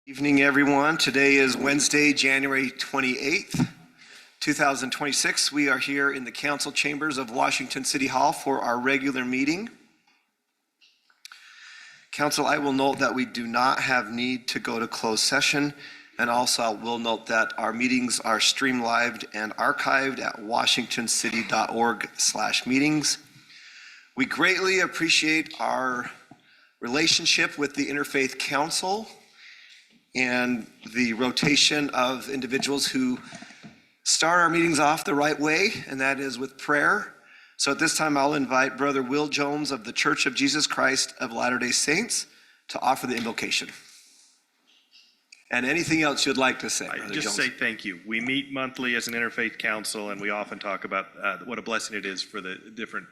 Evening, everyone. Today is Wednesday, January 28th, 2026. We are here in the council chambers of Washington City Hall for our regular meeting. Council, I will note that we do not have need to go to closed session, and also I will note that our meetings are streamed live and archived at washingtoncity.org/meetings. We greatly appreciate our relationship with the Interfaith Council and the rotation of individuals who start our meetings off the right way, and that is with prayer. So at this time, I'll invite Brother Will Jones of the Church of Jesus Christ of Latter-day Saints to offer the invocation. And anything else you'd like to say, Brother Jones? Say thank you. We meet monthly as an Interfaith Council, and we often talk about what a blessing it is for the different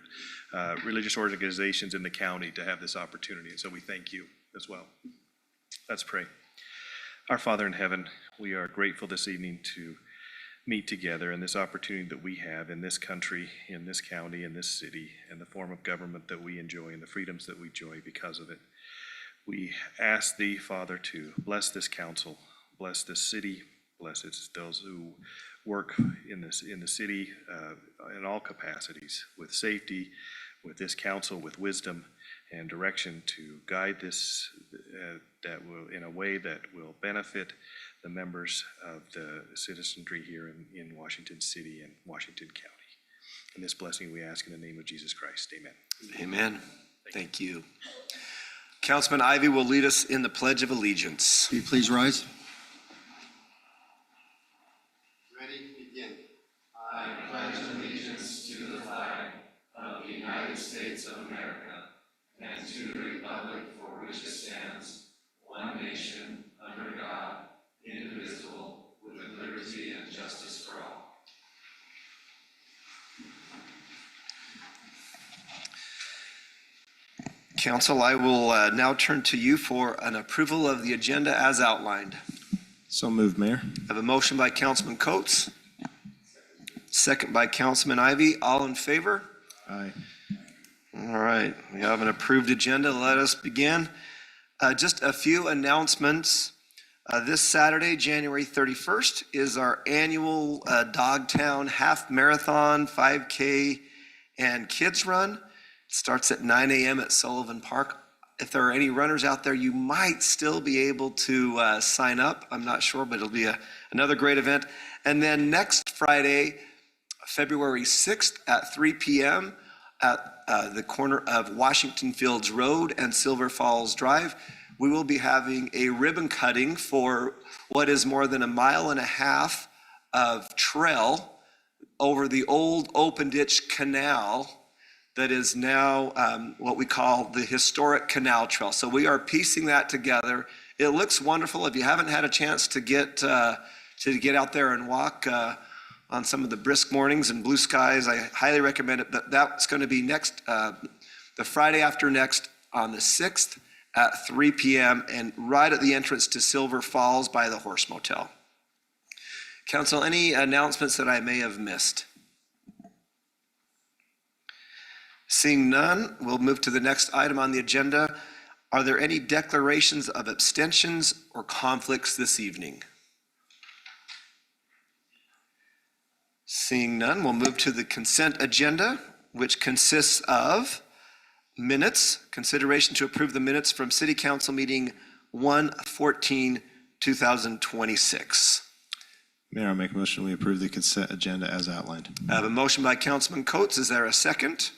religious organizations in the county to have this opportunity. And so we thank you as well. Let's pray. Our Father in heaven, we are grateful this evening to meet together in this opportunity that we have in this country, in this county, in this city, and the form of government that we enjoy and the freedoms that we enjoy because of it. We ask Thee, Father, to bless this council, bless this city, bless those who work in the city in all capacities, with safety, with this council, with wisdom and direction to guide this that will in a way that will benefit the members of the citizenry here in Washington City and Washington County. And this blessing we ask in the name of Jesus Christ. Amen. Amen. Thank you. Councilman Ivey will lead us in the Pledge of Allegiance. Will you please rise? Ready, begin. I pledge allegiance to the flag of the United States of America and to the republic for which it stands, one nation, under God, indivisible, with liberty and justice for all. Council, I will now turn to you for an approval of the agenda as outlined. So moved, Mayor. I have a motion by Councilman Coates, second by Councilman Ivey. All in favor? Aye. All right, we have an approved agenda. Let us begin. Just a few announcements. This Saturday, January 31st, is our annual Dogtown Half Marathon, 5K, and Kids Run. It starts at 9 a.m. at Sullivan Park. If there are any runners out there, you might still be able to sign up. I'm not sure, but it'll be another great event. And then next Friday, February 6th at 3 p.m. at the corner of Washington Fields Road and Silver Falls Drive, we will be having a ribbon cutting for what is more than 1.5 miles of trail over the old open ditch canal that is now what we call the historic canal trail. So we are piecing that together. It looks wonderful. If you haven't had a chance to get out there and walk on some of the brisk mornings and blue skies, I highly recommend it. But that's going to be next, the Friday after next on the 6th at 3 p.m. and right at the entrance to Silver Falls by the Horse Motel. Council, any announcements that I may have missed? Seeing none, we'll move to the next item on the agenda. Are there any declarations of abstentions or conflicts this evening? Seeing none, we'll move to the consent agenda, which consists of minutes, consideration to approve the minutes from City Council meeting 1/14/2026. Mayor, I make a motion we approve the consent agenda as outlined. I have a motion by Councilman Coates. Is there a second?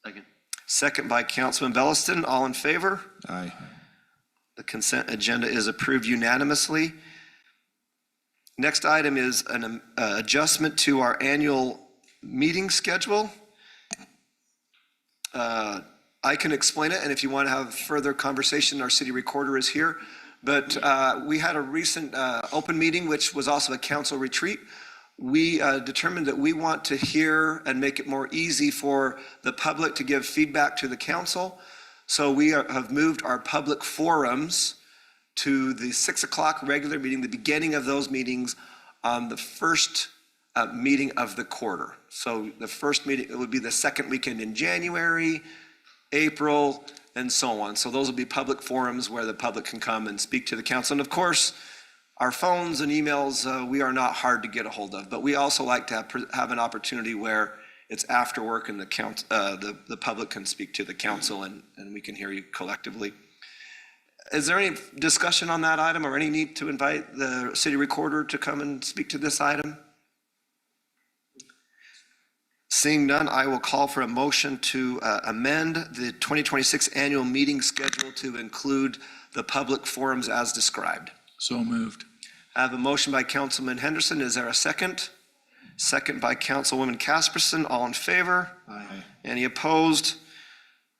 Second. Second by Councilman Belliston. All in favor? Aye. The consent agenda is approved unanimously. Next item is an adjustment to our annual meeting schedule. I can explain it, and if you want to have further conversation, our city recorder is here. But we had a recent open meeting, which was also a council retreat. We determined that we want to hear and make it more easy for the public to give feedback to the council. So we have moved our public forums to the 6 o'clock regular meeting, the beginning of those meetings on the first meeting of the quarter. So the first meeting, it would be the second weekend in January, April, and so on. So those will be public forums where the public can come and speak to the council. And of course, our phones and emails, we are not hard to get a hold of, but we also like to have an opportunity where it's after work and the public can speak to the council and we can hear you collectively. Is there any discussion on that item or any need to invite the city recorder to come and speak to this item? Seeing none, I will call for a motion to amend the 2026 annual meeting schedule to include the public forums as described. So moved. I have a motion by Councilman Henderson. Is there a second? Second by Councilwoman Casperson. All in favor? Aye. Any opposed?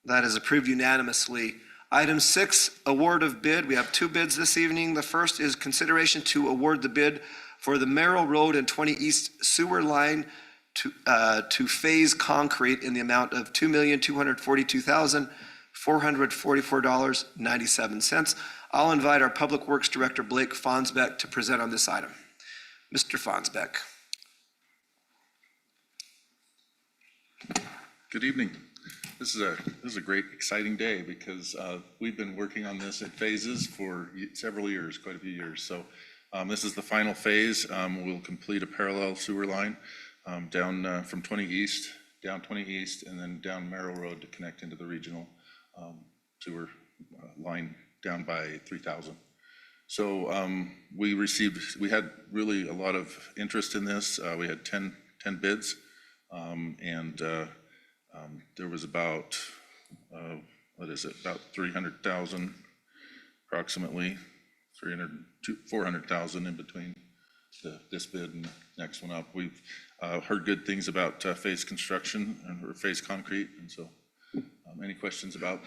That is approved unanimously. Item 6, award of bid. We have 2 bids this evening. The first is consideration to award the bid for the Merrill Road and 20 East sewer line to Phase Concrete in the amount of $2,242,444.97. I'll invite our Public Works Director, Blake Fonsbeck, to present on this item. Mr. Fonsbeck. Good evening. This is a great, exciting day because we've been working on this in phases for several years, quite a few years. So this is the final phase. We'll complete a parallel sewer line down from 20 East, down 20 East, and then down Merrill Road to connect into the regional sewer line down by 3,000. So we had really a lot of interest in this. We had 10 bids, and there was about, about 300,000, approximately 400,000 in between this bid and the next one up. We've heard good things about Phase Construction or Phase Concrete, and so any questions about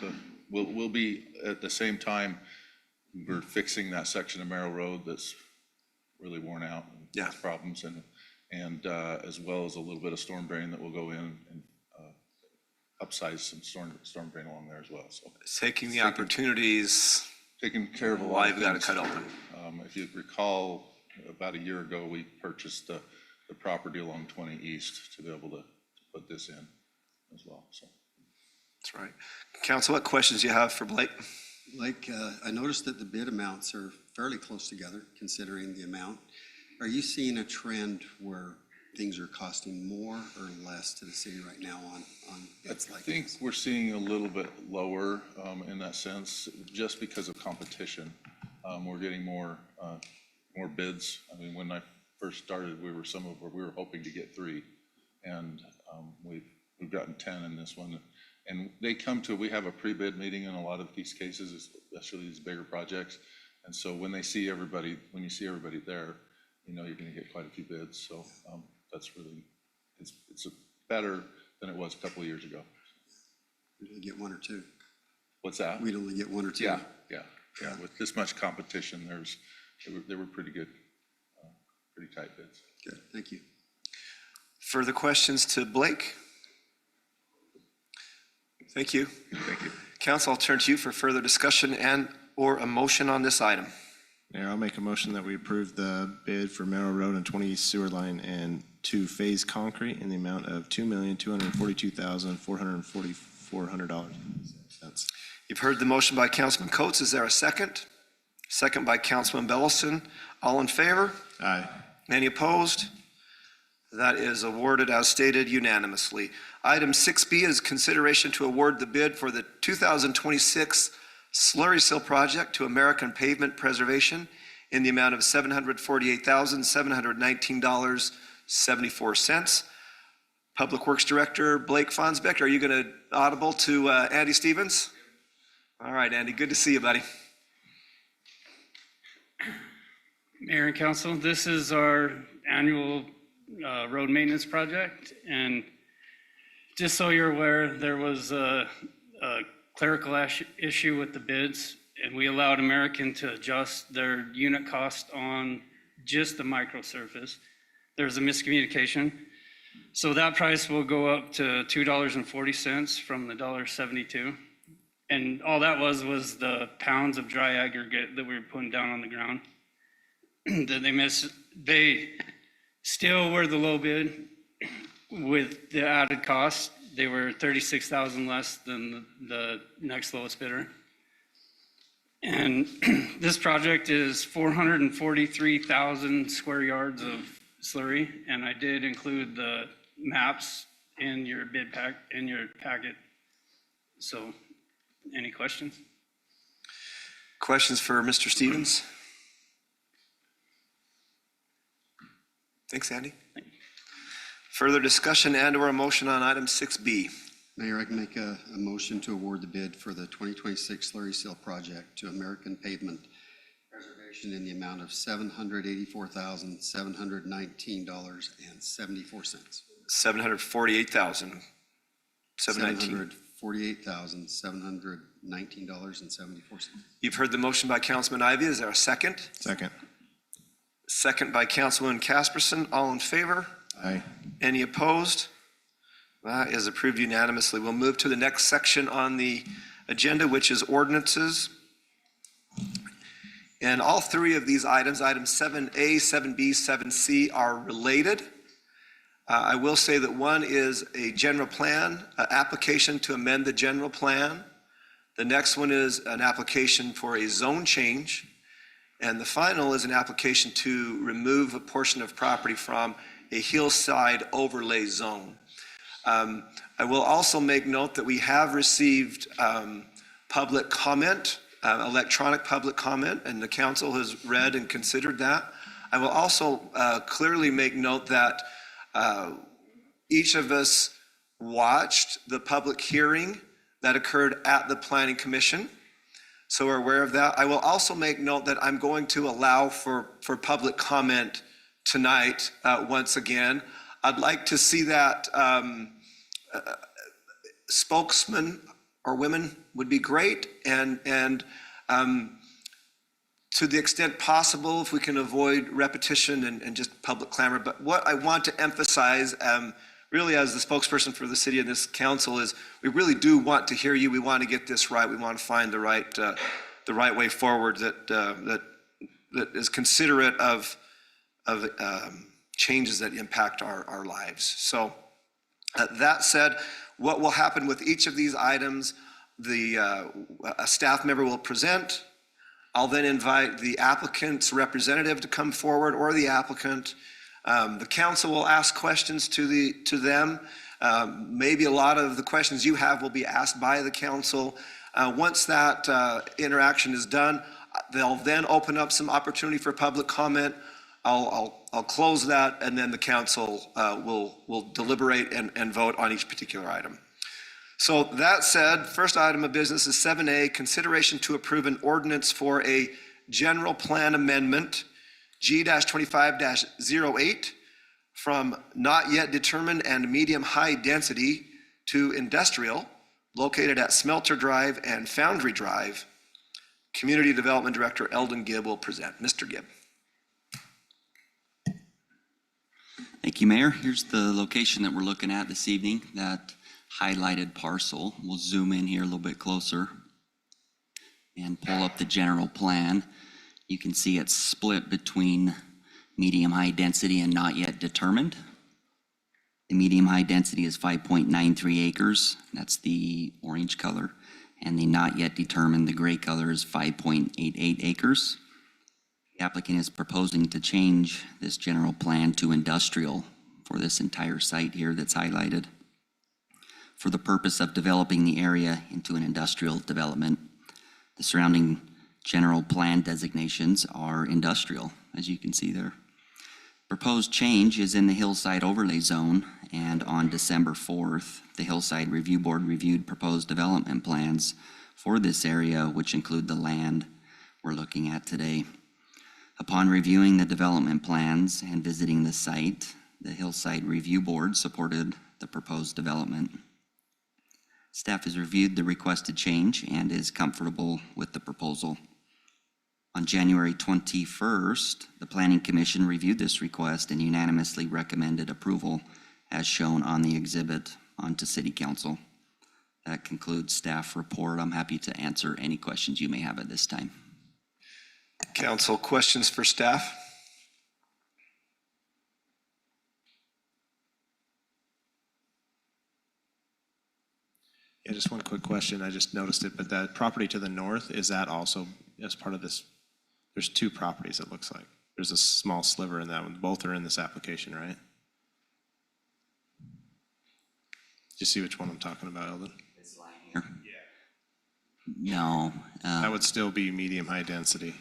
we'll be at the same time, we're fixing that section of Merrill Road that's really worn out and has problems, and as well as a little bit of storm drain that will go in and upsize some storm drain along there as well. So Taking the opportunities taking care of a lot while of you've got it things. cut open. If you recall, about a year ago, we purchased the property along 20 East to be able to put this in as well. So That's right. Council, what questions do you have for Blake? Like, I noticed that the bid amounts are fairly close together, considering the amount. Are you seeing a trend where things are costing more or less to the city right now on bids like I think this? we're seeing a little bit lower in that sense, just because of competition. We're getting more bids. I mean, when I first started, we were hoping to get 3, and we've gotten 10 in this one. And we have a pre-bid meeting in a lot of these cases, especially these bigger projects. And so when you see everybody there, you know you're going to get quite a few bids. So that's really, it's better than it was a couple of years ago. We'd only get 1 or 2. What's that? We'd only get 1 or 2. Yeah. With this much competition, they were pretty good, pretty tight bids. Good, thank you. Further questions to Blake? Thank you. Thank you. Council, I'll turn to you for further discussion and or a motion on this item. Mayor, I'll make a motion that we approve the bid for Merrill Road and 20 East Sewer Line and to Phase Concrete in the amount of $2,242,444. You've heard the motion by Councilman Coates. Is there a second? Second by Councilman Bellison. All in favor? Aye. Any opposed? That is awarded as stated unanimously. Item 6B is consideration to award the bid for the 2026 slurry seal project to American Pavement Preservation in the amount of $748,719.74. Public Works Director Blake Fonsbeck, are you going to audible to Andy Stevens? All right, Andy, good to see you, buddy. Mayor and Council, this is our annual road maintenance project, and just so you're aware, there was a clerical issue with the bids, and we allowed American to adjust their unit cost on just the microsurface. There's a miscommunication. So that price will go up to $2.40 from the $1.72. And all that was the pounds of dry aggregate that we were putting down on the ground. That they still were the low bid with the added cost, They were 36,000 less than the next lowest bidder. And this project is 443,000 square yards of slurry, and I did include the maps in your packet. So, any questions? Questions for Mr. Stevens? Thanks, Andy. Further discussion and/or a motion on item 6B. Mayor, I can make a motion to award the bid for the 2026 slurry seal project to American Pavement Preservation in the amount of $784,719.74. $748,719. $748,719.74. You've heard the motion by Councilman Ivey. Is there a second? Second. Second by Councilwoman Casperson. All in favor? Aye. Any opposed? That is approved unanimously. We'll move to the next section on the agenda, which is ordinances. And all three of these items, items 7A, 7B, 7C, are related. I will say that one is a general plan, application to amend the general plan. The next one is an application for a zone change. And the final is an application to remove a portion of property from a hillside overlay zone. I will also make note that we have received public comment, electronic public comment, and the council has read and considered that. I will also clearly make note that each of us watched the public hearing that occurred at the Planning Commission, so we're aware of that. I will also make note that I'm going to allow for public comment tonight once again. I'd like to see that spokesman or women would be great, and to the extent possible, if we can avoid repetition and just public clamor. But what I want to emphasize, really as the spokesperson for the city and this council, is we really do want to hear you. We want to get this right. We want to find the right way forward that is considerate of changes that impact our lives. So that said, what will happen with each of these items, a staff member will present. I'll then invite the applicant's representative to come forward, or the applicant. The council will ask questions to them. Maybe a lot of the questions you have will be asked by the council. Once that interaction is done, they'll then open up some opportunity for public comment. I'll close that, and then the council will deliberate and vote on each particular item. So that said, first item of business is 7A, consideration to approve an ordinance for a general plan amendment, G-25-08, from not yet determined and medium-high density to industrial, located at Smelter Drive and Foundry Drive. Community Development Director Eldon Gibb will present. Mr. Gibb. Thank you, Mayor. Here's the location that we're looking at this evening, that highlighted parcel. We'll zoom in here a little bit closer and pull up the general plan. You can see it's split between medium-high density and not yet determined. The medium-high density is 5.93 acres. That's the orange color. And the not yet determined, the gray color, is 5.88 acres. The applicant is proposing to change this general plan to industrial for this entire site here that's highlighted, for the purpose of developing the area into an industrial development. The surrounding general plan designations are industrial, as you can see there. Proposed change is in the Hillside Overlay Zone, and on December 4th, the Hillside Review Board reviewed proposed development plans for this area, which include the land we're looking at today. Upon reviewing the development plans and visiting the site, the Hillside Review Board supported the proposed development. Staff has reviewed the requested change and is comfortable with the proposal. On January 21st, the Planning Commission reviewed this request and unanimously recommended approval as shown on the exhibit onto City Council. That concludes staff report. I'm happy to answer any questions you may have at this time. Council, questions for staff? Yeah, just one quick question. I just noticed it, but that property to the north, is that also as part of this? There's two properties, it looks like. There's a small sliver in that one. Both are in this application, right? Do you see which one I'm talking about, Eldon? No, That would still be medium high density.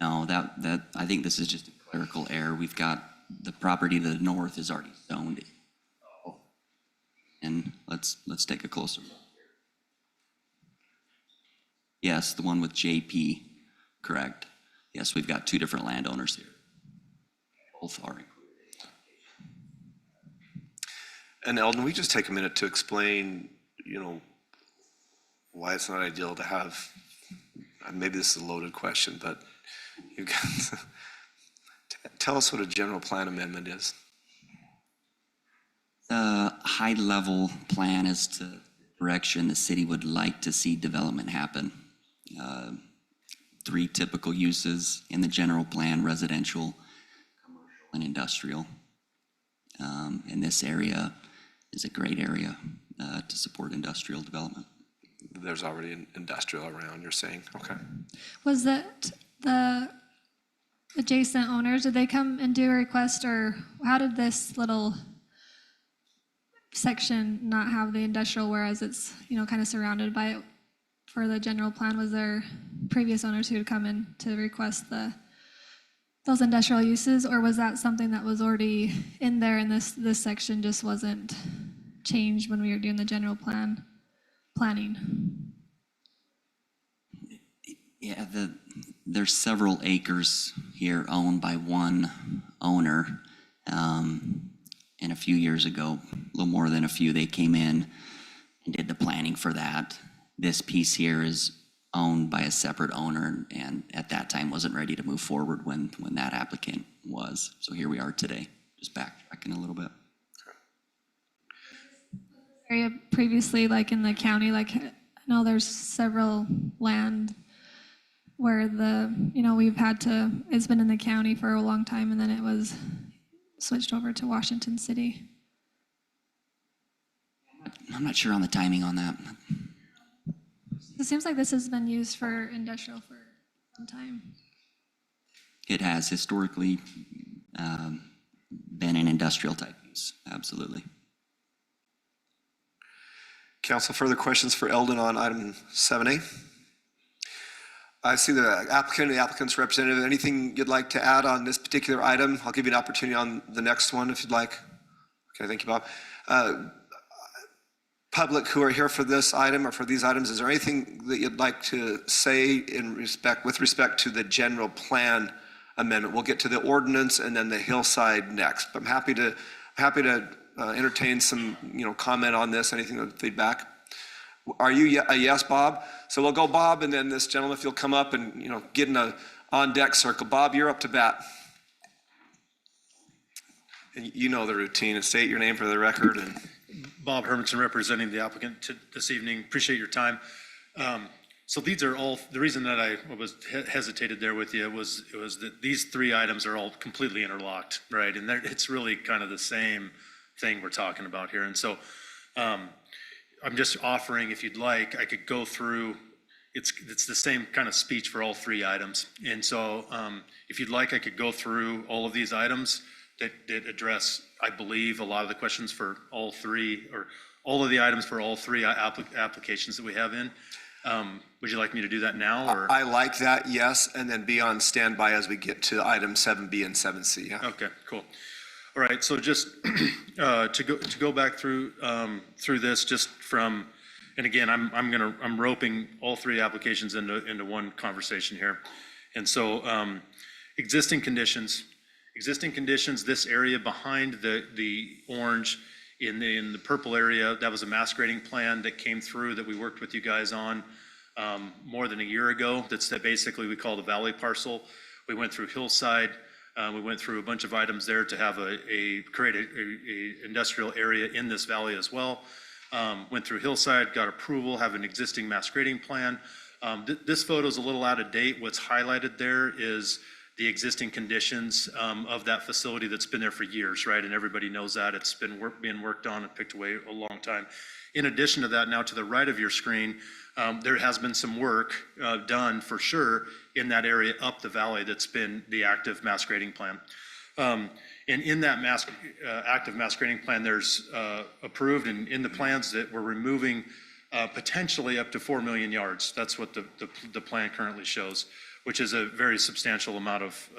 no, that, I think this is just a clerical error. We've got the property to the north is already zoned. And let's take a closer look. Yes, the one with JP, correct. Yes, we've got two different landowners here. Both are included. And Eldon, we just take a minute to explain, why it's not ideal to have, maybe this is a loaded question, but you guys, tell us what a general plan amendment is. The high-level plan as to the direction the city would like to see development happen. Three typical uses in the general plan: residential, commercial, and industrial. And this area is a great area to support industrial development. There's already an industrial around, you're saying, okay. Was that the adjacent owners, did they come and do a request, or how did this little section not have the industrial, whereas it's, kind of surrounded by it for the general plan? Was there previous owners who had come in to request those industrial uses, or was that something that was already in there and this section just wasn't changed when we were doing the general planning? Yeah, there's several acres here owned by one owner. And a few years ago, a little more than a few, they came in and did the planning for that. This piece here is owned by a separate owner, and at that time wasn't ready to move forward when that applicant was. So here we are today, just backtracking a little bit. Area previously, like in the county, like I know there's several land where it's been in the county for a long time, and then it was switched over to Washington City. I'm not sure on the timing on that. It seems like this has been used for industrial for some time. It has historically been an industrial type use, absolutely. Council, further questions for Eldon on item 7A? I see the applicant and the applicant's representative. Anything you'd like to add on this particular item? I'll give you an opportunity on the next one if you'd like. Okay, thank you, Bob. Public who are here for this item or for these items, is there anything that you'd like to say with respect to the general plan amendment? We'll get to the ordinance and then the hillside next. But I'm happy to entertain some comment on this. Anything feedback? Are you a yes, Bob? So we'll go Bob, and then this gentleman, if you'll come up and get in a on-deck circle. Bob, you're up to bat. And you know the routine. State your name for the record. And Bob Hermanson, representing the applicant this evening. Appreciate your time. So these are all, the reason that I was hesitated there with you was that these three items are all completely interlocked, right? And it's really kind of the same thing we're talking about here. And so I'm just offering, if you'd like, I could go through, it's the same kind of speech for all three items. And so if you'd like, I could go through all of these items that address, I believe, a lot of the questions for all three, or all of the items for all three applications that we have in. Would you like me to do that now, or? I like that, yes, and then be on standby as we get to item 7B and 7C. Yeah. Okay, cool. All right, so just to go back through this, just from, and again, I'm roping all three applications into one conversation here. And so existing conditions, this area behind the orange, in the purple area, that was a mass grading plan that came through that we worked with you guys on more than a year ago. That basically we call the valley parcel. We went through Hillside. We went through a bunch of items there to have create a industrial area in this valley as well. Went through Hillside, got approval, have an existing mass grading plan. This photo is a little out of date. What's highlighted there is the existing conditions of that facility that's been there for years, right? And everybody knows that. It's been being worked on and picked away a long time. In addition to that, now to the right of your screen, there has been some work done for sure in that area up the valley that's been the active mass grading plan. And in that active mass grading plan, there's approved and in the plans that we're removing potentially up to 4 million yards. That's what the plan currently shows, which is a very substantial amount of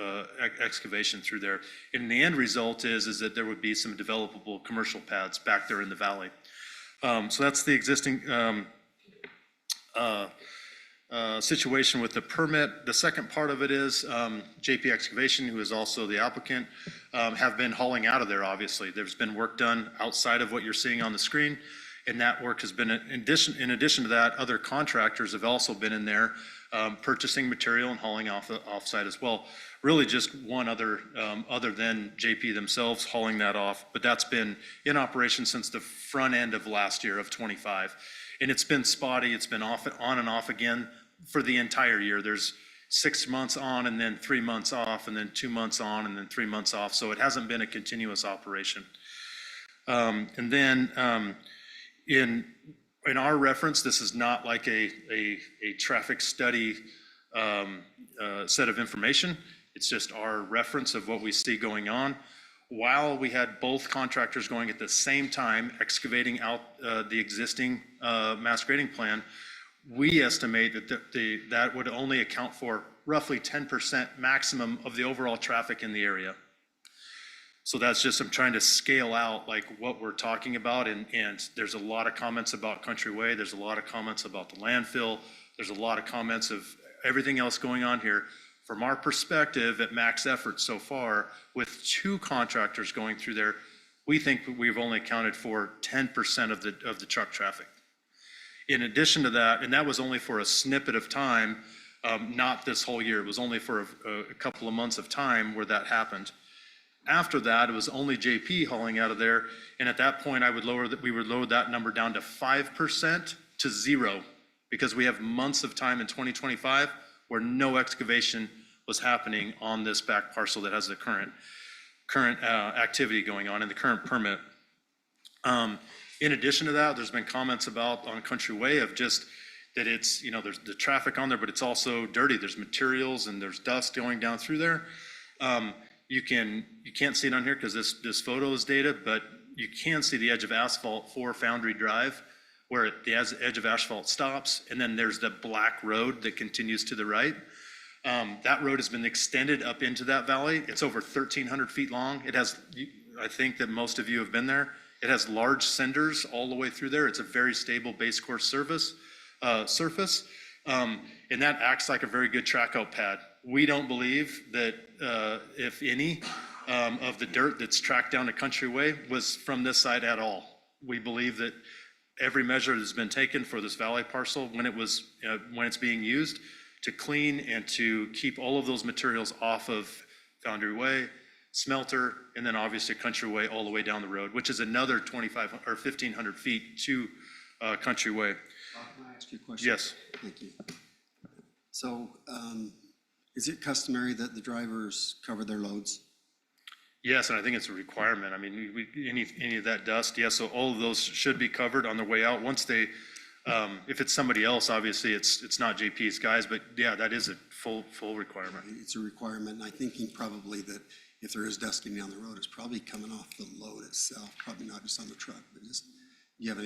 excavation through there. And the end result is that there would be some developable commercial pads back there in the valley. So that's the existing situation with the permit. The second part of it is JP Excavation, who is also the applicant, have been hauling out of there, obviously. There's been work done outside of what you're seeing on the screen, and that work has been, in addition to that, other contractors have also been in there purchasing material and hauling offsite as well. Really just one other than JP themselves hauling that off, but that's been in operation since the front end of last year of 25. And it's been spotty, it's been on and off again for the entire year. There's 6 months on and then 3 months off and then 2 months on and then 3 months off. So it hasn't been a continuous operation. And then in our reference, this is not like a traffic study set of information. It's just our reference of what we see going on. While we had both contractors going at the same time, excavating out the existing mass grading plan, we estimate that that would only account for roughly 10% maximum of the overall traffic in the area. So that's just, I'm trying to scale out like what we're talking about, and there's a lot of comments about Countryway, there's a lot of comments about the landfill, there's a lot of comments of everything else going on here. From our perspective at max effort so far, with 2 contractors going through there, we think we've only accounted for 10% of the truck traffic. In addition to that, and that was only for a snippet of time, not this whole year, it was only for a couple of months of time where that happened. After that, it was only JP hauling out of there, and at that point, we would lower that number down to 5% to 0, because we have months of time in 2025 where no excavation was happening on this back parcel that has the current activity going on in the current permit. In addition to that, there's been comments about on Countryway of just that it's, there's the traffic on there, but it's also dirty. There's materials and there's dust going down through there. You can't see it on here because this photo is dated, but you can see the edge of asphalt for Foundry Drive, where the edge of asphalt stops, and then there's the black road that continues to the right. That road has been extended up into that valley. It's over 1,300 feet long. It has, I think that most of you have been there. It has large cinders all the way through there. It's a very stable base course surface, and that acts like a very good track out pad. We don't believe that if any of the dirt that's tracked down to Countryway was from this side at all. We believe that every measure has been taken for this valley parcel when it's being used to clean and to keep all of those materials off of Foundry Way, Smelter, and then obviously Countryway all the way down the road, which is another 2,500 or 1,500 feet to Countryway. Can I ask you a question? Yes. Thank you. So is it customary that the drivers cover their loads? Yes, and I think it's a requirement. I mean, any of that dust, yes, so all of those should be covered on their way out. Once they, if it's somebody else, obviously it's not JP's guys, but yeah, that is a full requirement. It's a requirement, and I'm thinking probably that if there is dusting down the road, it's probably coming off the load itself, probably not just on the truck, but just, do you have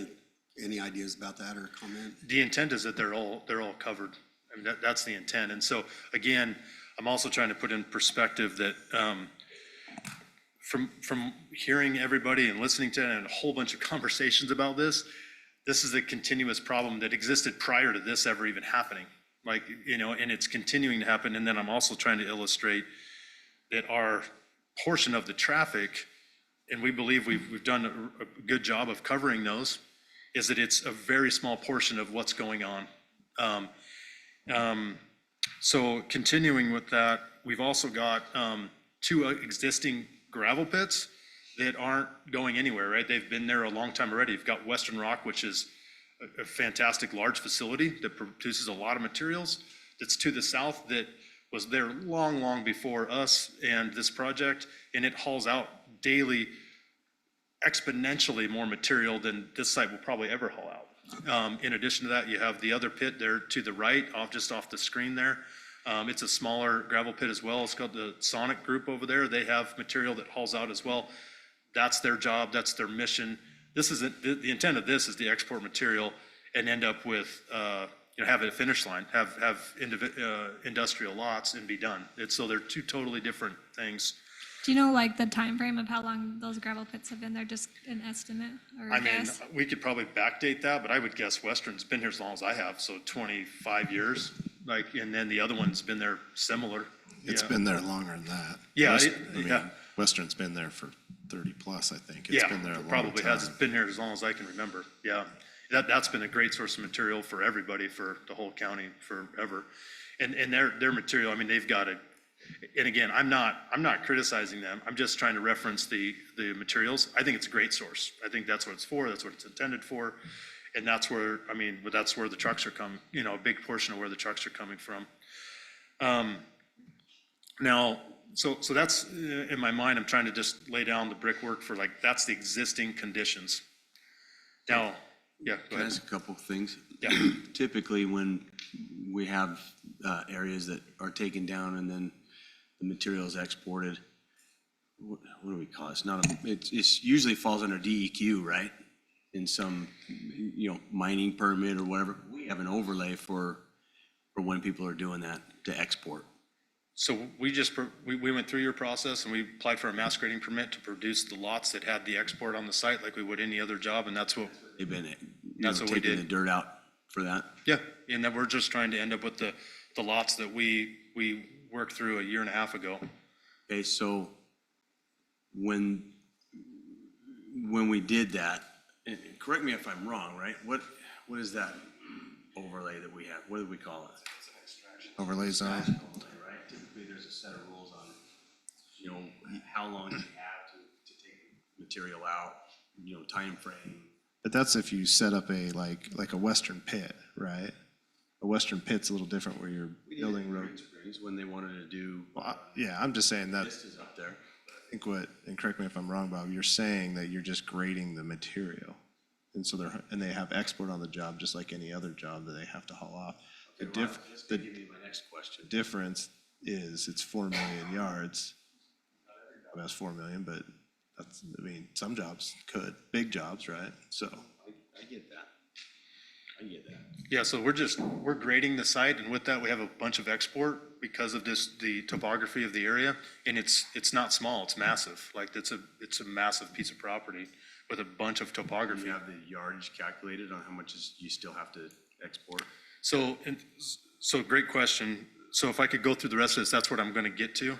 any ideas about that or comment? The intent is that they're all covered. I mean, that's the intent. And so, again, I'm also trying to put in perspective that from hearing everybody and listening to it and a whole bunch of conversations about this is a continuous problem that existed prior to this ever even happening. Like, and it's continuing to happen. And then I'm also trying to illustrate that our portion of the traffic, and we believe we've done a good job of covering those, is that it's a very small portion of what's going on. So continuing with that, we've also got 2 existing gravel pits that aren't going anywhere, right? They've been there a long time already. You've got Western Rock, which is a fantastic large facility that produces a lot of materials. That's to the south that was there long, long before us and this project, and it hauls out daily exponentially more material than this site will probably ever haul out. In addition to that, you have the other pit there to the right, just off the screen there. It's a smaller gravel pit as well. It's called the Sonic Group over there. They have material that hauls out as well. That's their job, that's their mission. This isn't, the intent of this is to export material and end up with, have a finish line, have industrial lots and be done. So they're two totally different things. Do you know like the time frame of how long those gravel pits have been there, just an estimate or I a mean, guess? we could probably backdate that, but I would guess Western's been here as long as I have, so 25 years. And then the other one's been there similar. It's Yeah. been there longer than that. Yeah, West- it- I mean, yeah. Western's been there for 30 plus, I think. It's Yeah, been there a long probably has. time. It's been here as long as I can remember. Yeah. That's been a great source of material for everybody, for the whole county forever. And their material, I mean, they've got it. And again, I'm not criticizing them. I'm just trying to reference the materials. I think it's a great source. I think that's what it's for. That's what it's intended for. And that's where, that's where the trucks are coming, a big portion of where the trucks are coming from. Now, so that's, in my mind, I'm trying to just lay down the brickwork for that's the existing conditions. Now, yeah, go Can I ahead. ask a couple of things? Yeah. Typically, when we have areas that are taken down and then the material is exported, what do we call it? It's not it's usually falls under DEQ, right? In some, mining permit or whatever. We have an overlay for when people are doing that to export. So we went through your process and we applied for a mass grading permit to produce the lots that had the export on the site like we would any other job, and that's what, They've been, That's what we taking did. the dirt out for that. yeah, and then we're just trying to end up with the lots that we worked through a year and a half ago. Okay, so when we did that, and correct me if I'm wrong, right? What is that overlay that we have? What do we call it? Overlay zone. Right? Typically, there's a set of rules on, how long you have to take material out, time frame. But that's if you set up like a western pit, right? A western pit's a little different where you're building roads. Springs when they wanted to do, Yeah, I'm just saying that, this is up there. I think and correct me if I'm wrong, Bob, you're saying that you're just grading the material. And so they have export on the job, just like any other job that they have to haul off. This could give me my next question. Difference is it's 4 million yards. That's 4 million, but some jobs could, big jobs, right? So, I get that. I get that. Yeah, so we're grading the site, and with that, we have a bunch of export because of the topography of the area, and it's not small, it's massive. It's a massive piece of property with a bunch of Do topography. you have the yardage calculated on how much you still have to export? So great question. So if I could go through the rest of this, that's what I'm gonna get to.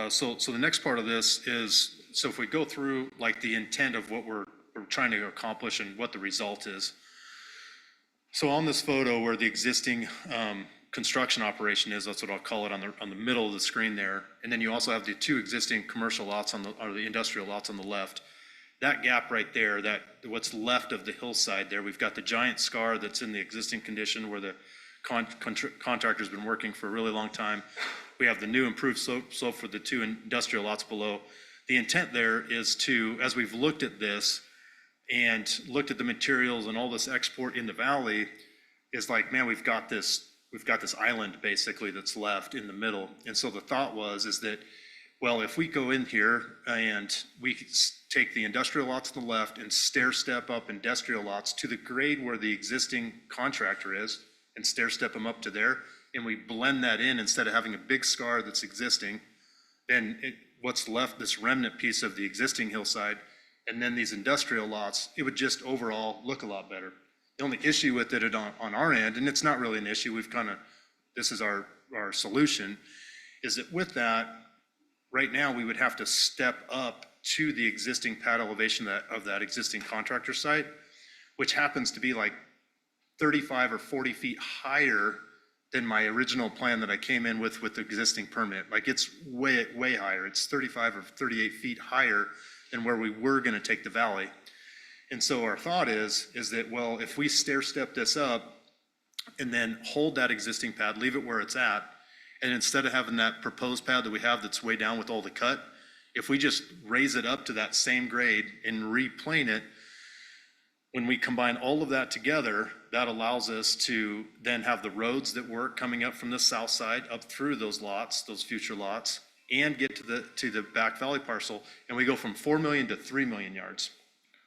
So the next part of this is, so if we go through the intent of what we're trying to accomplish and what the result is. So on this photo where the existing construction operation is, that's what I'll call it, on the middle of the screen there. And then you also have the two existing commercial lots or the industrial lots on the left. That gap right there, what's left of the hillside there, we've got the giant scar that's in the existing condition where the contractor's been working for a really long time. We have the new improved slope for the two industrial lots below. The intent there is to, as we've looked at this and looked at the materials and all this export in the valley, is man, we've got this island basically that's left in the middle. And so the thought is that, well, if we go in here and we take the industrial lots on the left and stair step up industrial lots to the grade where the existing contractor is and stair step them up to there, and we blend that in instead of having a big scar that's existing, then what's left, this remnant piece of the existing hillside, and then these industrial lots, it would just overall look a lot better. The only issue with it on our end, and it's not really an issue, this is our solution, is that with that, right now, we would have to step up to the existing pad elevation of that existing contractor site, which happens to be 35 or 40 feet higher than my original plan that I came in with the existing permit. It's way, way higher. It's 35 or 38 feet higher than where we were gonna take the valley. And so our thought is that, well, if we stair step this up and then hold that existing pad, leave it where it's at. And instead of having that proposed pad that we have that's way down with all the cut, if we just raise it up to that same grade and replane it, when we combine all of that together, that allows us to then have the roads that work coming up from the south side, up through those lots, those future lots, and get to the back valley parcel, and we go from 4 million to 3 million yards.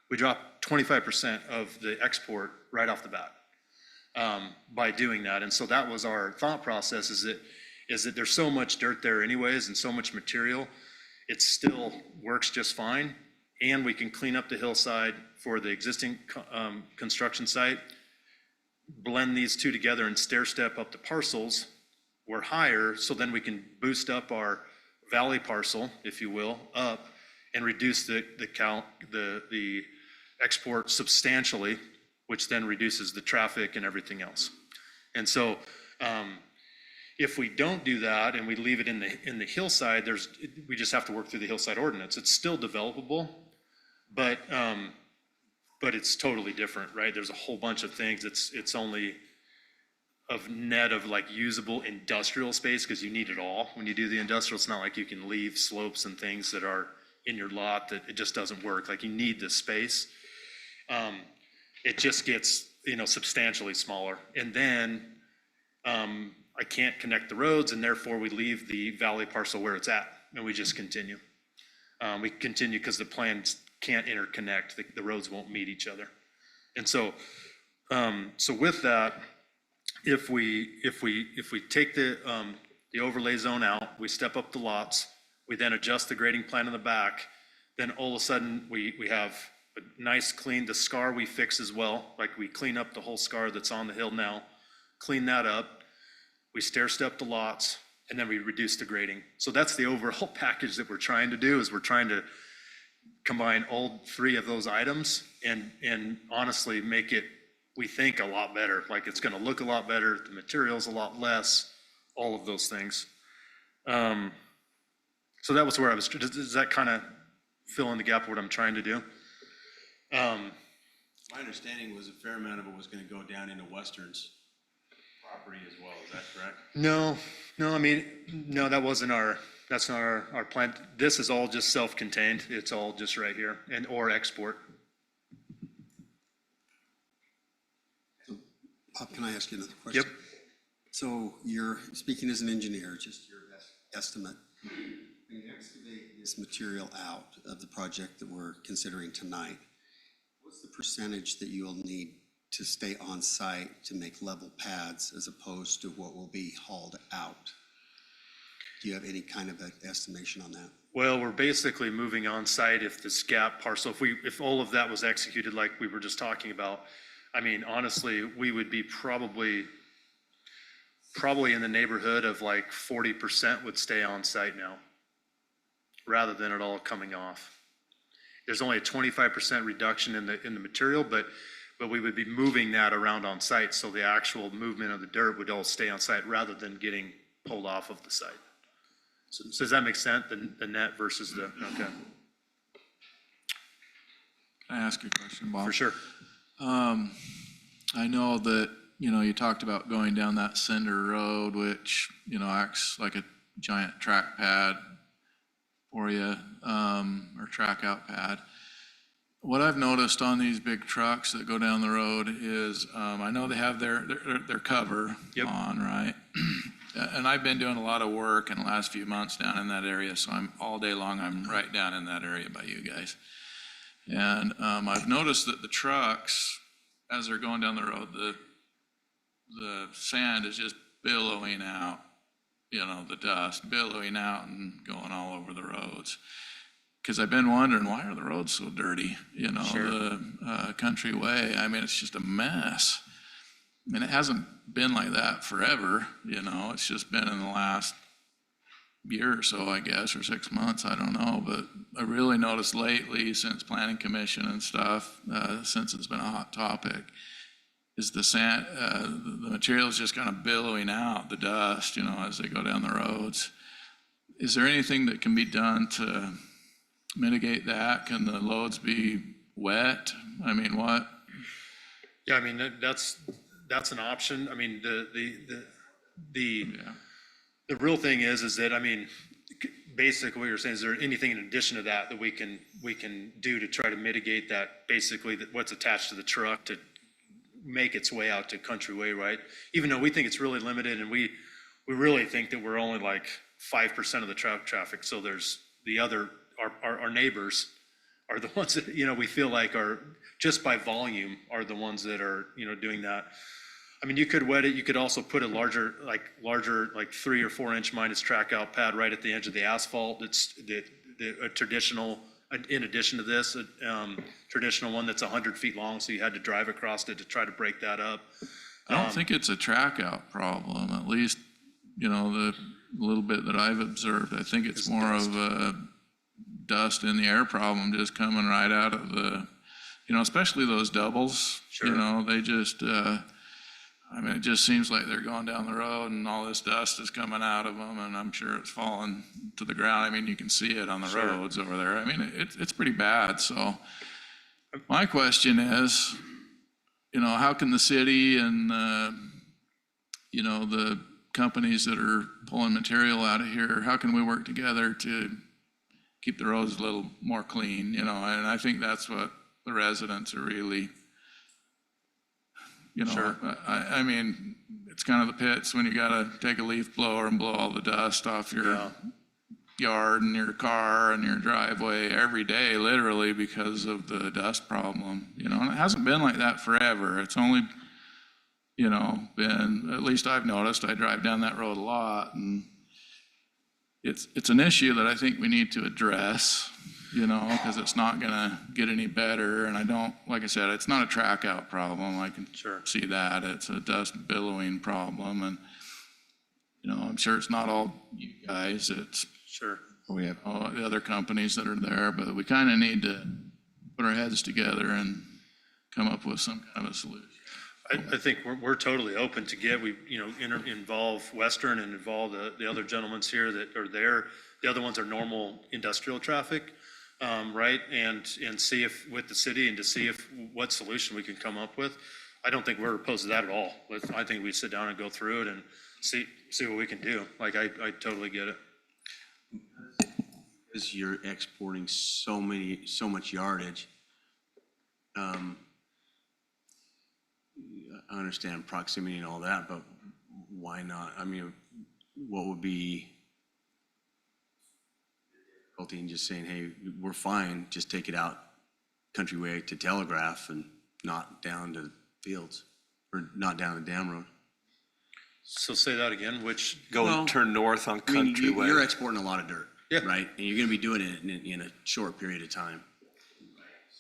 We drop 25% of the export right off the bat by doing that. And so that was our thought process, is that there's so much dirt there anyways and so much material, it still works just fine. And we can clean up the hillside for the existing construction site, blend these two together and stair step up the parcels. We're higher, so then we can boost up our valley parcel, if you will, up and reduce the export substantially, which then reduces the traffic and everything else. And so if we don't do that and we leave it in the hillside, we just have to work through the hillside ordinance. It's still developable, but it's totally different, right? There's a whole bunch of things. It's only of net of like usable industrial space, because you need it all. When you do the industrial, it's not like you can leave slopes and things that are in your lot that it just doesn't work. Like, you need the space. It just gets, substantially smaller. And then I can't connect the roads, and therefore we leave the valley parcel where it's at, and we just continue. We continue because the plans can't interconnect. The roads won't meet each other. And so with that, if we take the overlay zone out, we step up the lots, we then adjust the grading plan in the back, then all of a sudden we have a nice clean, the scar we fix as well, like we clean up the whole scar that's on the hill now, clean that up, we stair step the lots, and then we reduce the grading. So that's the overall package that we're trying to do, is we're trying to combine all three of those items and honestly make it, we think, a lot better. Like, it's gonna look a lot better, the material's a lot less, all of those things. So that was where I was, does that kind of fill in the gap of what I'm trying to do? My understanding was a fair amount of it was gonna go down into Western's property as well, is that correct? No, no, that's not our plan. This is all just self-contained. It's all just right here, or export. Bob, can I ask you another question? Yep. So you're speaking as an engineer, just your estimate. When you excavate this material out of the project that we're considering tonight, what's the percentage that you'll need to stay on site to make level pads as opposed to what will be hauled out? Do you have any kind of an estimation on that? Well, we're basically moving on site if this gap parcel, if all of that was executed like we were just talking about, I mean, honestly, we would be probably in the neighborhood of like 40% would stay on site now, rather than it all coming off. There's only a 25% reduction in the material, but we would be moving that around on site, so the actual movement of the dirt would all stay on site rather than getting pulled off of the site. So does that make sense, the net versus the, okay, Can I ask you a question, Bob? for sure. I know that, you talked about going down that Cinder Road, which, acts like a giant track pad for you, or track out pad. What I've noticed on these big trucks that go down the road is, I know they have their cover Yep. on, right? And I've been doing a lot of work in the last few months down in that area, so all day long, I'm right down in that area by you guys. And I've noticed that the trucks, as they're going down the road, the sand is just billowing out, the dust billowing out and going all over the roads. Because I've been wondering, why are the roads so dirty? Sure. The country way, I mean, it's just a mess. I mean, it hasn't been like that forever, it's just been in the last year or so, I guess, or 6 months, I don't know. But I really noticed lately, since Planning Commission and stuff, since it's been a hot topic, is the sand, the material's just kind of billowing out, the dust, as they go down the roads. Is there anything that can be done to mitigate that? Can the loads be wet? I mean, what? Yeah, I mean, that's an option. I mean, Yeah. the real thing is that, I mean, basically what you're saying, is there anything in addition to that that we can do to try to mitigate that, basically that what's attached to the truck to make its way out to Country Way, right? Even though we think it's really limited, and we really think that we're only like 5% of the traffic. So there's the other, our neighbors are the ones that, we feel like are, just by volume, are the ones that are, doing that. I mean, you could wet it, you could also put a larger, like 3 or 4 inch minus track out pad right at the edge of the asphalt. It's a traditional, in addition to this, traditional one that's 100 feet long, so you had to drive across it to try to break that up. I don't think it's a track out problem, at least, the little bit that I've observed. I think it's more of a dust in the air problem just coming right out of the, especially those doubles. Sure. They just, it just seems like they're going down the road and all this dust is coming out of them, and I'm sure it's falling to the ground. I mean, you can see it on the Sure. roads over there. I mean, it's pretty bad. So my question is, how can the city and, the companies that are pulling material out of here, how can we work together to keep the roads a little more clean, and I think that's what the residents are really, Sure. I mean, it's kind of the pits when you gotta take a leaf blower and blow all the dust off your Yeah. yard and your car and your driveway every day, literally, because of the dust problem, and it hasn't been like that forever. It's only, been, at least I've noticed, I drive down that road a lot, and it's an issue that I think we need to address, because it's not gonna get any better, and I don't, like I said, it's not a track out problem, I can Sure. see that, it's a dust billowing problem, and, I'm sure it's not all you guys, it's Sure. We have, all the other companies that are there, but we kind of need to put our heads together and come up with some kind of a solution. I think we're totally open to involve Western and involve the other gentlemen here that are there. The other ones are normal industrial traffic, right? And see if, with the city, and to see what solution we can come up with. I don't think we're opposed to that at all. I think we sit down and go through it and see what we can do. Like, I totally get it. Because you're exporting so much yardage. I understand proximity and all that, but why not? I mean, what would be difficulty in just saying, hey, we're fine, just take it out Country Way to Telegraph and not down to Fields, or not down the Dam Road? So say that again, which, Turn north on I mean, Country Way. you're exporting a lot of dirt, Yeah. right? And you're gonna be doing it in a short period of time.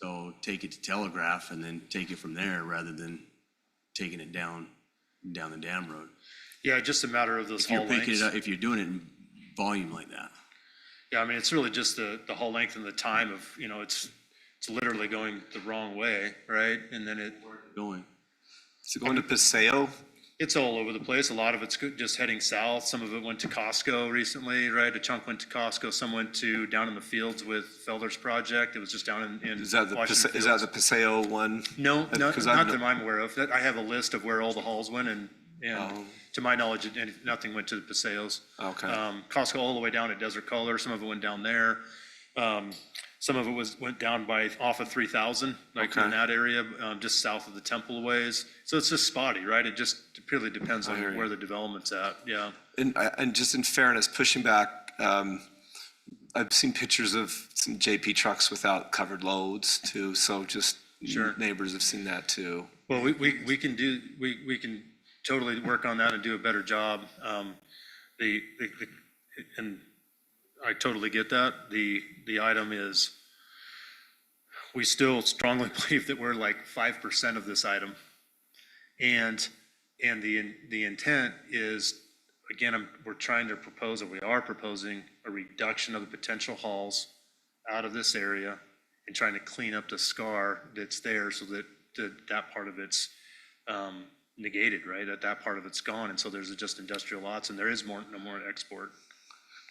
So take it to Telegraph and then take it from there, rather than taking it down the Dam Road. yeah, just a matter of those If you're haul picking lengths. it up, if you're doing it in volume like that. Yeah, I mean, it's really just the haul length and the time of, it's literally going the wrong way, right? And then Going. Is it going to Paseo? it's all over the place. A lot of it's just heading south. Some of it went to Costco recently, right? A chunk went to Costco. Some went to down in the fields with Felder's project. It was just down in Is that the, Washington is that Fields. the Paseo one? No, not 'Cause that I've I'm aware of. I have a list of where all the hauls went, and Oh. to my knowledge, nothing went to the Paseos. Okay. Costco all the way down at Desert Color. Some of it went down there. Some of it went down off of 3000, like Okay. in that area, just south of the Temple ways. So it's just spotty, right? It just purely depends I hear on you. where the development's at, yeah. And just in fairness, pushing back, I've seen pictures of some JP trucks without covered loads too, so just Sure. neighbors have seen that too. Well, we can totally work on that and do a better job. And I totally get that. The item is, we still strongly believe that we're like 5% of this item. And the intent is, again, we're trying to propose, or we are proposing, a reduction of the potential hauls out of this area and trying to clean up the scar that's there, so that that part of it's negated, right? That part of it's gone, and so there's just industrial lots, and there is no more export.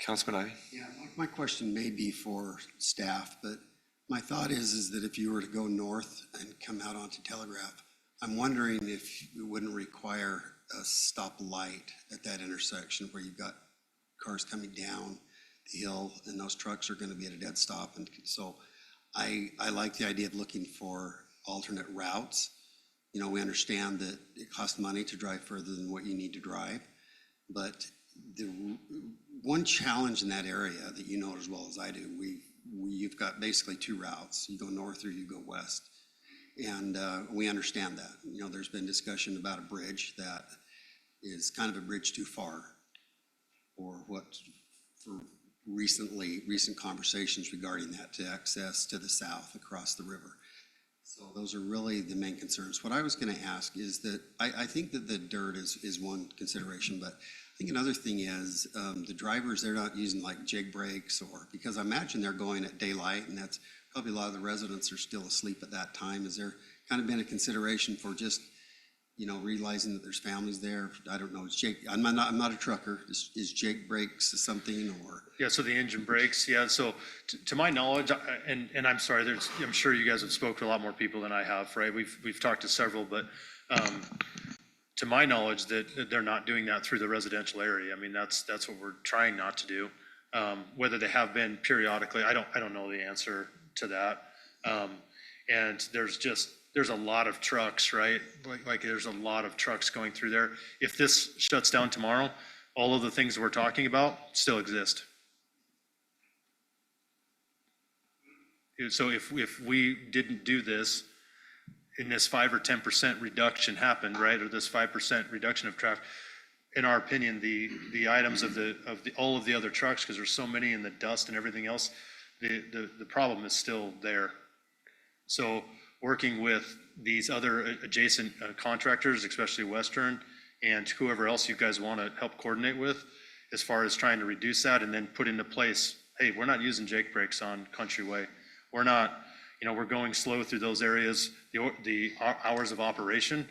Councilman Ivey? Yeah, my question may be for staff, but my thought is that if you were to go north and come out onto Telegraph, I'm wondering if it wouldn't require a stop light at that intersection where you've got cars coming down the hill and those trucks are going to be at a dead stop. And so I like the idea of looking for alternate routes. You know, we understand that it costs money to drive further than what you need to drive. But the one challenge in that area that you know as well as I do, you've got basically two routes. You go north or you go west. And we understand that. You know, there's been discussion about a bridge that is kind of a bridge too far, or for recent conversations regarding that to access to the south across the river. So those are really the main concerns. What I was going to ask is that I think that the dirt is one consideration, but I think another thing is the drivers, they're not using like jig brakes, or because I imagine they're going at daylight, and that's probably a lot of the residents are still asleep at that time. Is there kind of been a consideration for just, you know, realizing that there's families there? I don't know. I'm not a trucker. Is jig brakes something, or? Yeah, so the engine brakes, yeah, so to my knowledge, and I'm sorry, I'm sure you guys have spoken to a lot more people than I have, right? We've talked to several, but to my knowledge, that they're not doing that through the residential area. I mean, that's what we're trying not to do. Whether they have been periodically, I don't know the answer to that. And there's a lot of trucks, right? Like there's a lot of trucks going through there. If this shuts down tomorrow, all of the things we're talking about still exist. So if we didn't do this, and this 5 or 10% reduction happened, right, or this 5% reduction of traffic, in our opinion, the items of all of the other trucks, because there's so many, and the dust and everything else, the problem is still there. So working with these other adjacent contractors, especially Western, and whoever else you guys want to help coordinate with, as far as trying to reduce that, and then put into place, hey, we're not using jake brakes on Countryway. We're not, you know, we're going slow through those areas. The hours of operation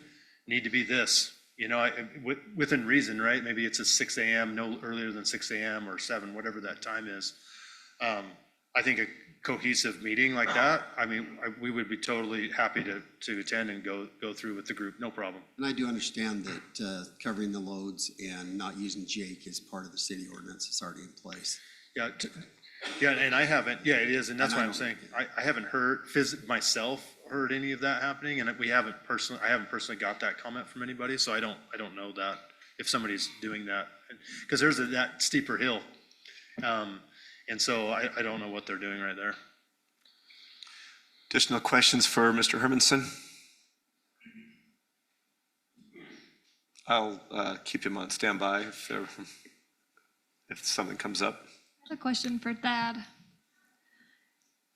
need to be this, you know, within reason, right? Maybe it's a 6 a.m., no earlier than 6 a.m. or 7, whatever that time is. I think a cohesive meeting like that, I mean, we would be totally happy to attend and go through with the group, no problem. And I do understand that covering the loads and not using jake is part of the city ordinance. It's already in place. Yeah, yeah, and I haven't, yeah, it is, and that's why I'm saying, I haven't myself heard any of that happening, and I haven't personally got that comment from anybody, so I don't know that, if somebody's doing that, because there's that steeper hill. And so I don't know what they're doing right there. Additional questions for Mr. Hermanson? I'll keep him on standby if something comes up. I have a question for Thad.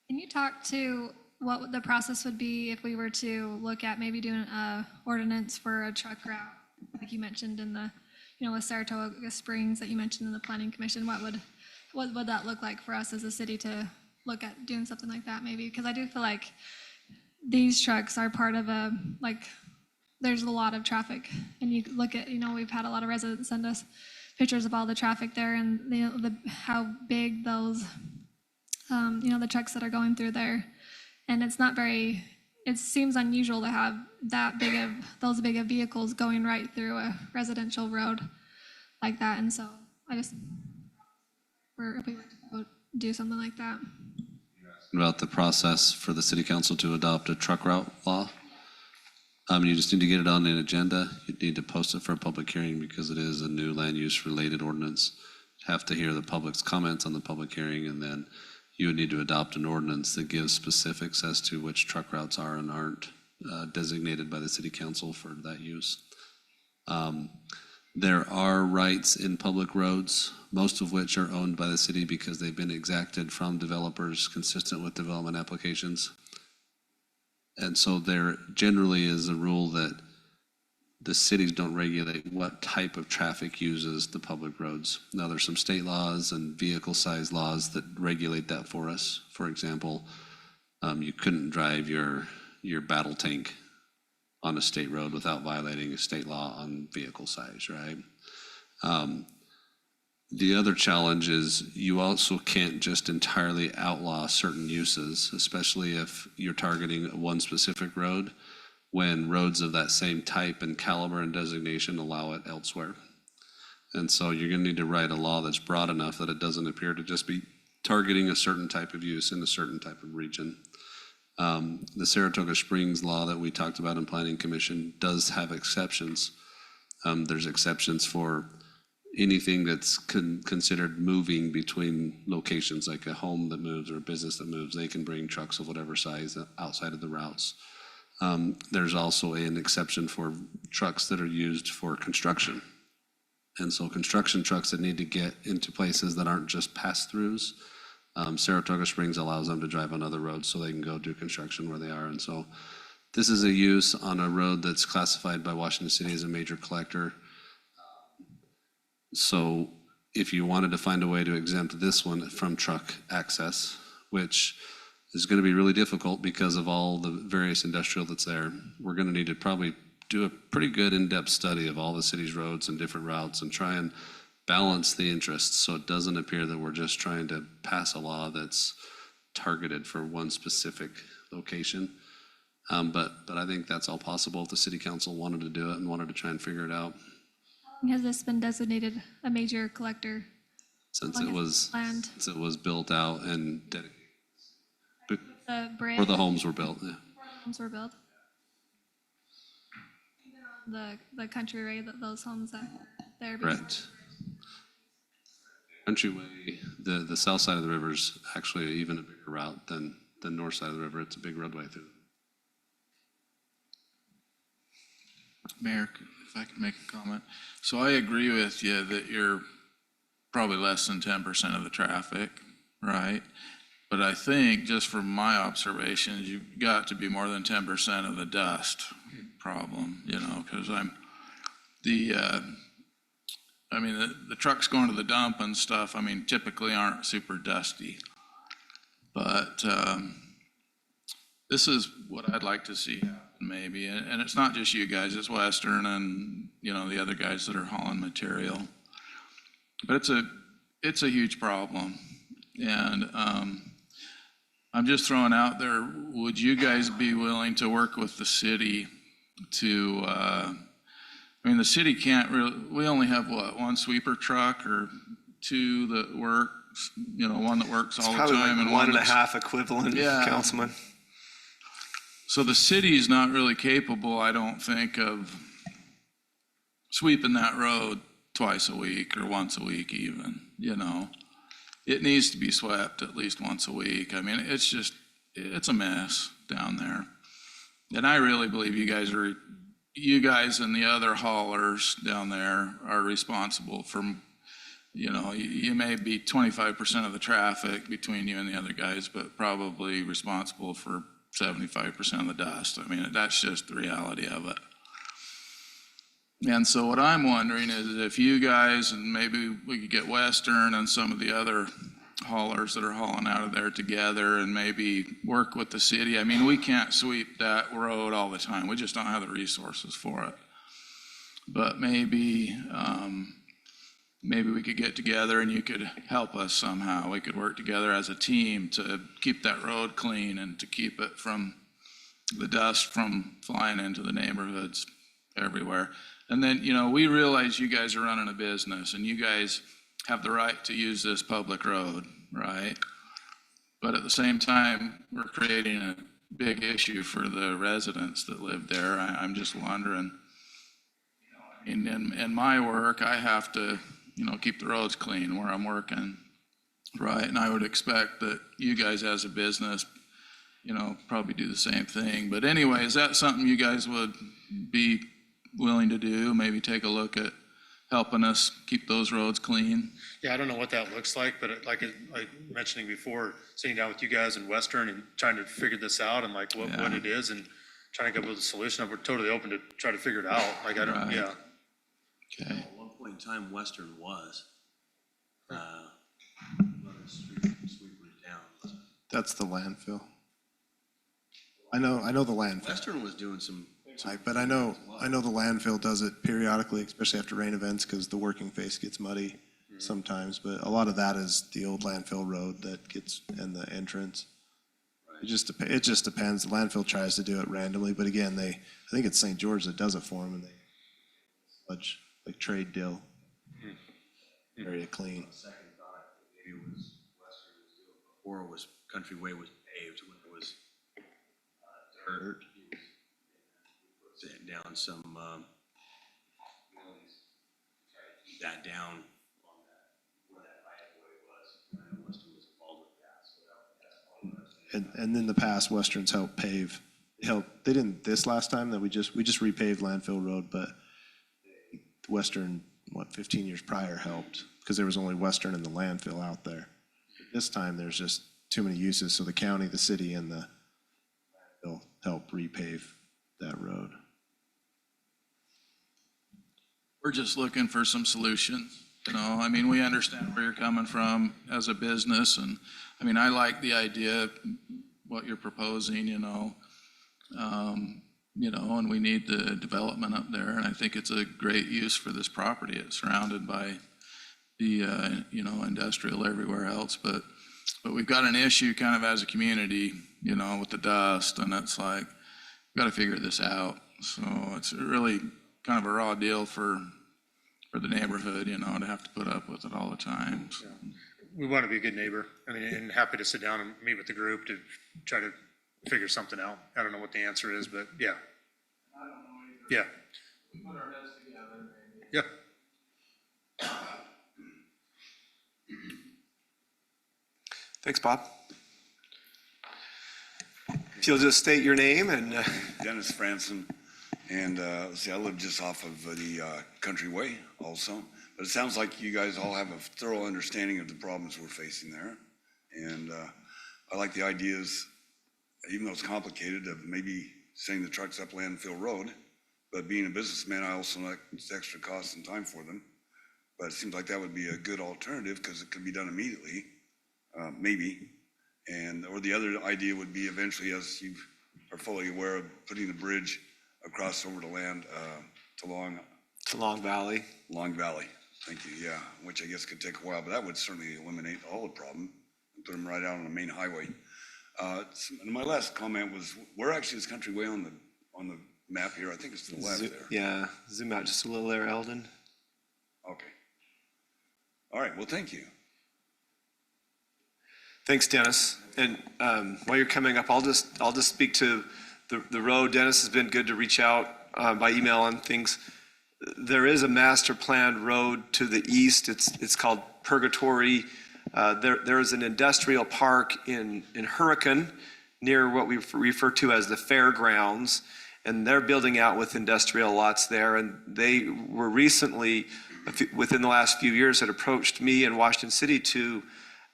Can you talk to what the process would be if we were to look at maybe doing a ordinance for a truck route, like you mentioned in the, you know, with Saratoga Springs that you mentioned in the Planning Commission? What would that look like for us as a city to look at doing something like that maybe? Because I do feel like these trucks are part of there's a lot of traffic, and you look at, you know, we've had a lot of residents send us pictures of all the traffic there, and how big those, you know, the trucks that are going through there. And it seems unusual to have those big of vehicles going right through a residential road like that. And so if we were to do something like that. About the process for the city council to adopt a truck route law. You just need to get it on an agenda. You need to post it for a public hearing because it is a new land use related ordinance. Have to hear the public's comments on the public hearing, and then you would need to adopt an ordinance that gives specifics as to which truck routes are and aren't designated by the city council for that use. There are rights in public roads, most of which are owned by the city because they've been exacted from developers consistent with development applications. And so there generally is a rule that the cities don't regulate what type of traffic uses the public roads. Now, there's some state laws and vehicle size laws that regulate that for us. For example, you couldn't drive your battle tank on a state road without violating a state law on vehicle size, right? The other challenge is you also can't just entirely outlaw certain uses, especially if you're targeting one specific road. when roads of that same type and caliber and designation allow it elsewhere. And so you're going to need to write a law that's broad enough that it doesn't appear to just be targeting a certain type of use in a certain type of region. The Saratoga Springs law that we talked about in Planning Commission does have exceptions. There's exceptions for anything that's considered moving between locations, like a home that moves or a business that moves. They can bring trucks of whatever size outside of the routes. There's also an exception for trucks that are used for construction. And so construction trucks that need to get into places that aren't just pass-throughs, Saratoga Springs allows them to drive on other roads so they can go do construction where they are. And so this is a use on a road that's classified by Washington City as a major collector. So if you wanted to find a way to exempt this one from truck access, which is going to be really difficult because of all the various industrial that's there, we're going to need to probably do a pretty good in-depth study of all the city's roads and different routes and try and balance the interests so it doesn't appear that we're just trying to pass a law that's targeted for one specific location. But I think that's all possible if the city council wanted to do it and wanted to try and figure it out. Has this been designated a major collector? Since it was built out and dedicated, The bridge? where the homes were built, yeah. Homes were built? The countryway, those homes that there. Correct. Countryway, the south side of the river is actually even a bigger route than the north side of the river. It's a big roadway through. Mayor, if I could make a comment. So I agree with you that you're probably less than 10% of the traffic, right? But I think, just from my observations, you've got to be more than 10% of the dust problem, you know, because the trucks going to the dump and stuff, I mean, typically aren't super dusty. But this is what I'd like to see happen maybe. And it's not just you guys, it's Western and, you know, the other guys that are hauling material. But it's a huge problem. And I'm just throwing out there, would you guys be willing to work with the city to, the city can't really, we only have what, one sweeper truck or two that works, you know, one that works all the Probably time. like and one and a that's- half equivalent, Yeah. Councilman. So the city's not really capable, I don't think, of sweeping that road twice a week or once a week even, you know. It needs to be swept at least once a week. I mean, it's a mess down there. And I really believe you guys and the other haulers down there are responsible for, you know, you may be 25% of the traffic between you and the other guys, but probably responsible for 75% of the dust. I mean, that's just the reality of it. And so what I'm wondering is if you guys, and maybe we could get Western and some of the other haulers that are hauling out of there together and maybe work with the city. I mean, we can't sweep that road all the time. We just don't have the resources for it. But maybe we could get together and you could help us somehow. We could work together as a team to keep that road clean and to keep it from the dust from flying into the neighborhoods everywhere. And then, you know, we realize you guys are running a business and you guys have the right to use this public road, right? But at the same time, we're creating a big issue for the residents that live there. I'm just wondering, you know, in my work, I have to, you know, keep the roads clean where I'm working, right? And I would expect that you guys as a business, you know, probably do the same thing. But anyway, is that something you guys would be willing to do? Maybe take a look at helping us keep those roads clean? Yeah, I don't know what that looks like, but like mentioning before, sitting down with you guys in Western and trying to figure this out and like what it is and trying to come up with a solution. We're totally open to try to figure it out. Like, I don't, Right. yeah. Okay. At one point in time, Western was. Sweepers down. That's the landfill. I know the landfill. Western was doing some. But I know the landfill does it periodically, especially after rain events, because the working face gets muddy sometimes. But a lot of that is the old landfill road that gets in the entrance. It just depends. The landfill tries to do it randomly, but again, I think it's St. George that does it for them, and they sludge, like trade deal. Area clean. Second thought, maybe it was Western was doing before was Country Way was paved when it was dirt. Put down some, keep that down on that, where that right of way was. I know Western was involved with that, so that's all. And in the past, Western's helped pave, they didn't this last time that we just repaved Landfill Road, but Western, 15 years prior helped, because there was only Western and the landfill out there. This time, there's just too many uses, so the county, the city, and the landfill help repave that road. We're just looking for some solutions, you know, I mean, we understand where you're coming from as a business, and, I mean, I like the idea, what you're proposing, and we need the development up there, and I think it's a great use for this property. It's surrounded by the, industrial everywhere else, but we've got an issue kind of as a community, with the dust, and it's like, we've got to figure this out. So it's really kind of a raw deal for the neighborhood, to have to put up with it all the time. So. We want to be a good neighbor. I mean, and happy to sit down and meet with the group to try to figure something out. I don't know what the answer is, but yeah. I don't know either. Yeah. We put our heads together, maybe. Yeah. Thanks, Bob. If you'll just state your name and. Dennis Franson, and I live just off of the Country Way also. But it sounds like you guys all have a thorough understanding of the problems we're facing there. And I like the ideas, even though it's complicated, of maybe sending the trucks up Landfill Road. But being a businessman, I also like it's extra cost and time for them. But it seems like that would be a good alternative because it could be done immediately, maybe. Or the other idea would be eventually, as you are fully aware of, putting the bridge across over to Long Valley. Long Valley, thank you, yeah, which I guess could take a while, but that would certainly eliminate all the problem and put them right out on the main highway. And my last comment was, where actually is Country Way on the map here? I think it's to the left there. Yeah, zoom out just a little there, Eldon. Okay. All right, well, thank you. Thanks, Dennis. And while you're coming up, I'll just speak to the road. Dennis has been good to reach out by email on things. There is a master planned road to the east. It's called Purgatory. There is an industrial park in Hurricane near what we refer to as the fairgrounds, and they're building out with industrial lots there. And they were recently, within the last few years, had approached me in Washington City to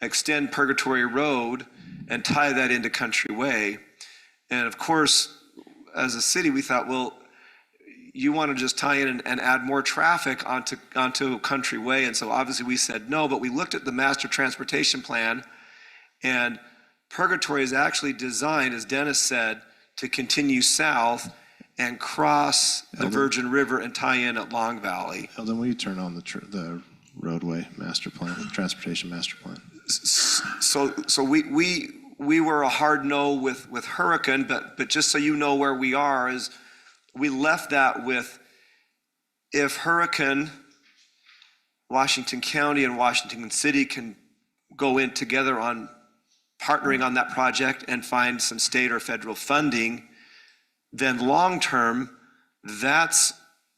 extend Purgatory Road and tie that into Country Way. And of course, as a city, we thought, well, you want to just tie in and add more traffic onto Country Way. And so obviously we said no, but we looked at the master transportation plan, and Purgatory is actually designed, as Dennis said, to continue south and cross the Virgin River and tie in at Long Valley. Eldon, will you turn on the roadway master plan, transportation master plan? So we were a hard no with Hurricane, but just so you know where we are is we left that with, if Hurricane, Washington County and Washington City can go in together on partnering on that project and find some state or federal funding, then long-term, that's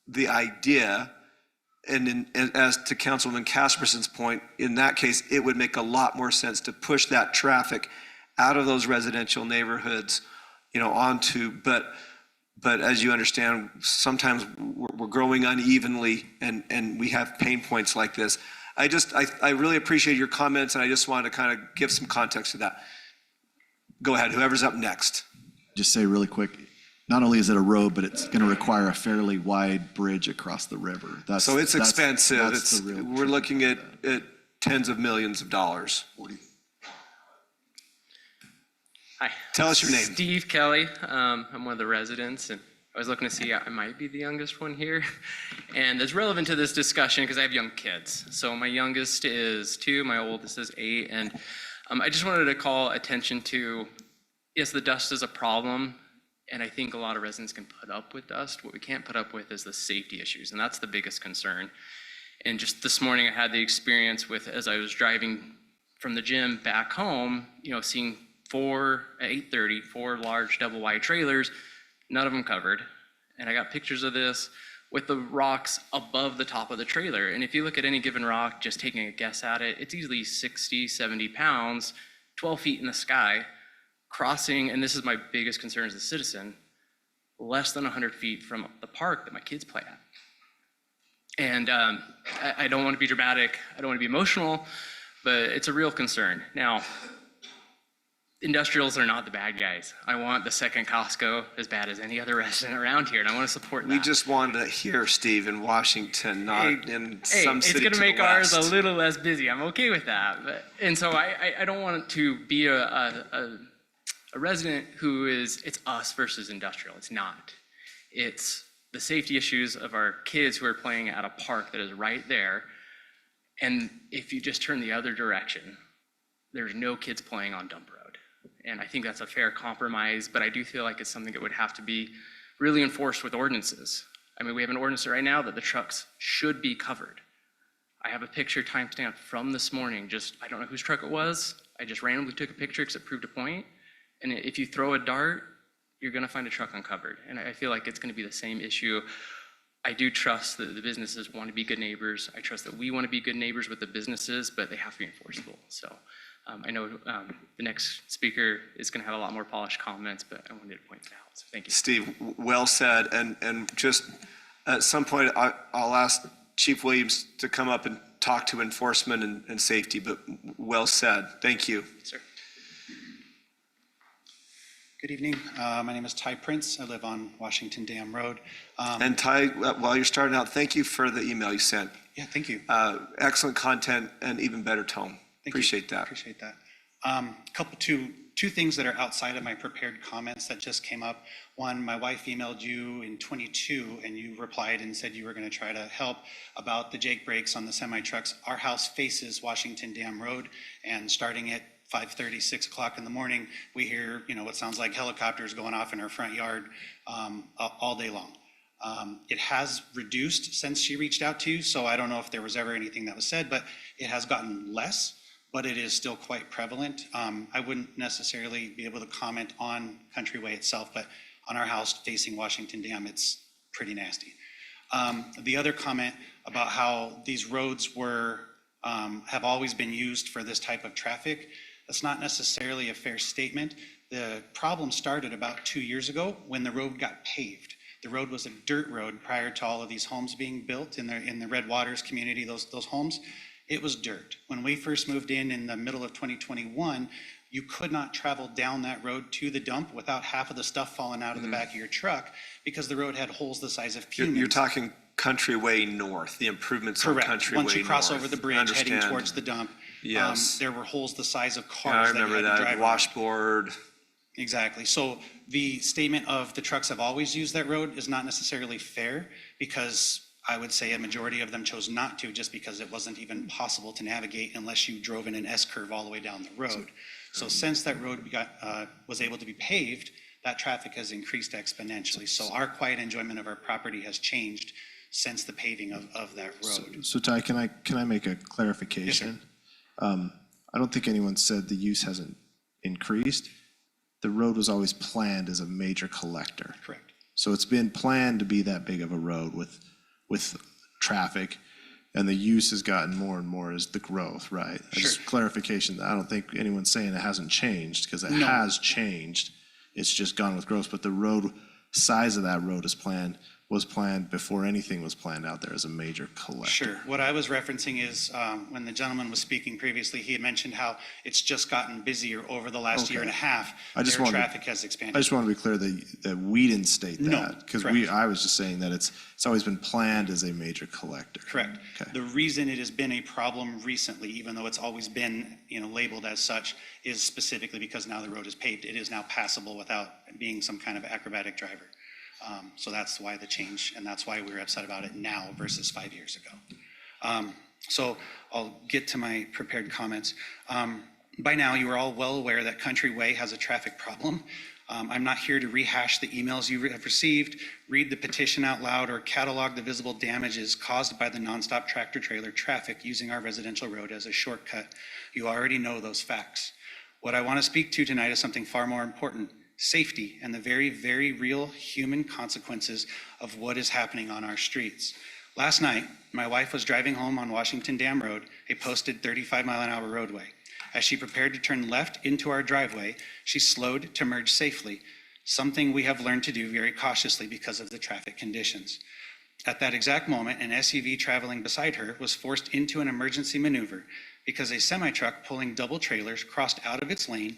the idea. And as to Councilman Casperson's point, in that case, it would make a lot more sense to push that traffic out of those residential neighborhoods, onto, but as you understand, sometimes we're growing unevenly and we have pain points like this. I really appreciate your comments, and I just wanted to kind of give some context to that. Go ahead, whoever's up next. Just say really quick, not only is it a road, but it's going to require a fairly wide bridge across the river. So it's expensive. That's the real We're looking at tens of millions of dollars. Hi. Tell us your name. Steve Kelly. I'm one of the residents, and I was looking to see, I might be the youngest one here. And it's relevant to this discussion because I have young kids. So my youngest is 2, my oldest is 8, and I just wanted to call attention to, yes, the dust is a problem, and I think a lot of residents can put up with dust. What we can't put up with is the safety issues, and that's the biggest concern. And just this morning, I had the experience with, as I was driving from the gym back home, seeing at 8:30, 4 large double wide trailers, none of them covered. And I got pictures of this with the rocks above the top of the trailer. And if you look at any given rock, just taking a guess at it, it's easily 60, 70 pounds, 12 feet in the sky, crossing, and this is my biggest concern as a citizen, less than 100 feet from the park that my kids play at. And I don't want to be dramatic, I don't want to be emotional, but it's a real concern. Now, industrials are not the bad guys. I want the second Costco as bad as any other resident around here, and I want to support that. We just wanted to hear, Steve, in Washington, not in Hey, some it's city going to to the make ours a west. little less busy. I'm okay with that. And so I don't want it to be a resident who is, it's us versus industrial. It's not. It's the safety issues of our kids who are playing at a park that is right there. And if you just turn the other direction, there's no kids playing on Dump Road. And I think that's a fair compromise, but I do feel like it's something that would have to be really enforced with ordinances. I mean, we have an ordinance right now that the trucks should be covered. I have a picture timestamp from this morning, I don't know whose truck it was. I just randomly took a picture because it proved a point. And if you throw a dart, you're gonna find a truck uncovered. And I feel like it's gonna be the same issue. I do trust that the businesses want to be good neighbors. I trust that we want to be good neighbors with the businesses, but they have to be enforceable. So I know the next speaker is going to have a lot more polished comments, but I wanted to point that out. So thank you. Steve, well said. And just at some point, I'll ask Chief Williams to come up and talk to enforcement and safety, but well said. Thank you. Yes, sir. Good evening. My name is Ty Prince. I live on Washington Dam Road. And Ty, while you're starting out, thank you for the email you sent. Yeah, thank you. Excellent content and even better tone. Appreciate that. Appreciate that. Two things that are outside of my prepared comments that just came up. One, my wife emailed you in 22 and you replied and said you were going to try to help about the Jake brakes on the semi trucks. Our house faces Washington Dam Road, and starting at 5:30, 6 o'clock in the morning, we hear, what sounds like helicopters going off in our front yard all day long. It has reduced since she reached out to you, so I don't know if there was ever anything that was said, but it has gotten less, but it is still quite prevalent. I wouldn't necessarily be able to comment on Countryway itself, but on our house facing Washington Dam, it's pretty nasty. The other comment about how these roads have always been used for this type of traffic, that's not necessarily a fair statement. The problem started about 2 years ago when the road got paved. The road was a dirt road prior to all of these homes being built in the Red Waters community, those homes. It was dirt. When we first moved in the middle of 2021, you could not travel down that road to the dump without half of the stuff falling out of the back of your truck because the road had holes the size of humans. You're talking Countryway North, the improvements on Correct. Countryway Once you cross North. over the bridge heading towards the dump, Yes. there were holes the size of Yeah, cars I that you remember had to that drive around. washboard. Exactly. So the statement of the trucks have always used that road is not necessarily fair, because I would say a majority of them chose not to, just because it wasn't even possible to navigate unless you drove in an S-curve all the way down the road. So since that road was able to be paved, that traffic has increased exponentially. So our quiet enjoyment of our property has changed since the paving of that road. So Ty, can I make a clarification? I don't think anyone said the use hasn't increased. The road was always planned as a major collector. Correct. So it's been planned to be that big of a road with traffic, and the use has gotten more and more as the growth, right? Just clarification, I don't think anyone's saying it hasn't changed, because it has changed. It's just gone with growth, but the road size of that road was planned before anything was planned out there as a major collector. Sure. What I was referencing is when the gentleman was speaking previously, he had mentioned how it's just gotten busier over the last year and a half. Traffic has expanded. I just want to be clear that we didn't state No, that, because correct. I was just saying that it's always been planned as a major collector. Correct. Okay. The reason it has been a problem recently, even though it's always been, labeled as such, is specifically because now the road is paved. It is now passable without being some kind of acrobatic driver. So that's why the change, and that's why we're upset about it now versus 5 years ago. So I'll get to my prepared comments. By now, you are all well aware that Country Way has a traffic problem. I'm not here to rehash the emails you have received, read the petition out loud, or catalog the visible damages caused by the nonstop tractor trailer traffic using our residential road as a shortcut. You already know those facts. What I want to speak to tonight is something far more important: safety and the very, very real human consequences of what is happening on our streets. Last night, my wife was driving home on Washington Dam Road, a posted 35-mile-an-hour roadway. As she prepared to turn left into our driveway, she slowed to merge safely, something we have learned to do very cautiously because of the traffic conditions. At that exact moment, an SUV traveling beside her was forced into an emergency maneuver because a semi-truck pulling double trailers crossed out of its lane,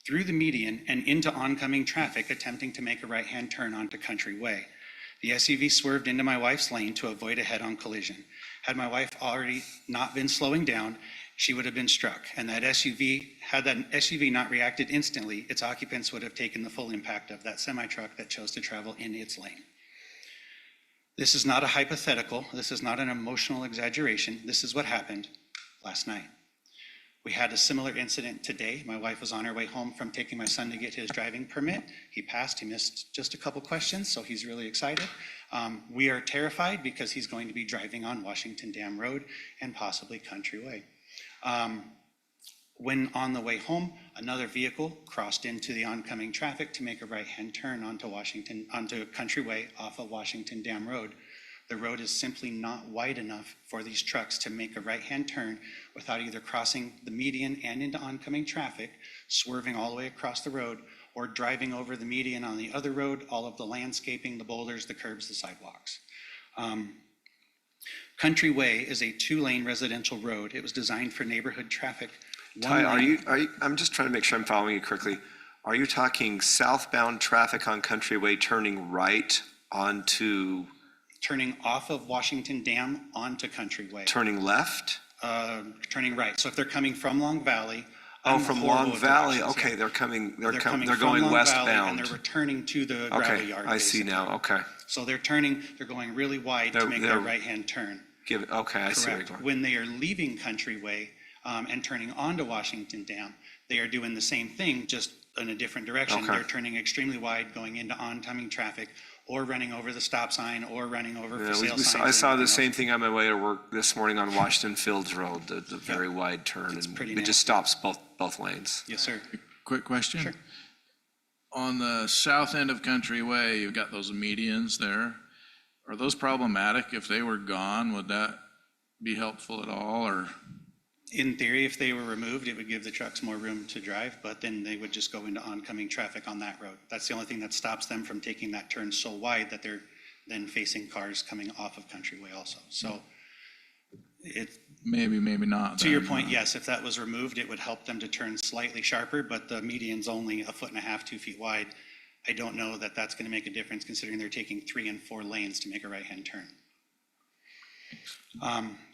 through the median, and into oncoming traffic attempting to make a right-hand turn onto Country Way. The SUV swerved into my wife's lane to avoid a head-on collision. Had my wife already not been slowing down, she would have been struck. And had that SUV not reacted instantly, its occupants would have taken the full impact of that semi-truck that chose to travel in its lane. This is not a hypothetical. This is not an emotional exaggeration. This is what happened last night. We had a similar incident today. My wife was on her way home from taking my son to get his driving permit. He passed. He missed just a couple questions, so he's really excited. We are terrified because he's going to be driving on Washington Dam Road and possibly Country Way. When on the way home, another vehicle crossed into the oncoming traffic to make a right-hand turn onto Country Way off of Washington Dam Road. The road is simply not wide enough for these trucks to make a right-hand turn without either crossing the median and into oncoming traffic, swerving all the way across the road, or driving over the median on the other road, all of the landscaping, the boulders, the curbs, the sidewalks. Country Way is a 2-lane residential road. It was designed for neighborhood traffic. Ty, I'm just trying to make sure I'm following you correctly. Are you talking southbound traffic on Country Way turning right onto? Turning off of Washington Dam onto Country Way. Turning left? Turning right. So if they're coming from Long Valley. Oh, from Long Valley, okay, they're going westbound. And they're returning to the gravel yard. Okay, I see now, okay. So they're going really wide to make their right-hand turn. Okay, I see where you're Correct. going. When they are leaving Country Way and turning onto Washington Dam, they are doing the same thing, just in a different direction. Okay. They're turning extremely wide, going into oncoming traffic, or running over the stop sign, or running over for sale signs. I saw the same thing on my way to work this morning on Washington Fields Road, the very wide turn, and it just stops both lanes. Yes, sir. Quick question? Sure. On the south end of Country Way, you've got those medians there. Are those problematic? If they were gone, would that be helpful at all, or? In theory, if they were removed, it would give the trucks more room to drive, but then they would just go into oncoming traffic on that road. That's the only thing that stops them from taking that turn so wide that they're then facing cars coming off of Country Way also. So maybe not. To your point, yes, if that was removed, it would help them to turn slightly sharper, but the median's only 1.5 feet, 2 feet wide. I don't know that that's going to make a difference considering they're taking 3 and 4 lanes to make a right-hand turn.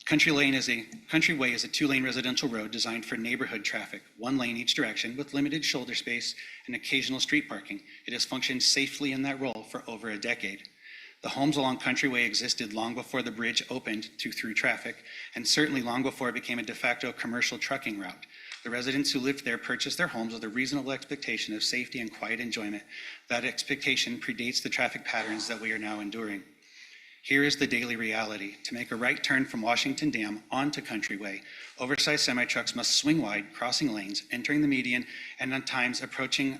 Country Way is a 2-lane residential road designed for neighborhood traffic, 1 lane each direction with limited shoulder space and occasional street parking. It has functioned safely in that role for over a decade. The homes along Country Way existed long before the bridge opened to through traffic, and certainly long before it became a de facto commercial trucking route. The residents who lived there purchased their homes with a reasonable expectation of safety and quiet enjoyment. That expectation predates the traffic patterns that we are now enduring. Here is the daily reality. To make a right turn from Washington Dam onto Country Way, oversized semi-trucks must swing wide, crossing lanes, entering the median, and at times encroaching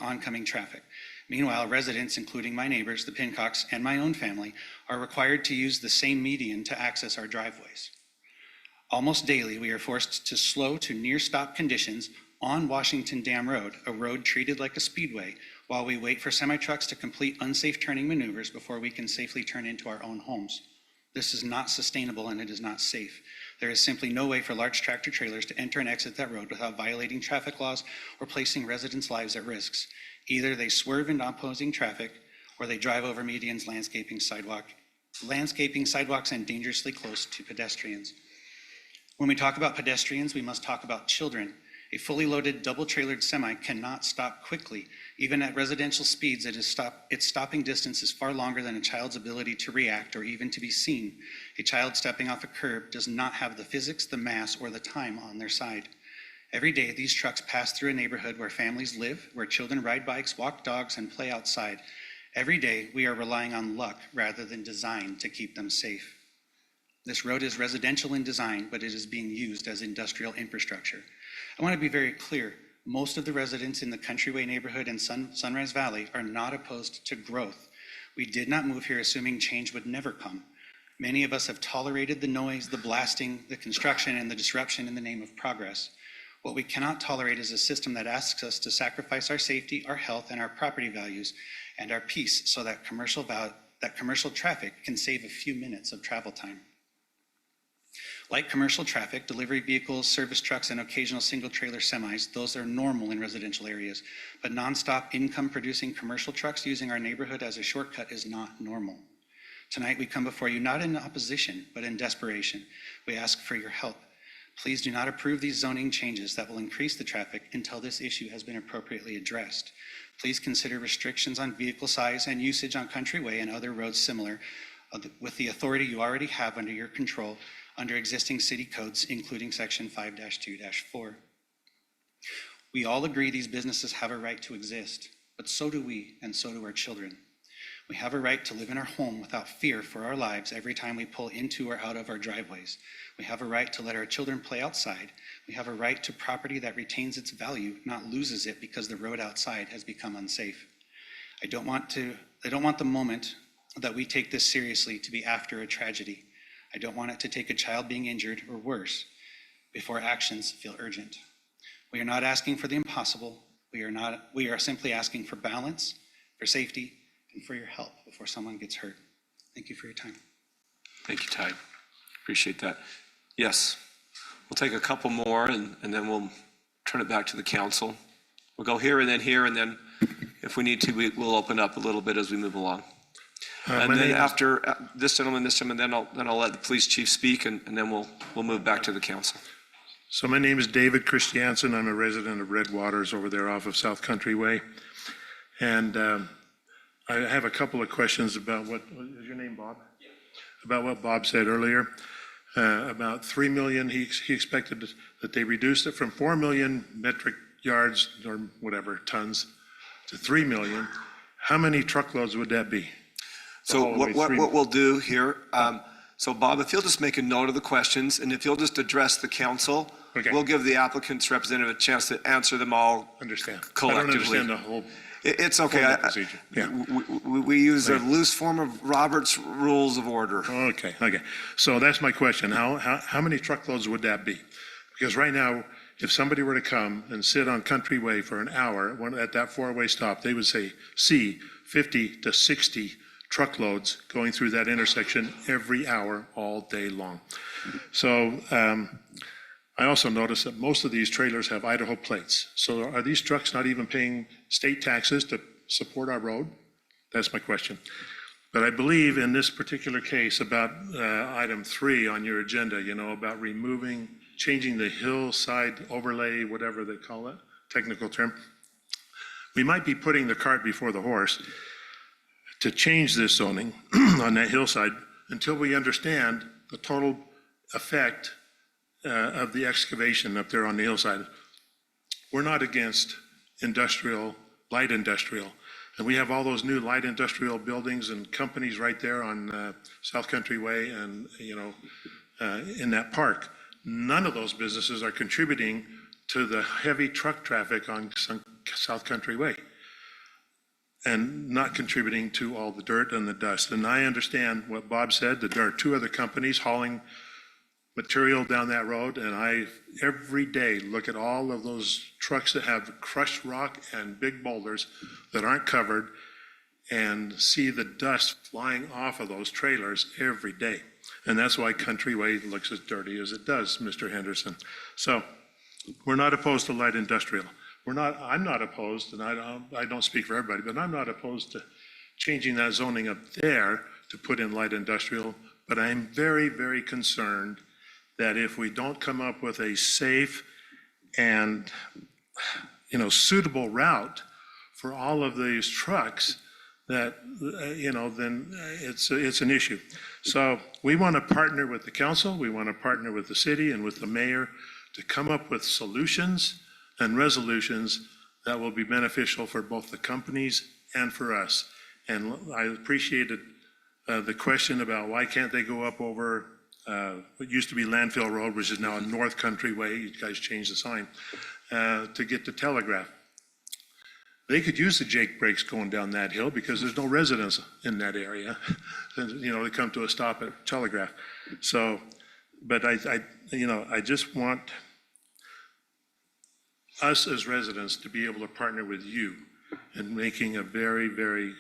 oncoming traffic. Meanwhile, residents, including my neighbors, the Pincocks, and my own family, are required to use the same median to access our driveways. Almost daily, we are forced to slow to near-stop conditions on Washington Dam Road, a road treated like a speedway, while we wait for semi-trucks to complete unsafe turning maneuvers before we can safely turn into our own homes. This is not sustainable and it is not safe. There is simply no way for large tractor trailers to enter and exit that road without violating traffic laws or placing residents' lives at risks. Either they swerve into opposing traffic or they drive over medians, landscaping sidewalks, and dangerously close to pedestrians. When we talk about pedestrians, we must talk about children. A fully loaded double-trailered semi cannot stop quickly. Even at residential speeds, its stopping distance is far longer than a child's ability to react or even to be seen. A child stepping off a curb does not have the physics, the mass, or the time on their side. Every day, these trucks pass through a neighborhood where families live, where children ride bikes, walk dogs, and play outside. Every day, we are relying on luck rather than design to keep them safe. This road is residential in design, but it is being used as industrial infrastructure. I want to be very clear. Most of the residents in the Countryway neighborhood and Sunrise Valley are not opposed to growth. We did not move here assuming change would never come. Many of us have tolerated the noise, the blasting, the construction, and the disruption in the name of progress. What we cannot tolerate is a system that asks us to sacrifice our safety, our health, and our property values, and our peace so that commercial traffic can save a few minutes of travel time. Like commercial traffic, delivery vehicles, service trucks, and occasional single-trailer semis, those are normal in residential areas. But nonstop income-producing commercial trucks using our neighborhood as a shortcut is not normal. Tonight, we come before you not in opposition, but in desperation. We ask for your help. Please do not approve these zoning changes that will increase the traffic until this issue has been appropriately addressed. Please consider restrictions on vehicle size and usage on Countryway and other roads similar with the authority you already have under your control under existing city codes, including section 5-2-4. We all agree these businesses have a right to exist, but so do we, and so do our children. We have a right to live in our home without fear for our lives every time we pull into or out of our driveways. We have a right to let our children play outside. We have a right to property that retains its value, not loses it because the road outside has become unsafe. I don't want the moment that we take this seriously to be after a tragedy. I don't want it to take a child being injured or worse before actions feel urgent. We are not asking for the impossible. We are simply asking for balance, for safety, and for your help before someone gets hurt. Thank you for your time. Thank you, Ty. Appreciate that. Yes, we'll take a couple more and then we'll turn it back to the council. We'll go here, and then if we need to, we'll open up a little bit as we move along. And then after this gentleman, then I'll let the police chief speak, and then we'll move back to the council. So my name is David Christiansen. I'm a resident of Red Waters over there off of South Country Way. And I have a couple of questions about what is your name, Bob? Yeah. About what Bob said earlier. About 3 million, he expected that they reduced it from 4 million metric yards or whatever, tons, to 3 million. How many truckloads would that be? So what we'll do here, so Bob, if you'll just make a note of the questions, and if you'll just address the council, Okay. we'll give the applicant's representative a chance to answer them all collectively. I don't understand the whole. It's okay. Procedure. Yeah. We use a loose form of Robert's Rules of Order. Okay. So that's my question. How many truckloads would that be? Because right now, if somebody were to come and sit on Country Way for an hour at that four-way stop, they would see 50 to 60 truckloads going through that intersection every hour, all day long. So I also noticed that most of these trailers have Idaho plates. So are these trucks not even paying state taxes to support our road? That's my question. But I believe in this particular case about item 3 on your agenda, about changing the hillside overlay, whatever they call it, technical term. We might be putting the cart before the horse to change this zoning on that hillside until we understand the total effect of the excavation up there on the hillside. We're not against light industrial, and we have all those new light industrial buildings and companies right there on South Country Way and, in that park. None of those businesses are contributing to the heavy truck traffic on South Country Way and not contributing to all the dirt and the dust. And I understand what Bob said, that there are 2 other companies hauling material down that road, and I every day look at all of those trucks that have crushed rock and big boulders that aren't covered and see the dust flying off of those trailers every day. And that's why Country Way looks as dirty as it does, Mr. Henderson. So we're not opposed to light industrial. I'm not opposed, and I don't speak for everybody, but I'm not opposed to changing that zoning up there to put in light industrial. But I'm very, very concerned that if we don't come up with a safe and, suitable route for all of these trucks, that, then it's an issue. So we want to partner with the council, we want to partner with the city and with the mayor to come up with solutions and resolutions that will be beneficial for both the companies and for us. And I appreciated the question about why can't they go up over what used to be Landfill Road, which is now a North Country Way, you guys changed the sign, to get to Telegraph. They could use the Jake brakes going down that hill because there's no residents in that area. You know, they come to a stop at Telegraph. So, but I just want us as residents to be able to partner with you in making a very, very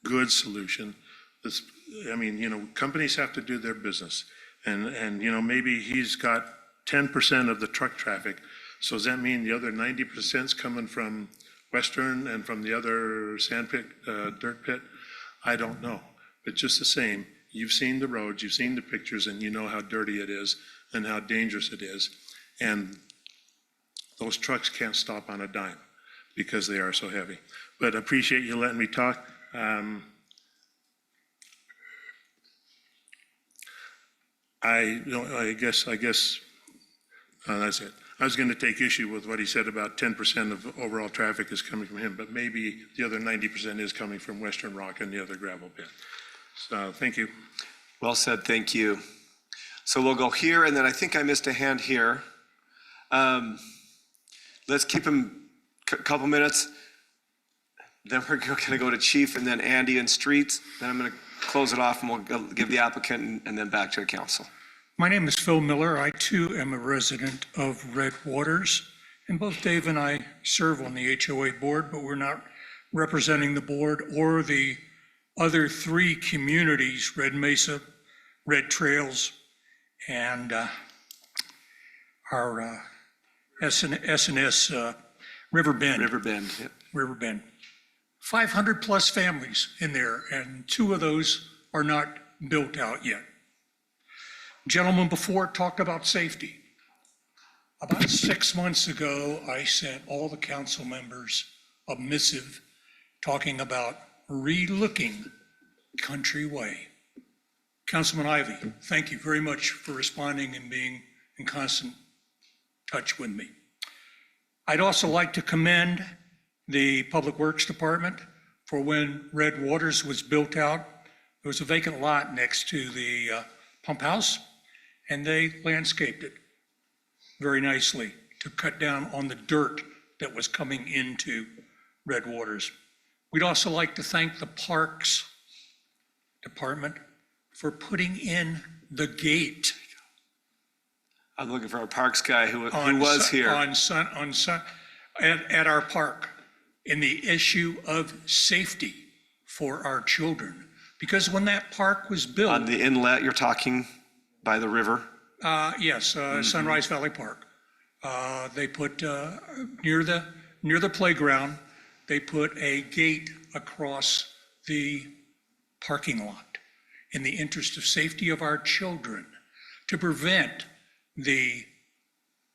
good solution. This, I mean, you know, companies have to do their business. And you know, maybe he's got 10% of the truck traffic. So does that mean the other 90% is coming from Western and from the other sand pit, dirt pit? I don't know. But just the same, you've seen the roads, you've seen the pictures, and you know how dirty it is and how dangerous it is. And those trucks can't stop on a dime because they are so heavy. But I appreciate you letting me talk. I guess that's it. I was going to take issue with what he said about 10% of overall traffic is coming from him, but maybe the other 90% is coming from Western Rock and the other gravel pit. So, thank you. Well said, thank you. So we'll go here, and then I think I missed a hand here. Let's keep him a couple minutes. Then we're going to go to Chief, and then Andy and Streets. Then I'm going to close it off, and we'll give the applicant and then back to the council. My name is Phil Miller. I too am a resident of Red Waters, and both Dave and I serve on the HOA board, but we're not representing the board or the other three communities, Red Mesa, Red Trails, and our S&S Riverbend. Riverbend, yep. Riverbend. 500 plus families in there, and 2 of those are not built out yet. Gentleman before talked about safety. About 6 months ago, I sent all the council members a missive talking about relooking Country Way. Councilman Ivy, thank you very much for responding and being in constant touch with me. I'd also like to commend the Public Works Department for when Red Waters was built out. There was a vacant lot next to the pump house, and they landscaped it very nicely to cut down on the dirt that was coming into Red Waters. We'd also like to thank the Parks Department for putting in the gate. I'm looking for a Parks guy who was here. At our park, in the issue of safety for our children. Because when that park was built. On the inlet you're talking by the river? Yes, Sunrise Valley Park. They put, near the playground, they put a gate across the parking lot in the interest of safety of our children to prevent the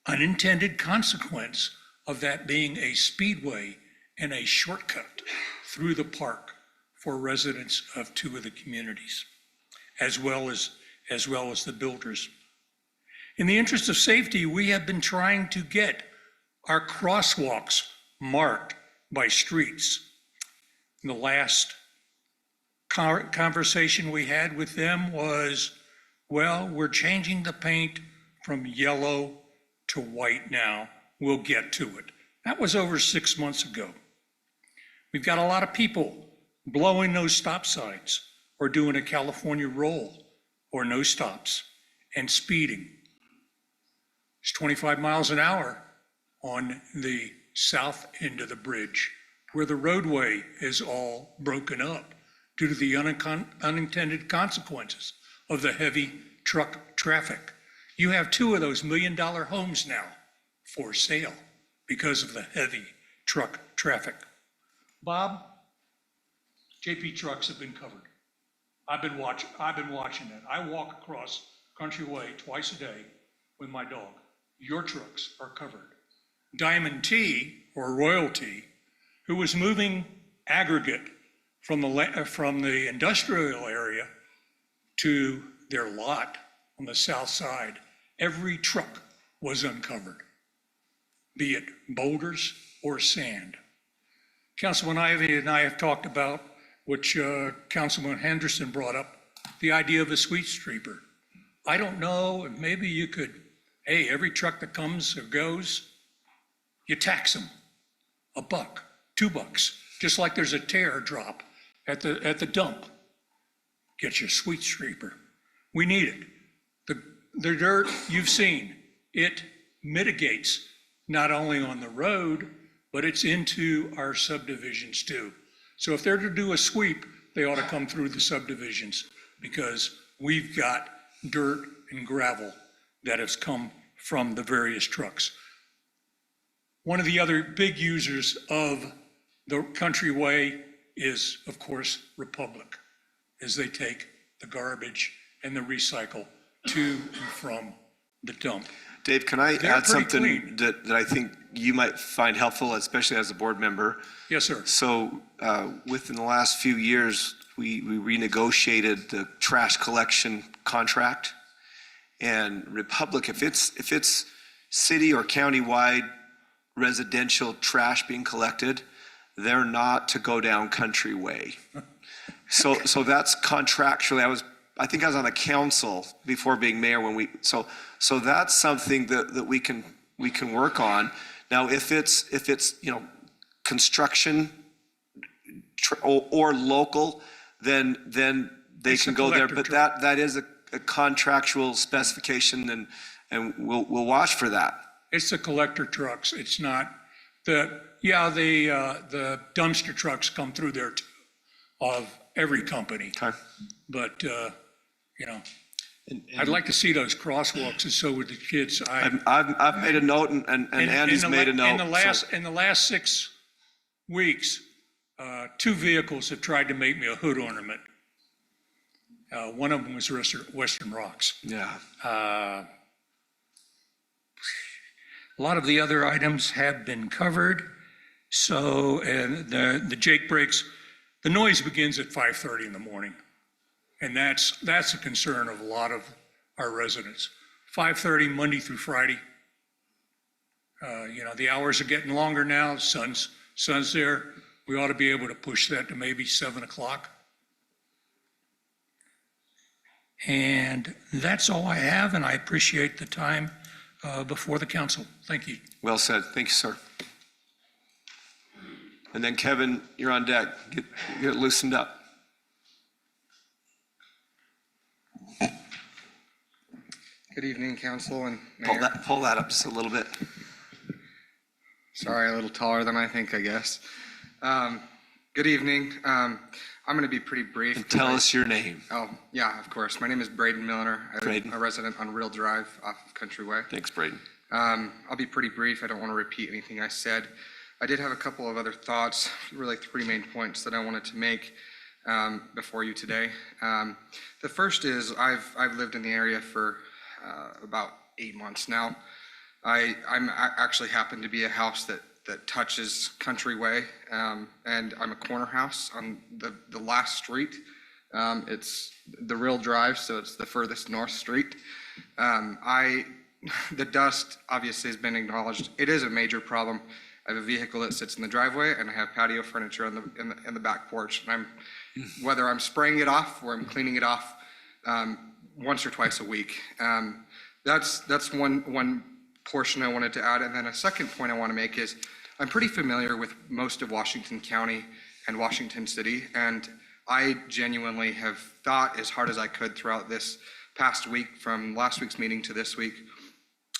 unintended consequence of that being a speedway and a shortcut through the park for residents of 2 of the communities, as well as the builders. In the interest of safety, we have been trying to get our crosswalks marked by streets. The last conversation we had with them was, well, we're changing the paint from yellow to white now. We'll get to it. That was over 6 months ago. We've got a lot of people blowing those stop signs or doing a California roll or no stops and speeding. It's 25 miles an hour on the south end of the bridge where the roadway is all broken up due to the unintended consequences of the heavy truck traffic. You have 2 of those $1 million homes now for sale because of the heavy truck traffic. Bob, JP trucks have been covered. I've been watching that. I walk across Country Way twice a day with my dog. Your trucks are covered. Diamond T, or Royalty, who was moving aggregate from the industrial area to their lot on the south side, every truck was uncovered, be it boulders or sand. Councilman Ivy and I have talked about, which Councilman Henderson brought up, the idea of a sweet streeper. I don't know, if maybe you could, hey, every truck that comes or goes, you tax them $1, $2, just like there's a tear drop at the dump. Get your sweet streeper. We need it. The dirt you've seen, it mitigates not only on the road, but it's into our subdivisions too. So if they're to do a sweep, they ought to come through the subdivisions because we've got dirt and gravel that has come from the various trucks. One of the other big users of the Countryway is, of course, Republic, as they take the garbage and the recycle to and from the dump. Dave, can I They're add pretty something clean. that I think you might find helpful, especially as a board member? Yes, sir. So within the last few years, we renegotiated the trash collection contract. And Republic, if it's city or county-wide residential trash being collected, they're not to go down Countryway. So that's contractually, I think I was on the council before being mayor when so that's something that we can work on. Now, if it's construction or local, then they It's can a go there. collector But that is a contractual specification, and we'll watch for that. It's the collector trucks. It's not the dumpster trucks come through there too, of every company. Okay. But, I'd like to see those crosswalks, and so would the kids. I've made a note, and Andy's made a note. In the last 6 weeks, 2 vehicles have tried to make me a hood ornament. One of them was Western Rocks. Yeah. A lot of the other items have been covered. So, and the Jake breaks, the noise begins at 5:30 in the morning. And that's a concern of a lot of our residents. 5:30 Monday through Friday. The hours are getting longer now. Sun's there. We ought to be able to push that to maybe 7 o'clock. And that's all I have, and I appreciate the time before the council. Thank you. Well said. Thank you, sir. And then Kevin, you're on deck. Get loosened up. Good evening, council and mayor. Pull that up just a little bit. Sorry, a little taller than I think, I guess. Good evening. I'm going to be pretty brief. And tell us your name. Oh, yeah, of course. My name is Braden Milliner. Braden. I'm a resident on Real Drive off of Countryway. Thanks, Braden. I'll be pretty brief. I don't want to repeat anything I said. I did have a couple of other thoughts, really 3 main points that I wanted to make before you today. The first is I've lived in the area for about 8 months now. I actually happen to be a house that touches Countryway, and I'm a corner house on the last street. It's the Real Drive, so it's the furthest north street. The dust obviously has been acknowledged. It is a major problem. I have a vehicle that sits in the driveway, and I have patio furniture in the back porch. And whether I'm spraying it off or I'm cleaning it off once or twice a week. That's one portion I wanted to add. And then a second point I want to make is I'm pretty familiar with most of Washington County and Washington City, and I genuinely have thought as hard as I could throughout this past week, from last week's meeting to this week,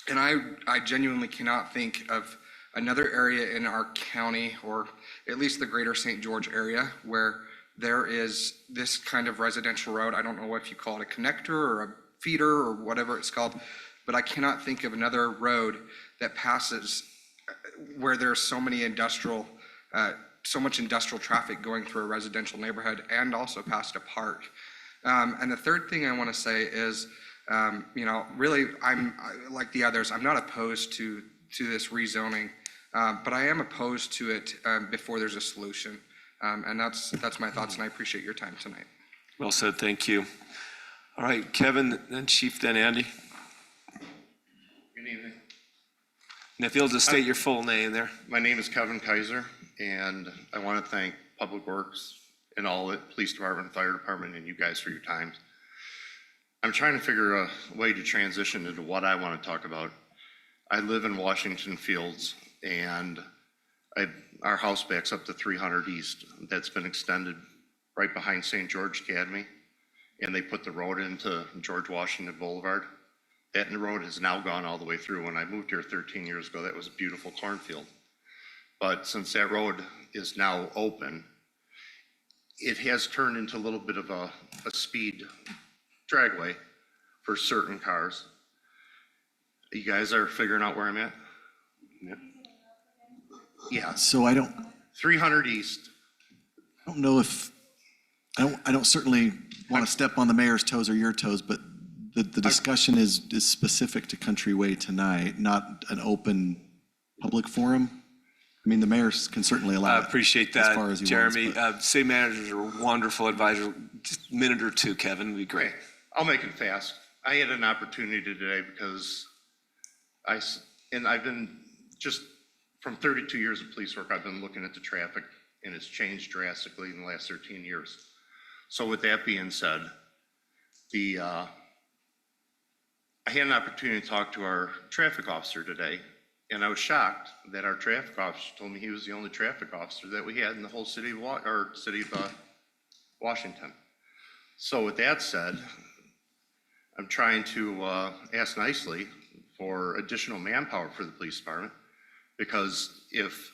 and I genuinely cannot think of another area in our county, or at least the greater St. George area, where there is this kind of residential road. I don't know if you call it a connector or a feeder or whatever it's called, but I cannot think of another road that passes where there's so much industrial traffic going through a residential neighborhood and also past a park. And the third thing I want to say is, really, I'm like the others, I'm not opposed to this rezoning, but I am opposed to it before there's a solution. And that's my thoughts, and I appreciate your time tonight. Well said. Thank you. All right, Kevin, then Chief, then Andy. Good evening. And if you'll just state your full name there. My name is Kevin Kaiser, and I want to thank Public Works and all the police department, fire department, and you guys for your time. I'm trying to figure a way to transition into what I want to talk about. I live in Washington Fields, and our house backs up to 300 East. That's been extended right behind St. George Academy, and they put the road into George Washington Boulevard. That road has now gone all the way through. When I moved here 13 years ago, that was a beautiful cornfield. But since that road is now open, it has turned into a little bit of a speed dragway for certain cars. You guys are figuring out where I'm at? Yeah, So I don't 300 East. know if, I don't certainly want to step on the mayor's toes or your toes, but the discussion is specific to Country Way tonight, not an open public forum. I mean, the mayor can certainly allow I it. appreciate as that, far as he Jeremy. wants, City managers are wonderful advisors. Just a minute or two, Kevin, would be great. Okay, I'll make it fast. I had an opportunity today because I've been just, from 32 years of police work, I've been looking at the traffic, and it's changed drastically in the last 13 years. So with that being said, I had an opportunity to talk to our traffic officer today, and I was shocked that our traffic officer told me he was the only traffic officer that we had in the whole city of Washington. So with that said, I'm trying to ask nicely for additional manpower for the police department, because if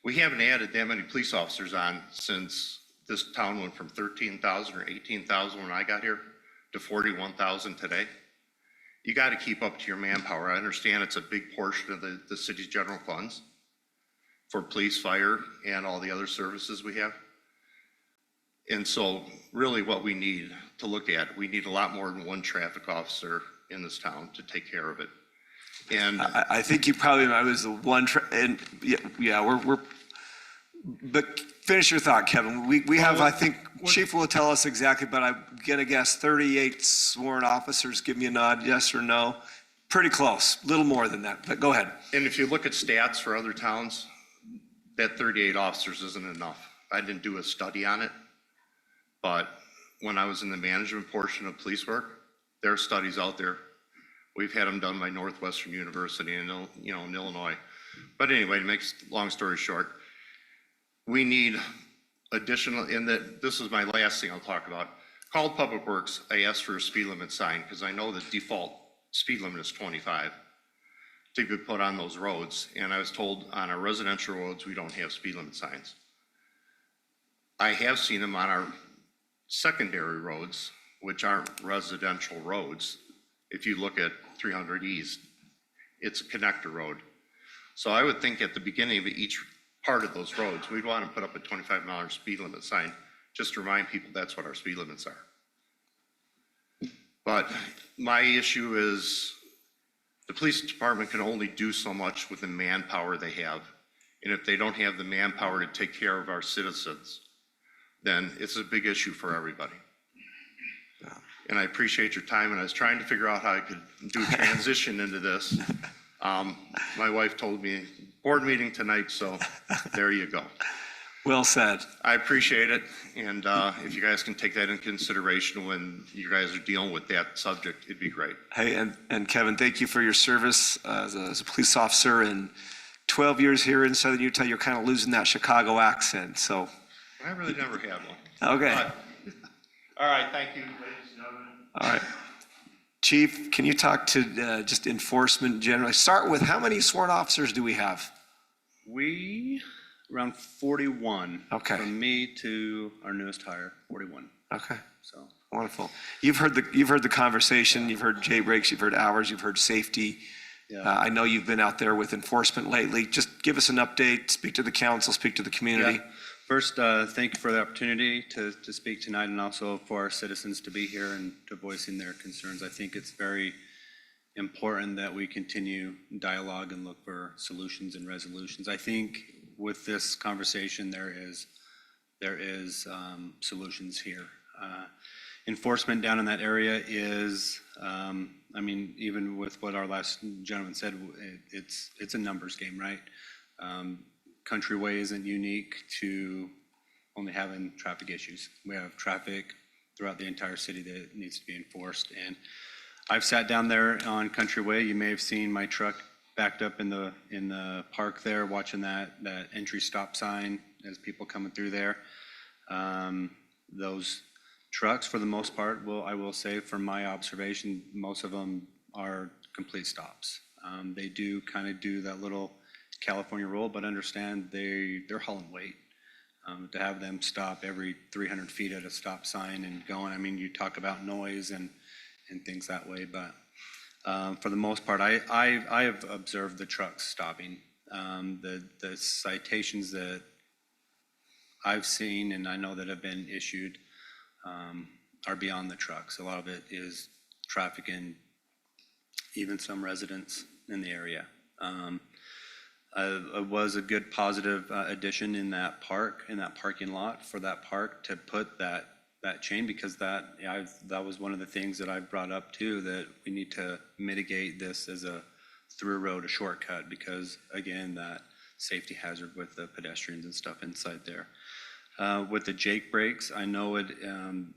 we haven't added that many police officers on since this town went from 13,000 or 18,000 when I got here to 41,000 today, you got to keep up to your manpower. I understand it's a big portion of the city's general funds for police, fire, and all the other services we have. And so really what we need to look at, we need a lot more than one traffic officer in this town to take care of it. And I think you probably, I was the one, and we're, but finish your thought, Kevin. We have, I think, Chief will tell us exactly, but I'm gonna guess 38 sworn officers. Give me a nod, yes or no. Pretty close, a little more than that, but go ahead. And if you look at stats for other towns, that 38 officers isn't enough. I didn't do a study on it, but when I was in the management portion of police work, there are studies out there. We've had them done by Northwestern University in Illinois. But anyway, to make long story short, we need additional, this is my last thing I'll talk about. Called Public Works, I asked for a speed limit sign because I know the default speed limit is 25 to be put on those roads. And I was told on our residential roads, we don't have speed limit signs. I have seen them on our secondary roads, which aren't residential roads. If you look at 300 East, it's a connector road. So I would think at the beginning of each part of those roads, we'd want to put up a 25-mile speed limit sign, just to remind people that's what our speed limits are. But my issue is the police department can only do so much with the manpower they have. And if they don't have the manpower to take care of our citizens, then it's a big issue for everybody. And I appreciate your time, and I was trying to figure out how I could do a transition into this. My wife told me, board meeting tonight, so there you go. Well said. I appreciate it, and if you guys can take that into consideration when you guys are dealing with that subject, it'd be great. Hey, and Kevin, thank you for your service as a police officer, and 12 years here in Southern Utah. You're kind of losing that Chicago accent, so. I really never had one. Okay. But, all right, thank you, ladies and gentlemen. All right. Chief, can you talk to just enforcement generally? Start with, how many sworn officers do we have? Around 41. Okay. From me to our newest hire, 41. Okay. So. Wonderful. You've heard the conversation. You've heard Jay breaks. You've heard hours. You've heard safety. Yeah. I know you've been out there with enforcement lately. Just give us an update. Speak to the council. Speak to the community. Yeah. First, thank you for the opportunity to speak tonight, and also for our citizens to be here and to voicing their concerns. I think it's very important that we continue dialogue and look for solutions and resolutions. I think with this conversation, there is solutions here. Enforcement down in that area is, I mean, even with what our last gentleman said, it's a numbers game, right? Countryway isn't unique to only having traffic issues. We have traffic throughout the entire city that needs to be enforced. And I've sat down there on Countryway. You may have seen my truck backed up in the park there, watching that entry stop sign as people coming through there. Those trucks, for the most part, I will say from my observation, most of them are complete stops. They do kind of do that little California roll, but understand they're hauling weight. To have them stop every 300 feet at a stop sign and going, I mean, you talk about noise and things that way, but for the most part, I have observed the trucks stopping. The citations that I've seen and I know that have been issued are beyond the trucks. A lot of it is traffic and even some residents in the area. It was a good positive addition in that park, in that parking lot for that park to put that chain, because that was one of the things that I brought up too, that we need to mitigate this as a through road, a shortcut, because again, that safety hazard with the pedestrians and stuff inside there. With the Jake brakes, I know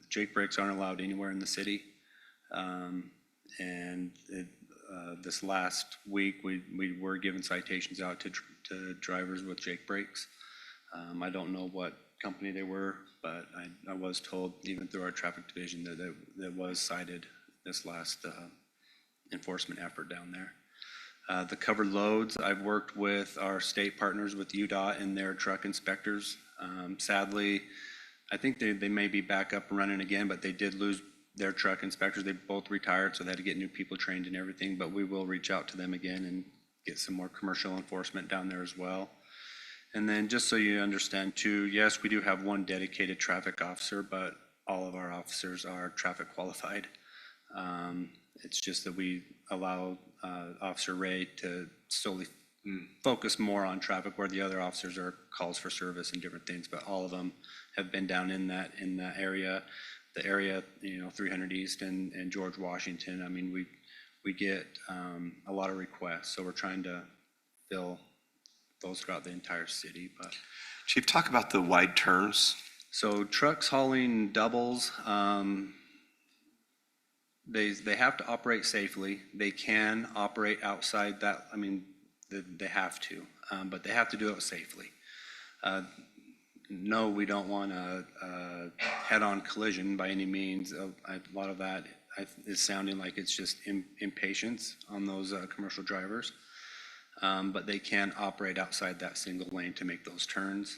Jake brakes aren't allowed anywhere in the city. This last week, we were giving citations out to drivers with Jake brakes. I don't know what company they were, but I was told, even through our traffic division, that was cited this last enforcement effort down there. The covered loads, I've worked with our state partners with UDOT and their truck inspectors. Sadly, I think they may be back up and running again, but they did lose their truck inspectors. They both retired, so they had to get new people trained and everything, but we will reach out to them again and get some more commercial enforcement down there as well. And then just so you understand too, yes, we do have one dedicated traffic officer, but all of our officers are traffic qualified. It's just that we allow Officer Ray to solely focus more on traffic, where the other officers are calls for service and different things, but all of them have been down in that area. The area, 300 East and George Washington. I mean, we get a lot of requests, so we're trying to fill those throughout the entire city. But Chief, talk about the wide turns. so trucks hauling doubles, they have to operate safely. They can operate outside that. I mean, they have to, but they have to do it safely. No, we don't want a head-on collision by any means. A lot of that is sounding like it's just impatience on those commercial drivers. But they can operate outside that single lane to make those turns.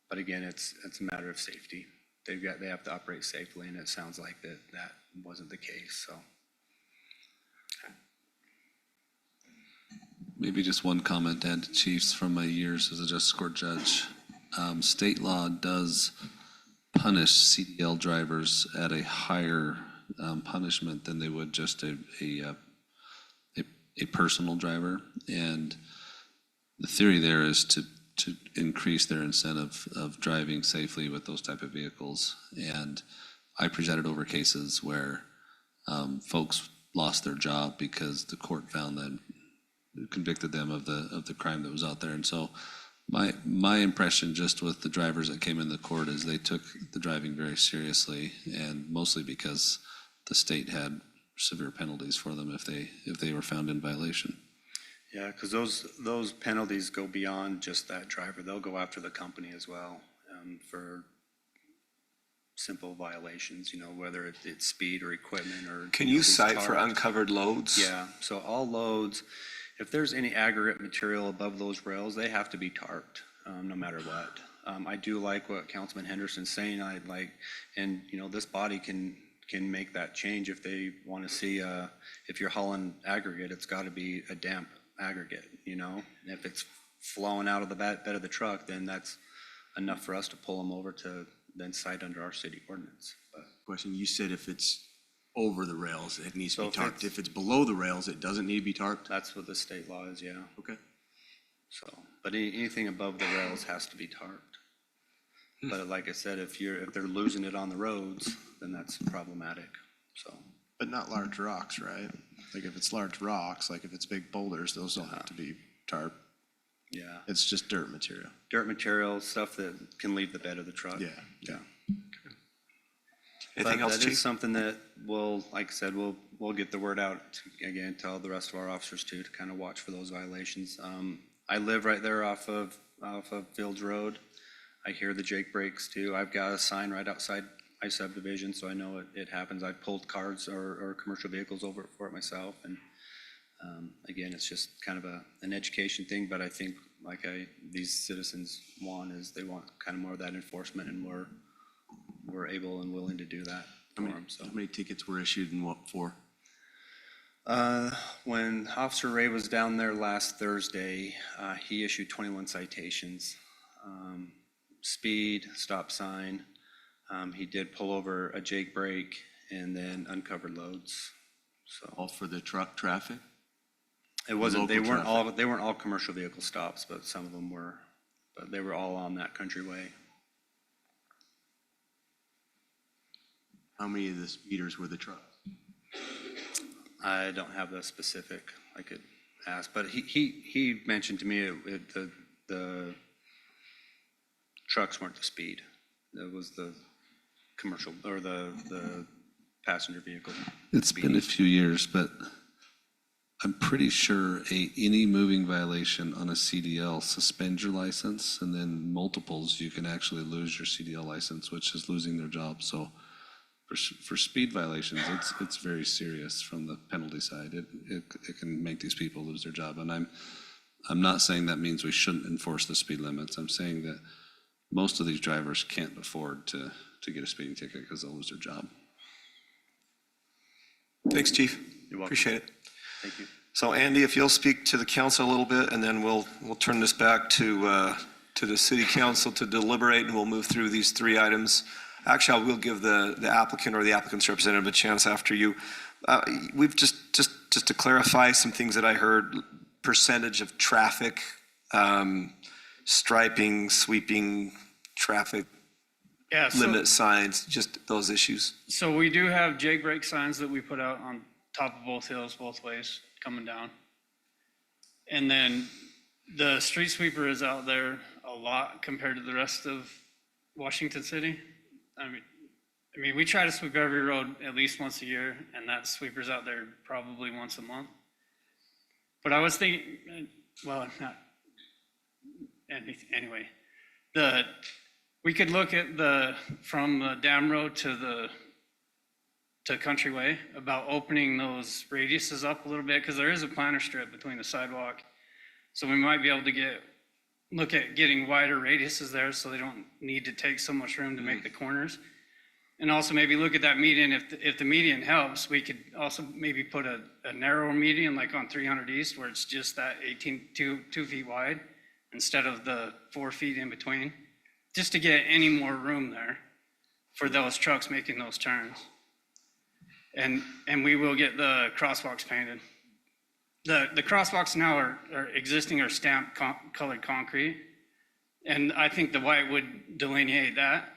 But again, it's a matter of safety. They have to operate safely, and it sounds like that wasn't the case, so. Maybe just one comment to add to Chief's from my years as a justice court judge. State law does punish CDL drivers at a higher punishment than they would just a personal driver. And the theory there is to increase their incentive of driving safely with those type of vehicles. And I presented over cases where folks lost their job because the court found that convicted them of the crime that was out there. And so my impression just with the drivers that came in the court is they took the driving very seriously, and mostly because the state had severe penalties for them if they were found in violation. Yeah, because those penalties go beyond just that driver. They'll go after the company as well for simple violations, whether it's speed or equipment or. Can you cite for uncovered loads? Yeah, so all loads, if there's any aggregate material above those rails, they have to be tarped, no matter what. I do like what Councilman Henderson's saying. And this body can make that change if they want to see, if you're hauling aggregate, it's got to be a damp aggregate, If it's flowing out of the bed of the truck, then that's enough for us to pull them over to then cite under our city ordinance. But Question, you said if it's over the rails, it needs to So be tarped. If it's below the rails, it doesn't need to be tarped? that's what the state law is, yeah. Okay. So, but anything above the rails has to be tarped. But like I said, if they're losing it on the roads, then that's problematic, so. But not large rocks, right? Like if it's large rocks, like if it's big boulders, those don't have to be tarp. Yeah, It's just dirt material. dirt material, stuff that can leave the bed of the truck. Yeah. Anything But else, that is Chief? something that we'll, like I said, we'll get the word out again, tell the rest of our officers too, to kind of watch for those violations. I live right there off of Fields Road. I hear the Jake breaks too. I've got a sign right outside my subdivision, so I know it happens. I've pulled cars or commercial vehicles over for it myself. And again, it's just kind of an education thing, but I think these citizens want is they want kind of more of that enforcement, and we're able and willing to do that for them, so. How many tickets were issued and what for? When Officer Ray was down there last Thursday, he issued 21 citations. Speed, stop sign. He did pull over a Jake brake and then uncovered loads. So All for the truck traffic? it wasn't, they local weren't all commercial vehicle stops, but some of them were, but they were all on that countryway. How many of the speeders were the trucks? I don't have the specific, I could ask, but he mentioned to me the trucks weren't the speed. It was the commercial, or the passenger vehicle. It's been a few years, but I'm pretty sure any moving violation on a CDL suspends your license, and then multiples, you can actually lose your CDL license, which is losing their job. So for speed violations, it's very serious from the penalty side. It can make these people lose their job. And I'm not saying that means we shouldn't enforce the speed limits. I'm saying that most of these drivers can't afford to get a speeding ticket because they'll lose their job. Thanks, Chief. You're welcome. Appreciate it. Thank you. So Andy, if you'll speak to the council a little bit, and then we'll turn this back to the city council to deliberate, and we'll move through these three items. Actually, I will give the applicant or the applicant's representative a chance after you. We've just to clarify some things that I heard, percentage of traffic, striping, sweeping, traffic Yeah, limit signs, just those issues. so we do have Jake brake signs that we put out on top of both hills, both ways, coming down. And then the street sweeper is out there a lot compared to the rest of Washington City. I mean, we try to sweep every road at least once a year, and that sweeper's out there probably once a month. But I was thinking, well, not, anyway, we could look at from the Dam Road to Countryway about opening those radiuses up a little bit, because there is a planter strip between the sidewalk. So we might be able to look at getting wider radiuses there, so they don't need to take so much room to make the corners. And also maybe look at that median. If the median helps, we could also maybe put a narrower median, like on 300 East, where it's just that 2 feet wide instead of the 4 feet in between, just to get any more room there for those trucks making those turns. And we will get the crosswalks painted. The crosswalks now are existing, are stamped colored concrete. And I think the white would delineate that.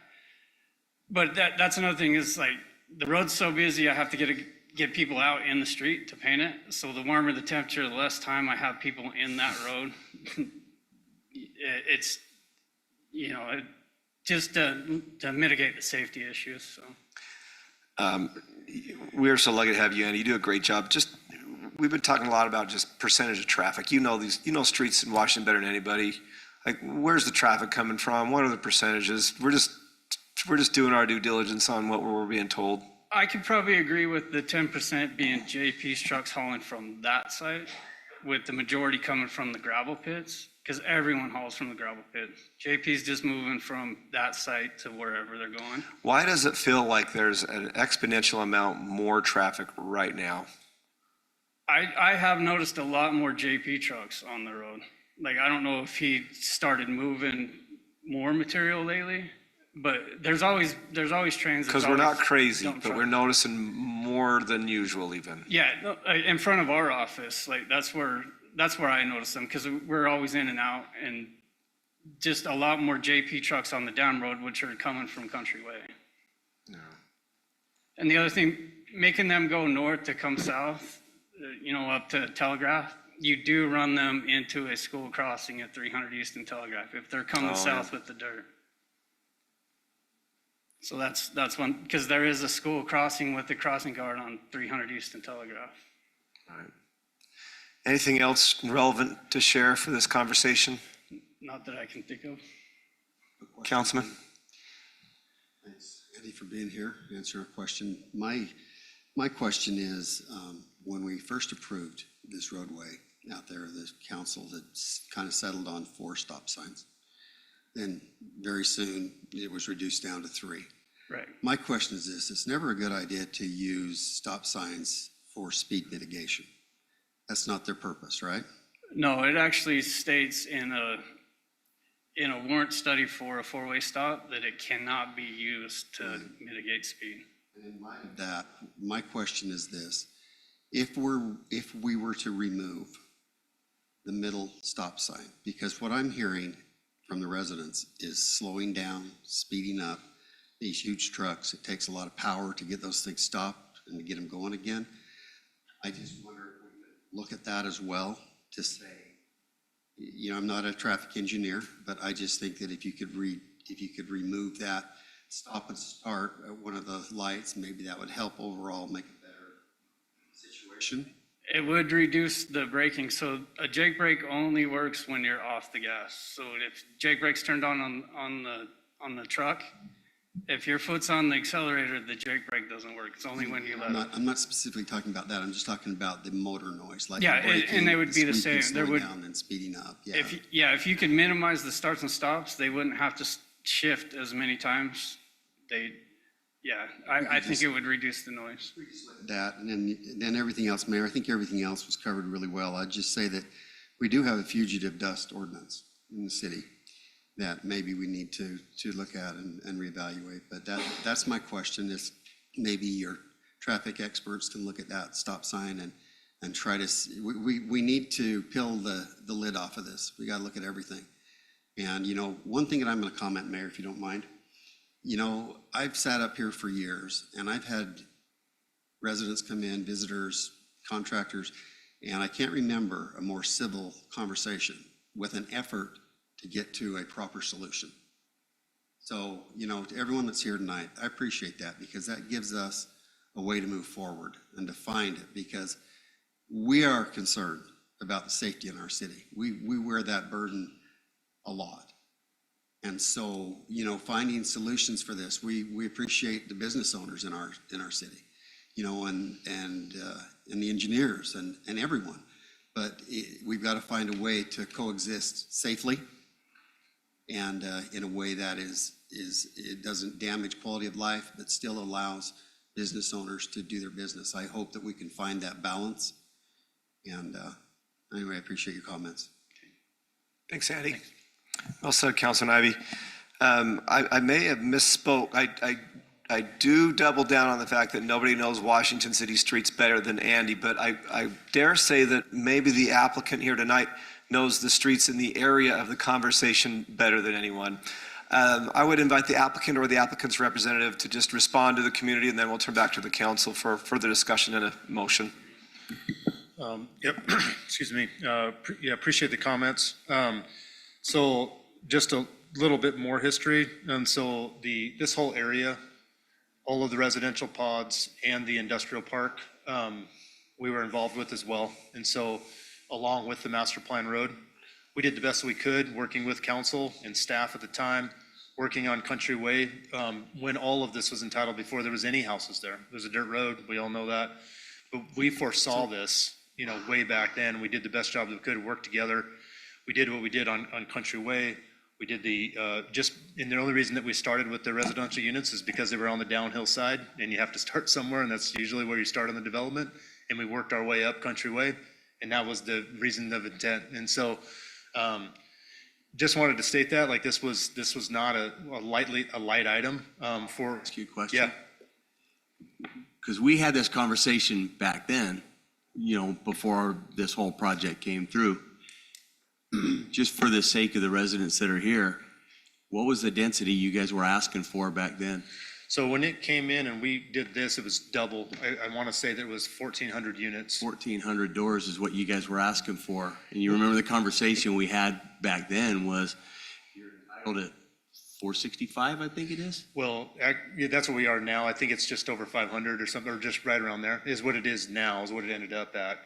But that's another thing, is like, the road's so busy, I have to get people out in the street to paint it. So the warmer the temperature, the less time I have people in that road. It's, just to mitigate the safety issues, so. We're so lucky to have you, Andy. You do a great job. We've been talking a lot about just percentage of traffic. You know streets in Washington better than anybody. Like, where's the traffic coming from? What are the percentages? We're just doing our due diligence on what we're being told. I could probably agree with the 10% being JP's trucks hauling from that site, with the majority coming from the gravel pits, because everyone hauls from the gravel pit. JP's just moving from that site to wherever they're going. Why does it feel like there's an exponential amount more traffic right now? I have noticed a lot more JP trucks on the road. Like, I don't know if he started moving more material lately, but there's always trains. Because we're not crazy, but we're noticing more than usual even. Yeah, in front of our office, like that's where I notice them, because we're always in and out, and just a lot more JP trucks on the down road, which are coming from Countryway. And the other thing, making them go north to come south, up to Telegraph, you do run them into a school crossing at 300 East and Telegraph if they're coming south with the dirt. So that's one, because there is a school crossing with the crossing guard on 300 East and Telegraph. All right. Anything else relevant to share for this conversation? Not that I can think of. Councilman? Thanks, Andy, for being here, answer a question. My question is, when we first approved this roadway out there, the council had kind of settled on 4 stop signs. Then very soon, it was reduced down to 3. Right. My question is this: it's never a good idea to use stop signs for speed mitigation. That's not their purpose, right? No, it actually states in a warrant study for a 4-way stop that it cannot be used to mitigate speed. And in light of that, my question is this: if we were to remove the middle stop sign, because what I'm hearing from the residents is slowing down, speeding up, these huge trucks, it takes a lot of power to get those things stopped and to get them going again. I just wonder if we could look at that as well to say, I'm not a traffic engineer, but I just think that if you could remove that stop and start at one of the lights, maybe that would help overall make a better situation. It would reduce the braking. So a Jake brake only works when you're off the gas. So if Jake brake's turned on the truck, if your foot's on the accelerator, the Jake brake doesn't work. It's only when you let it. I'm not specifically talking about that. I'm just talking about the motor noise, like Yeah, braking, and they would be the squeaking, same. There slowing would, down and speeding up. Yeah. if you could minimize the starts and stops, they wouldn't have to shift as many times. I think it would reduce the noise. That, and then everything else, Mayor, I think everything else was covered really well. I'd just say that we do have a fugitive dust ordinance in the city that maybe we need to look at and reevaluate. But that's my question, is maybe your traffic experts can look at that stop sign and try to, we need to peel the lid off of this. We got to look at everything. And, one thing that I'm going to comment, Mayor, if you don't mind, I've sat up here for years and I've had residents come in, visitors, contractors, and I can't remember a more civil conversation with an effort to get to a proper solution. So, to everyone that's here tonight, I appreciate that, because that gives us a way to move forward and to find it, because we are concerned about the safety in our city. We wear that burden a lot. And so, finding solutions for this, we appreciate the business owners in our city, and the engineers and everyone. But we've got to find a way to coexist safely and in a way that it doesn't damage quality of life, but still allows business owners to do their business. I hope that we can find that balance. And anyway, I appreciate your comments. Thanks, Andy. Well said, Councilman Ivy. I may have misspoke. I do double down on the fact that nobody knows Washington City streets better than Andy, but I dare say that maybe the applicant here tonight knows the streets in the area of the conversation better than anyone. I would invite the applicant or the applicant's representative to just respond to the community, and then we'll turn back to the council for further discussion and a motion. Yep, excuse me. Appreciate the comments. So just a little bit more history. And so this whole area, all of the residential pods and the industrial park, we were involved with as well. And so along with the master plan road, we did the best we could, working with council and staff at the time, working on Country Way, when all of this was entitled before there was any houses there. There's a dirt road, we all know that. But we foresaw this, way back then. We did the best job that we could, work together. We did what we did on Country Way. We did and the only reason that we started with the residential units is because they were on the downhill side, and you have to start somewhere, and that's usually where you start on the development. And we worked our way up Country Way, and that was the reason of intent. And so, just wanted to state that, like, this was not a light item for. Ask you a question? Yeah. Because we had this conversation back then, before this whole project came through. just for the sake of the residents that are here, what was the density you guys were asking for back then? So when it came in and we did this, it was double. I want to say that it was 1,400 units. 1,400 doors is what you guys were asking for. And you remember the conversation we had back then was, you're entitled at 465, I think it is? Well, yeah, that's what we are now. I think it's just over 500 or something, or just right around there, is what it is now, is what it ended up at.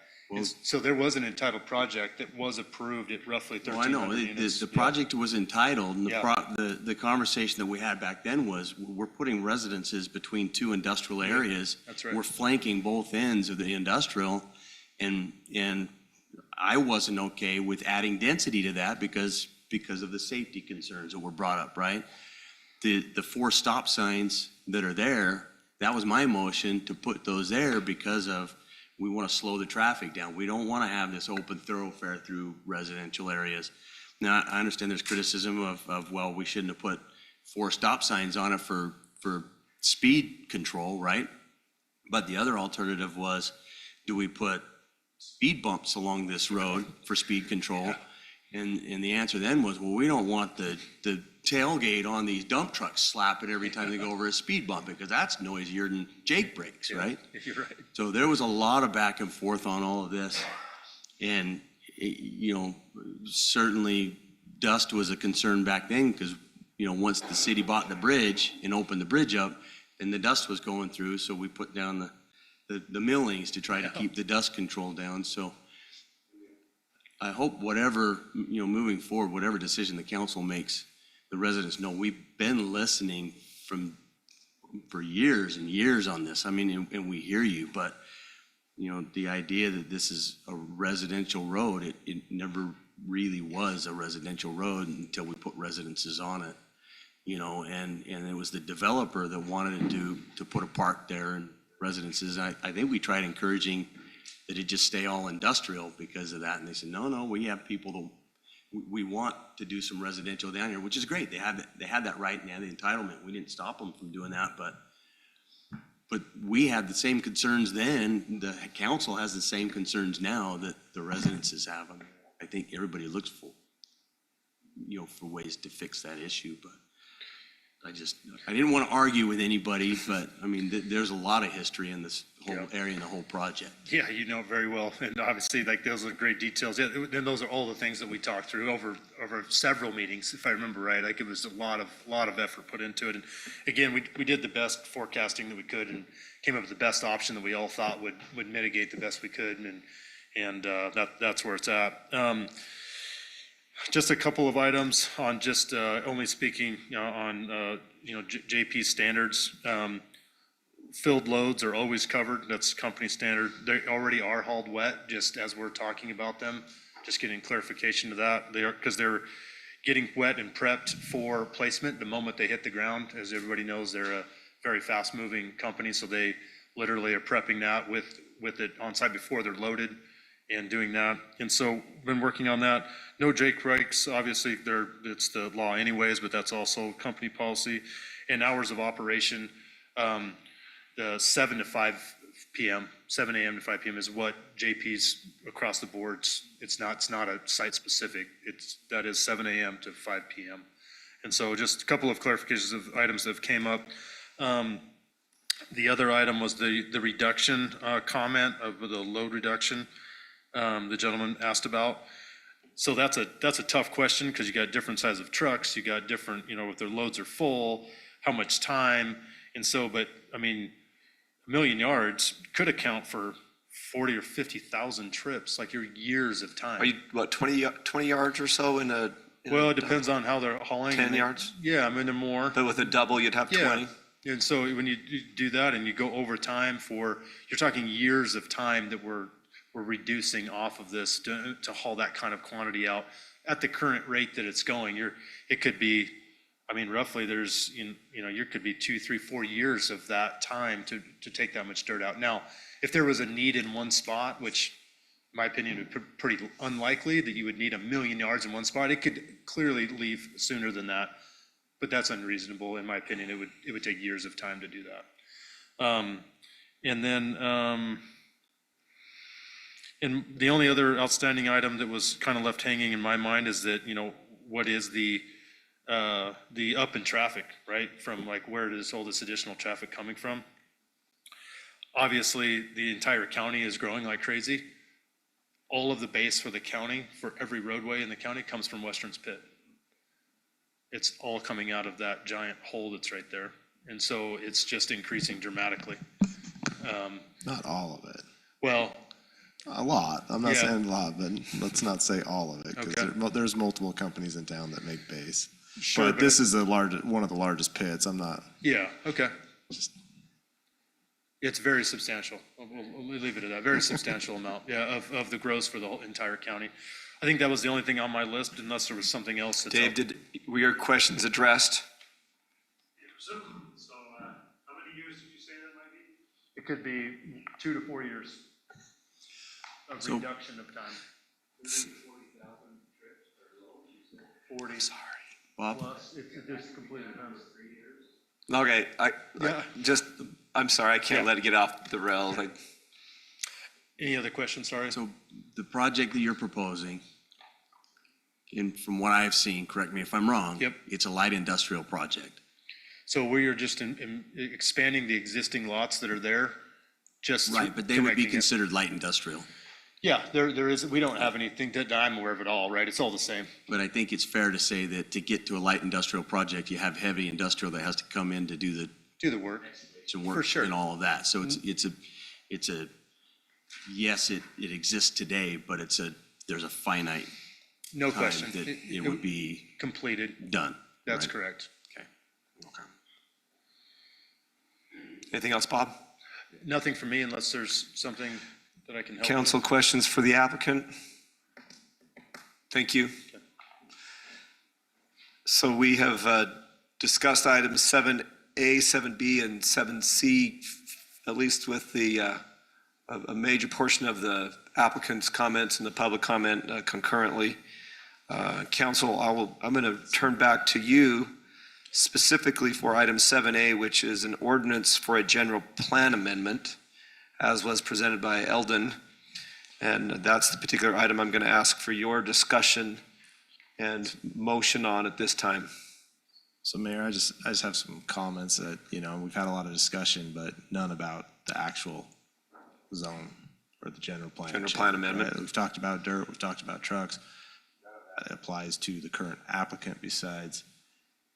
So there was an entitled project that was approved at roughly Well, I 1,300 know, units. the project was entitled, and Yeah. the conversation that we had back then was, we're putting residences between two industrial areas. That's right. We're flanking both ends of the industrial, and I wasn't okay with adding density to that because of the safety concerns that were brought up, right? The 4 stop signs that are there, that was my motion to put those there because of, we want to slow the traffic down. We don't want to have this open thoroughfare through residential areas. Now, I understand there's criticism of, well, we shouldn't have put 4 stop signs on it for speed control, right? But the other alternative was, do we put speed bumps along this road for speed control? And the answer then was, well, we don't want the tailgate on these dump trucks slapping every time they go over a speed bump, because that's noisier than Jake brakes, right? You're right. So there was a lot of back and forth on all of this. And, certainly dust was a concern back then because, once the city bought the bridge and opened the bridge up, then the dust was going through. So we put down the millings to try to keep the dust control down. So I hope whatever, moving forward, whatever decision the council makes, the residents know we've been listening for years and years on this. I mean, and we hear you, but the idea that this is a residential road, it never really was a residential road until we put residences on it. And it was the developer that wanted to put a park there and residences. I think we tried encouraging that it just stay all industrial because of that. And they said, no, we have people we want to do some residential down here, which is great. They had that right and they had the entitlement. We didn't stop them from doing that, but we had the same concerns then. The council has the same concerns now that the residences have. I think everybody looks for ways to fix that issue, but I didn't want to argue with anybody, but I mean, there's a lot of history in this whole area and the whole project. Yeah, you know very well. And obviously, those are great details. Yeah, and those are all the things that we talked through over several meetings, if I remember right. Like, it was a lot of effort put into it. And again, we did the best forecasting that we could and came up with the best option that we all thought would mitigate the best we could. And that's where it's at. Just a couple of items on just only speaking on JP standards. Filled loads are always covered. That's company standard. They already are hauled wet, just as we're talking about them. Just getting clarification to that. Because they're getting wet and prepped for placement the moment they hit the ground. As everybody knows, they're a very fast-moving company, so they literally are prepping that with it on site before they're loaded and doing that. And so been working on that. No Jake Rikes, obviously it's the law anyways, but that's also company policy. And hours of operation, the 7 to 5 p.m., 7 a.m. to 5 p.m. is what JP's across the boards. It's not a site specific. That is 7 a.m. to 5 p.m. And so just a couple of clarifications of items that have came up. The other item was the reduction comment of the load reduction the gentleman asked about. So that's a tough question because you got different size of trucks, you got different, if their loads are full, how much time, and so, but I mean, 1 million yards could account for 40 or 50,000 trips, like your years of time. Are you, 20 yards or so in a? Well, it depends on how they're hauling. 10 yards? Yeah, I mean, they're more. But with a double, you'd have 20? Yeah, and so when you do that and you go over time you're talking years of time that we're reducing off of this to haul that kind of quantity out at the current rate that it's going. It could be, I mean, roughly there's, you could be 2, 3, 4 years of that time to take that much dirt out. Now, if there was a need in one spot, which in my opinion would be pretty unlikely that you would need 1 million yards in one spot, it could clearly leave sooner than that. But that's unreasonable. In my opinion, it would take years of time to do that. And then, And the only other outstanding item that was kind of left hanging in my mind is that, what is the up in traffic, right? From like, where is all this additional traffic coming from? Obviously, the entire county is growing like crazy. All of the base for the county, for every roadway in the county, comes from Western's Pit. It's all coming out of that giant hole that's right there. And so it's just increasing dramatically. Not all of it. Well, a lot. I'm not Yeah. saying a lot, but let's not say all of it, because Okay. there's multiple companies in town that make base. Sure, But this is one of the largest pits. I'm not, yeah, okay. It's very substantial. We'll leave it at that. Very substantial amount, yeah, of the gross for the whole entire county. I think that was the only thing on my list, unless there was something else that's. Dave, were your questions addressed? So, how many years did you say that might be? It could be 2 to 4 years of So- reduction of time. 40. Sorry. Bob? Plus, it just completely depends. Okay, Yeah. I'm sorry, I can't Yeah. let it get off the rails. Any other questions, sorry? So the project that you're proposing, from what I've seen, correct me if I'm wrong. Yep. It's a light industrial project. So we are just expanding the existing lots that are there, just. Right, but they would be connecting it. considered light industrial. Yeah, there is, we don't have anything that I'm aware of at all, right? It's all the same. But I think it's fair to say that to get to a light industrial project, you have heavy industrial that has to come in to do the Do the work. work For sure. and all of that. So it's a yes, it exists today, but there's a finite No time question. that it would be completed. done. That's right? correct. Anything else, Bob? Nothing for me unless there's something that I can help with. Council questions for the applicant? Thank you. So we have discussed items 7A, 7B, and 7C, at least with a major portion of the applicant's comments and the public comment concurrently. Council, I'm going to turn back to you specifically for item 7A, which is an ordinance for a general plan amendment, as was presented by Eldon. And that's the particular item I'm going to ask for your discussion and motion on at this time. so Mayor, I just have some comments that, we've had a lot of discussion, but none about the actual zone or the general plan. General change, plan amendment. right? We've talked about dirt, we've talked about trucks. That applies to the current applicant, besides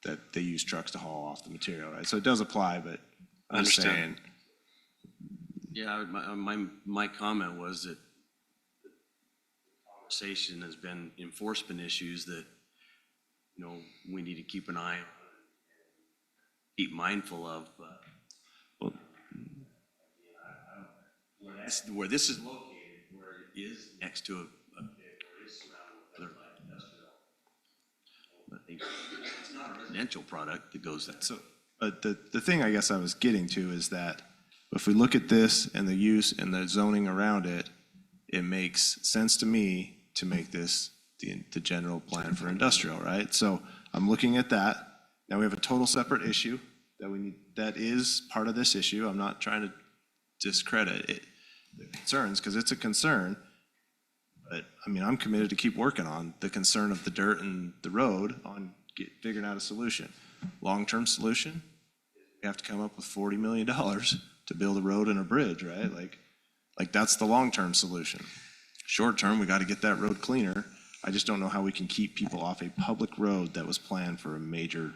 that they use trucks to haul off the material, right? So it does apply, but I'm just Understand. saying, Yeah, my comment was that the conversation has been enforcement issues that, we need to keep an eye on, keep mindful of, but where this is located, where it is next to a pit, where it is surrounded with other light industrial. I think it's not a residential product that goes there. so, but the thing I guess I was getting to is that if we look at this and the use and the zoning around it, it makes sense to me to make this the general plan for industrial, right? So I'm looking at that. Now we have a total separate issue that is part of this issue. I'm not trying to discredit it, the concerns, because it's a concern. But I mean, I'm committed to keep working on the concern of the dirt and the road on figuring out a solution. Long-term solution, we have to come up with $40 million to build a road and a bridge, right? Like that's the long-term solution. Short-term, we got to get that road cleaner. I just don't know how we can keep people off a public road that was planned for a major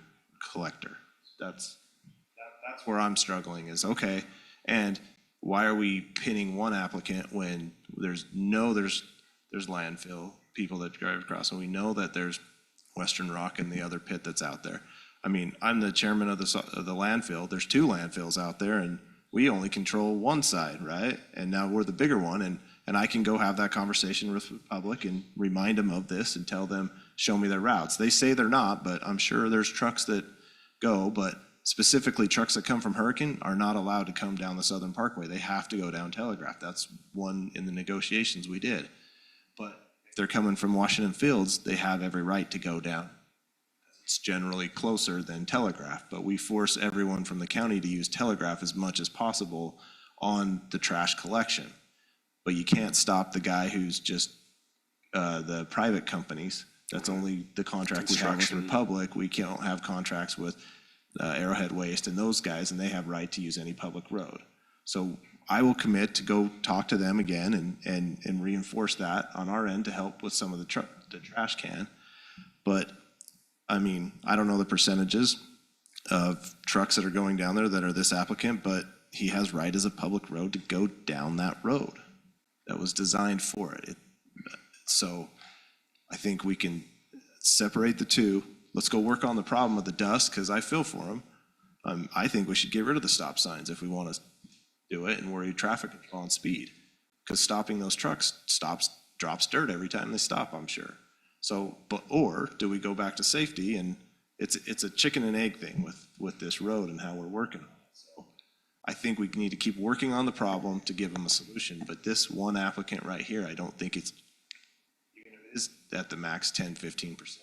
collector. That's where I'm struggling is, okay, and why are we pinning one applicant when there's landfill people that drive across, and we know that there's Western Rock and the other pit that's out there. I mean, I'm the chairman of the landfill. There's 2 landfills out there, and we only control one side, right? And now we're the bigger one, and I can go have that conversation with the public and remind them of this and tell them, show me their routes. They say they're not, but I'm sure there's trucks that go, but specifically trucks that come from Hurricane are not allowed to come down the Southern Parkway. They have to go down Telegraph. That's one in the negotiations we did. But if they're coming from Washington Fields, they have every right to go down. It's generally closer than Telegraph, but we force everyone from the county to use Telegraph as much as possible on the trash collection. but you can't stop the guy who's just, the private companies. That's only the contract we have with Construction. Republic. We can't have contracts with Arrowhead Waste and those guys, and they have right to use any public road. So I will commit to go talk to them again and reinforce that on our end to help with some of the trash can. But, I mean, I don't know the percentages of trucks that are going down there that are this applicant, but he has right as a public road to go down that road that was designed for it. So I think we can separate the two. Let's go work on the problem of the dust, because I feel for them. I think we should get rid of the stop signs if we want to do it and worry traffic control on speed. Because stopping those trucks drops dirt every time they stop, I'm sure. So, or do we go back to safety? And it's a chicken and egg thing with this road and how we're working on it. So I think we need to keep working on the problem to give them a solution. But this one applicant right here, I don't think it's at the max 10, 15%.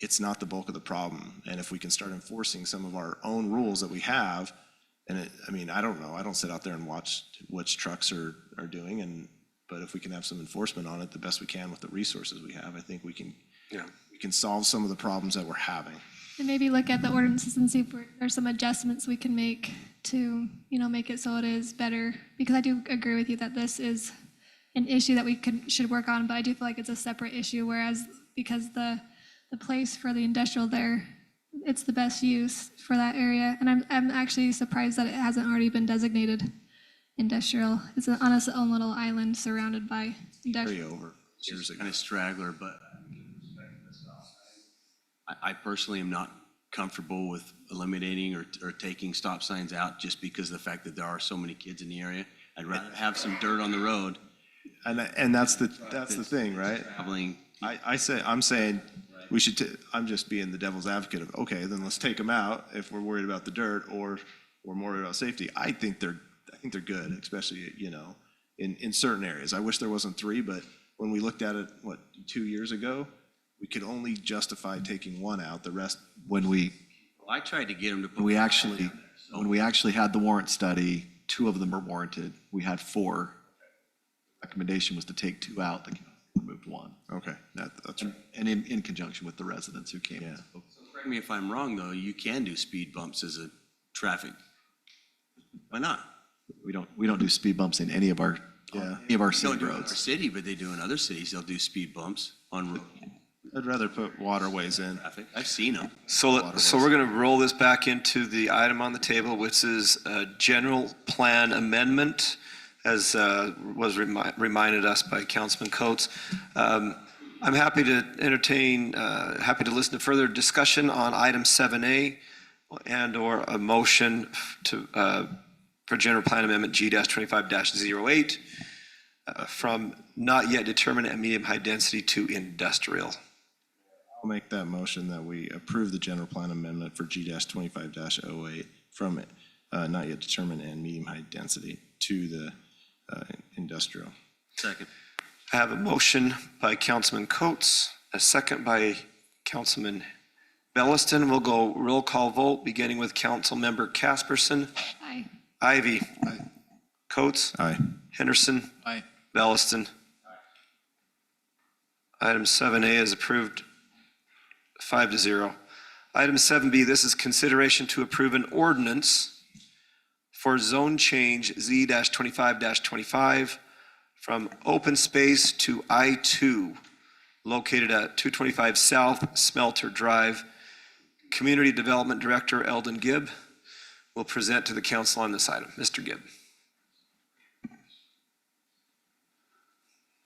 It's not the bulk of the problem. And if we can start enforcing some of our own rules that we have, and I mean, I don't know, I don't sit out there and watch which trucks are doing, but if we can have some enforcement on it the best we can with the resources we have, I think we can solve some of the problems that we're having. And maybe look at the ordinances and see if there's some adjustments we can make to, make it so it is better. Because I do agree with you that this is an issue that we should work on, but I do feel like it's a separate issue, whereas because the place for the industrial there, it's the best use for that area. And I'm actually surprised that it hasn't already been designated industrial. It's on its own little island surrounded by industrial. Over Years ago. Kind of straggler, but I personally am not comfortable with eliminating or taking stop signs out just because of the fact that there are so many kids in the area. I'd rather have some dirt on the road. And that's the thing, right? Traveling. I'm saying we should, I'm just being the devil's advocate of, okay, then let's take them out if we're worried about the dirt or we're more worried about safety. I think they're good, especially, in certain areas. I wish there wasn't 3, but when we looked at it, 2 years ago, we could only justify taking one out, the rest. When we I tried to get them to put. when we actually had the warrant study, 2 of them were warranted. We had 4. Recommendation was to take 2 out. The council removed 1. Okay, that's And in conjunction with the residents who came. Yeah. Correct me if I'm wrong, though, you can do speed bumps as a traffic. Why not? We don't do speed bumps in any of our They don't city do it in our roads. city, but they do in other cities. They'll do speed bumps on road I'd rather put waterways in. traffic. I've seen them. So we're going to roll this back into the item on the table, which is a general plan amendment, as was reminded us by Councilman Coates. I'm happy to happy to listen to further discussion on item 7A and/or a motion for general plan amendment G-25-08 from not yet determined at medium high density to industrial. I'll make that motion that we approve the general plan amendment for G-25-08 from not yet determined and medium high density to the industrial. Second. I have a motion by Councilman Coates, a second by Councilman Belliston. We'll go roll call vote, beginning with Councilmember Casperson. Aye. Ivy. Coates. Aye. Henderson. Aye. Belliston. Item 7A is approved 5-0. Item 7B, this is consideration to approve an ordinance for zone change Z-25-25 from open space to I-2 located at 225 South Smelter Drive. Community Development Director Eldon Gibb will present to the council on this item. Mr. Gibb.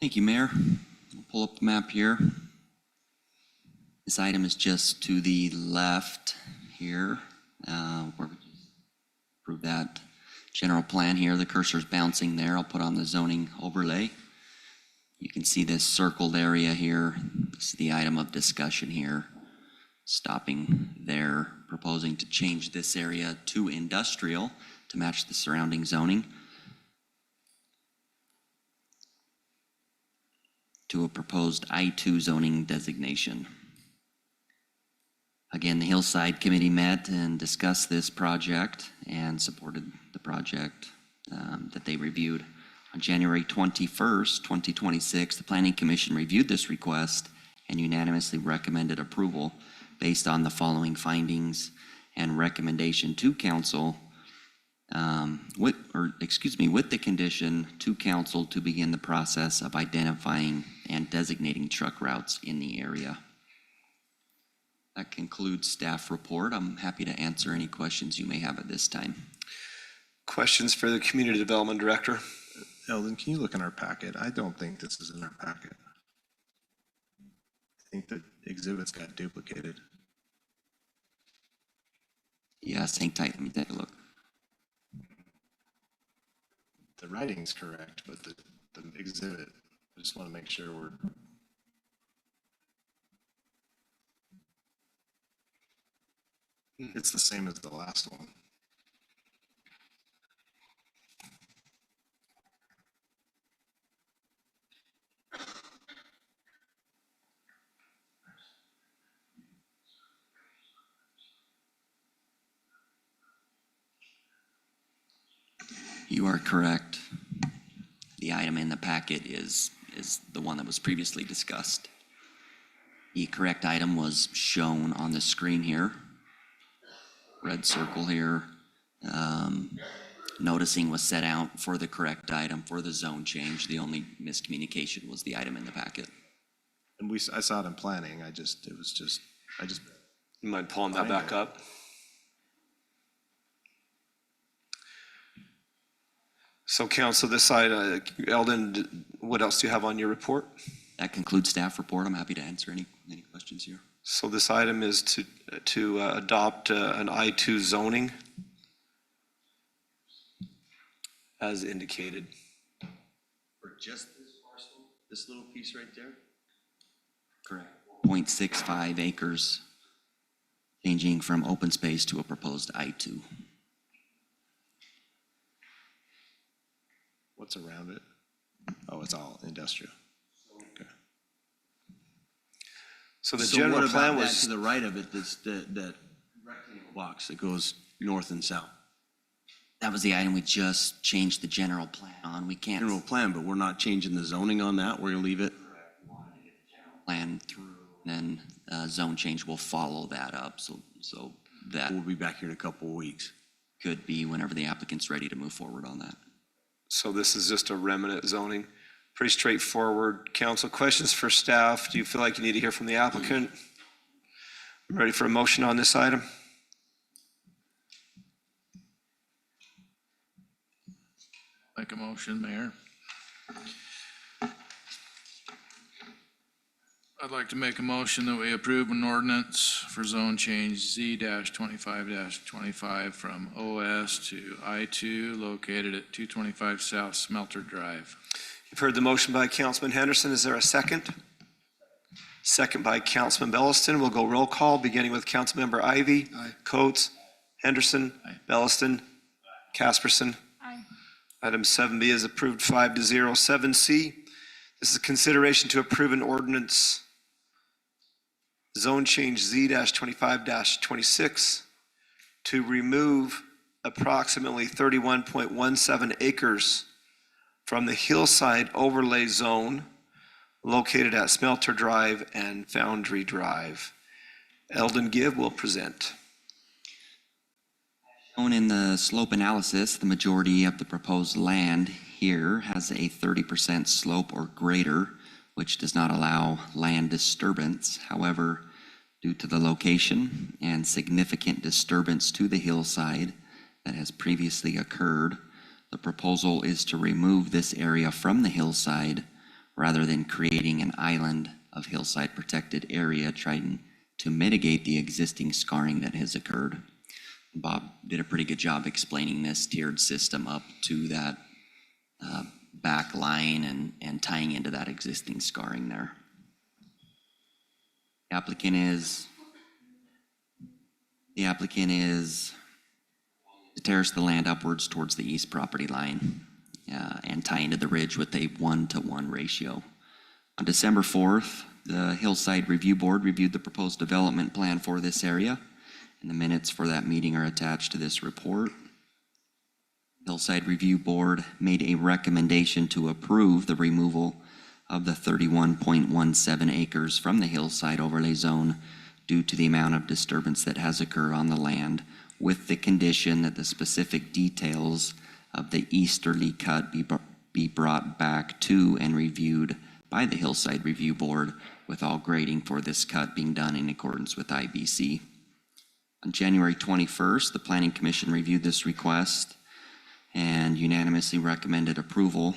Thank you, Mayor. I'll pull up the map here. This item is just to the left here, where we approve that general plan here. The cursor's bouncing there. I'll put on the zoning overlay. You can see this circled area here. This is the item of discussion here. Stopping there, proposing to change this area to industrial to match the surrounding zoning, to a proposed I-2 zoning designation. Again, the Hillside Committee met and discussed this project and supported the project that they reviewed. On January 21st, 2026, the Planning Commission reviewed this request and unanimously recommended approval based on the following findings and recommendation to council, with the condition to council to begin the process of identifying and designating truck routes in the area. That concludes staff report. I'm happy to answer any questions you may have at this time. Questions for the Community Development Director? Eldon, can you look in our packet? I don't think this is in our packet. I think the exhibits got duplicated. Yes, hang tight, let me take a look. The writing's correct, but the exhibit, I just want to make sure we're. It's the same as the last one. You are correct. The item in the packet is the one that was previously discussed. The correct item was shown on the screen here. Red circle here. Noticing was set out for the correct item for the zone change. The only miscommunication was the item in the packet. And I saw it in planning. You mind pulling that back up? So council, this side, Eldon, what else do you have on your report? That concludes staff report. I'm happy to answer any questions here. So this item is to adopt an I-2 zoning as indicated. For just this parcel, this little piece right there? Correct. 0.65 acres, changing from open space to a proposed I-2. What's around it? Oh, it's all industrial. Okay. So the general plan was. To the right of it, that's that rectangle box that goes north and south. That was the item we just changed the general plan on. We can't. General plan, but we're not changing the zoning on that. We're gonna leave it. Plan through, then zone change will follow that up. So that We'll be back here in a couple of weeks. could be whenever the applicant's ready to move forward on that. So this is just a remnant zoning. Pretty straightforward. Council, questions for staff? Do you feel like you need to hear from the applicant? Ready for a motion on this item? Make a motion, Mayor. I'd like to make a motion that we approve an ordinance for zone change Z-25-25 from OS to I-2 located at 225 South Smelter Drive. You've heard the motion by Councilman Henderson. Is there a second? Second by Councilman Belliston. We'll go roll call, beginning with Councilmember Ivy. Aye. Coates. Henderson. Aye. Belliston. Casperson. Aye. Item 7B is approved 5-0. 7C, this is consideration to approve an ordinance zone change Z-25-26 to remove approximately 31.17 acres from the hillside overlay zone located at Smelter Drive and Foundry Drive. Eldon Gibb will present. Shown in the slope analysis, the majority of the proposed land here has a 30% slope or greater, which does not allow land disturbance. However, due to the location and significant disturbance to the hillside that has previously occurred, the proposal is to remove this area from the hillside rather than creating an island of hillside protected area, trying to mitigate the existing scarring that has occurred. Bob did a pretty good job explaining this tiered system up to that back line and tying into that existing scarring there. The applicant is to terrace the land upwards towards the east property line and tie into the ridge with a 1-to-1 ratio. On December 4th, the Hillside Review Board reviewed the proposed development plan for this area, and the minutes for that meeting are attached to this report. Hillside Review Board made a recommendation to approve the removal of the 31.17 acres from the Hillside Overlay Zone due to the amount of disturbance that has occurred on the land, with the condition that the specific details of the easterly cut be brought back to and reviewed by the Hillside Review Board, with all grading for this cut being done in accordance with IBC. On January 21st, the Planning Commission reviewed this request and unanimously recommended approval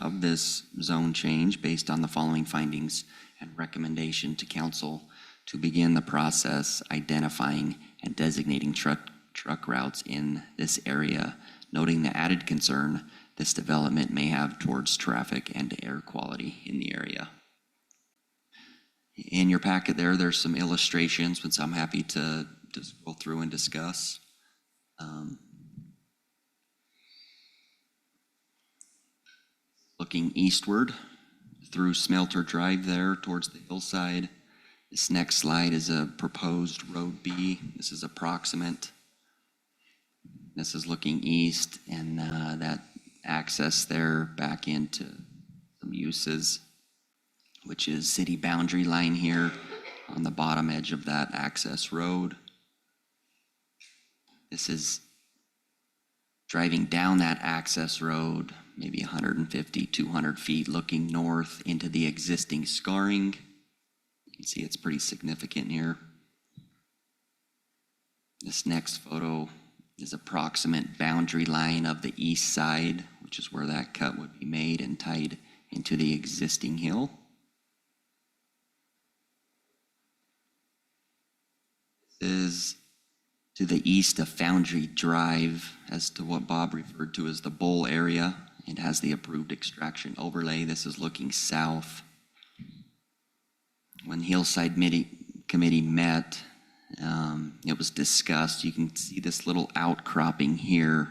of this zone change based on the following findings and recommendation to council to begin the process identifying and designating truck routes in this area, noting the added concern this development may have towards traffic and air quality in the area. In your packet there's some illustrations, which I'm happy to go through and discuss. Looking eastward through Smelter Drive there towards the hillside. This next slide is a proposed Road B. This is approximate. This is looking east, and that access there back into some uses, which is city boundary line here on the bottom edge of that access road. This is driving down that access road, maybe 150, 200 feet, looking north into the existing scarring. You can see it's pretty significant here. This next photo is approximate boundary line of the east side, which is where that cut would be made and tied into the existing hill. This is to the east of Foundry Drive, as to what Bob referred to as the bowl area. It has the approved extraction overlay. This is looking south. When Hillside Committee met, it was discussed. You can see this little outcropping here,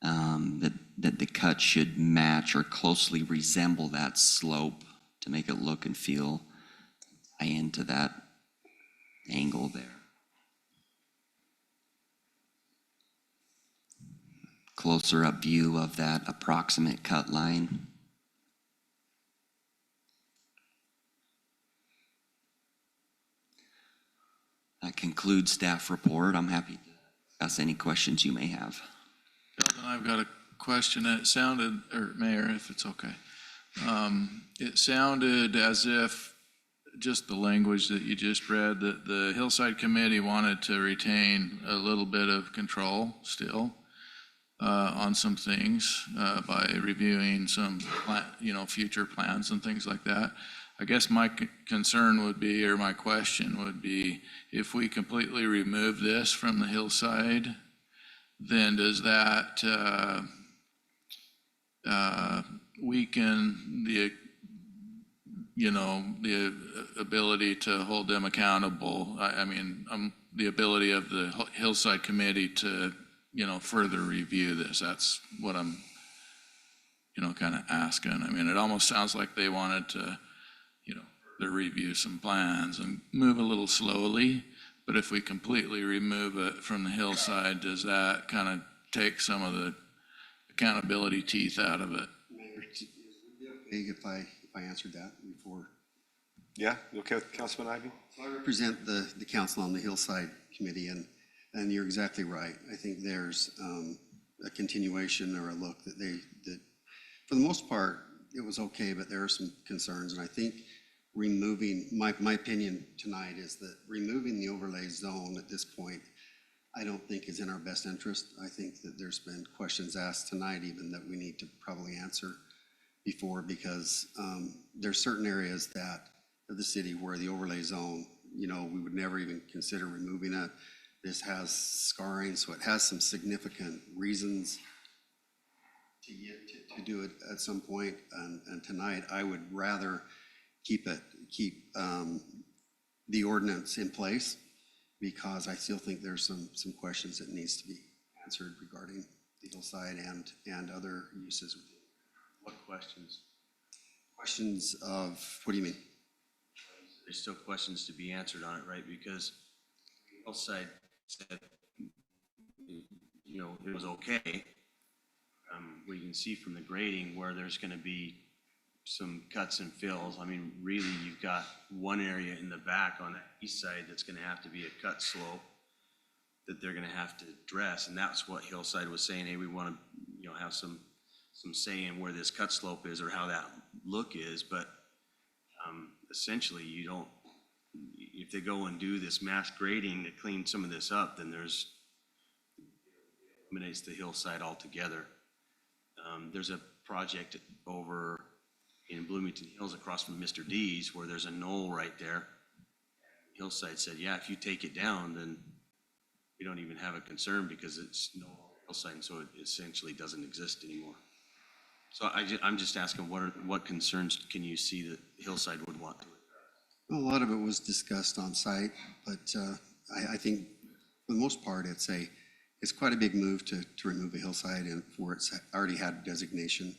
that the cut should match or closely resemble that slope to make it look and feel tie into that angle there. Closer up view of that approximate cut line. That concludes staff report. I'm happy to discuss any questions you may have. Sheldon, I've got a question. It sounded, or Mayor, if it's okay. It sounded as if, just the language that you just read, that the Hillside Committee wanted to retain a little bit of control still on some things by reviewing some, future plans and things like that. I guess my concern would be, or my question would be, if we completely remove this from the hillside, then does that weaken the ability to hold them accountable? The ability of the Hillside Committee to, further review this. That's what I'm, kind of asking. It almost sounds like they wanted to, to review some plans and move a little slowly. But if we completely remove it from the hillside, does that kind of take some of the accountability teeth out of it? If I answered that before. Yeah, you okay with Councilman Ivy? I represent the council on the Hillside Committee, and you're exactly right. I think there's a continuation or a look that for the most part, it was okay, but there are some concerns, and I think removing, my opinion tonight is that removing the overlay zone at this point, I don't think is in our best interest. I think that there's been questions asked tonight even that we need to probably answer before, because there's certain areas of the city where the overlay zone, we would never even consider removing it. This has scarring, so it has some significant reasons to do it at some point. And tonight, I would rather keep the ordinance in place, because I still think there's some questions that needs to be answered regarding the hillside and other uses. What questions? Questions of, what do you mean? There's still questions to be answered on it, right? Because Hillside said, it was okay, where you can see from the grading where there's gonna be some cuts and fills. I mean, really, you've got one area in the back on the east side that's gonna have to be a cut slope that they're gonna have to address, and that's what Hillside was saying, hey, we wanna, you know, have some say in where this cut slope is or how that look is, but essentially, you don't, if they go and do this mass grading to clean some of this up, then eliminates the hillside altogether. There's a project over in Bloomington Hills across from Mr. D's where there's a knoll right there. Hillside said, yeah, if you take it down, then we don't even have a concern because it's no hillside, and so it essentially doesn't exist anymore. So I'm just asking, what concerns can you see that Hillside would want to? A lot of it was discussed on site, but I think for the most part, it's quite a big move to remove a hillside and for it's already had designation,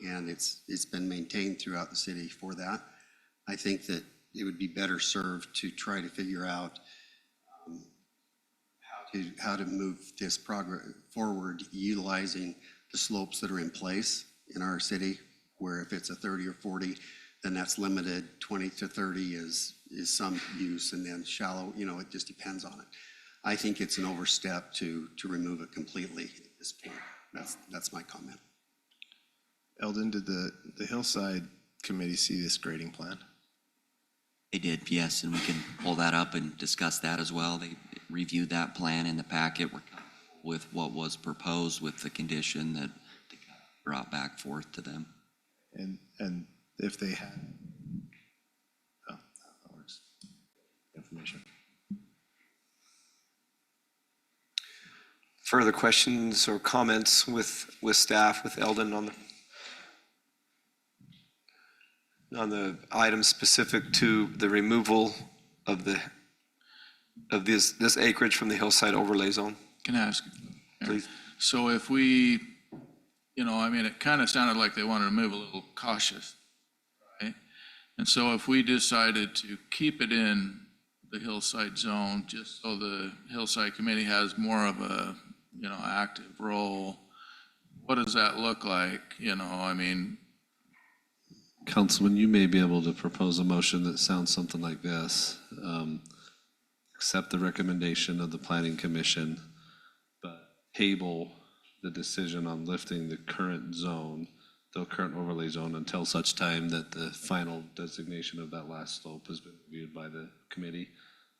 and it's been maintained throughout the city for that. I think that it would be better served to try to figure out how to move this forward utilizing the slopes that are in place in our city, where if it's a 30 or 40, then that's limited. 20 to 30 is some use, and then shallow, you know, it just depends on it. I think it's an overstep to remove it completely at this point. That's my comment. Eldon, did the Hillside Committee see this grading plan? They did, yes, and we can pull that up and discuss that as well. They reviewed that plan in the packet with what was proposed with the condition that they brought back forth to them. And if they had, that works. Information. Further questions or comments with staff, with Eldon on the item specific to the removal of this acreage from the hillside overlay zone? Can I ask? Please. So if we, you know, I mean, it kind of sounded like they wanted to move a little cautious, right? And so if we decided to keep it in the hillside zone, just so the hillside committee has more of a, you know, active role, what does that look like? You know, I mean, Councilman, you may be able to propose a motion that sounds something like this. Accept the recommendation of the Planning Commission, but table the decision on lifting the current zone, the current overlay zone, until such time that the final designation of that last slope has been reviewed by the committee.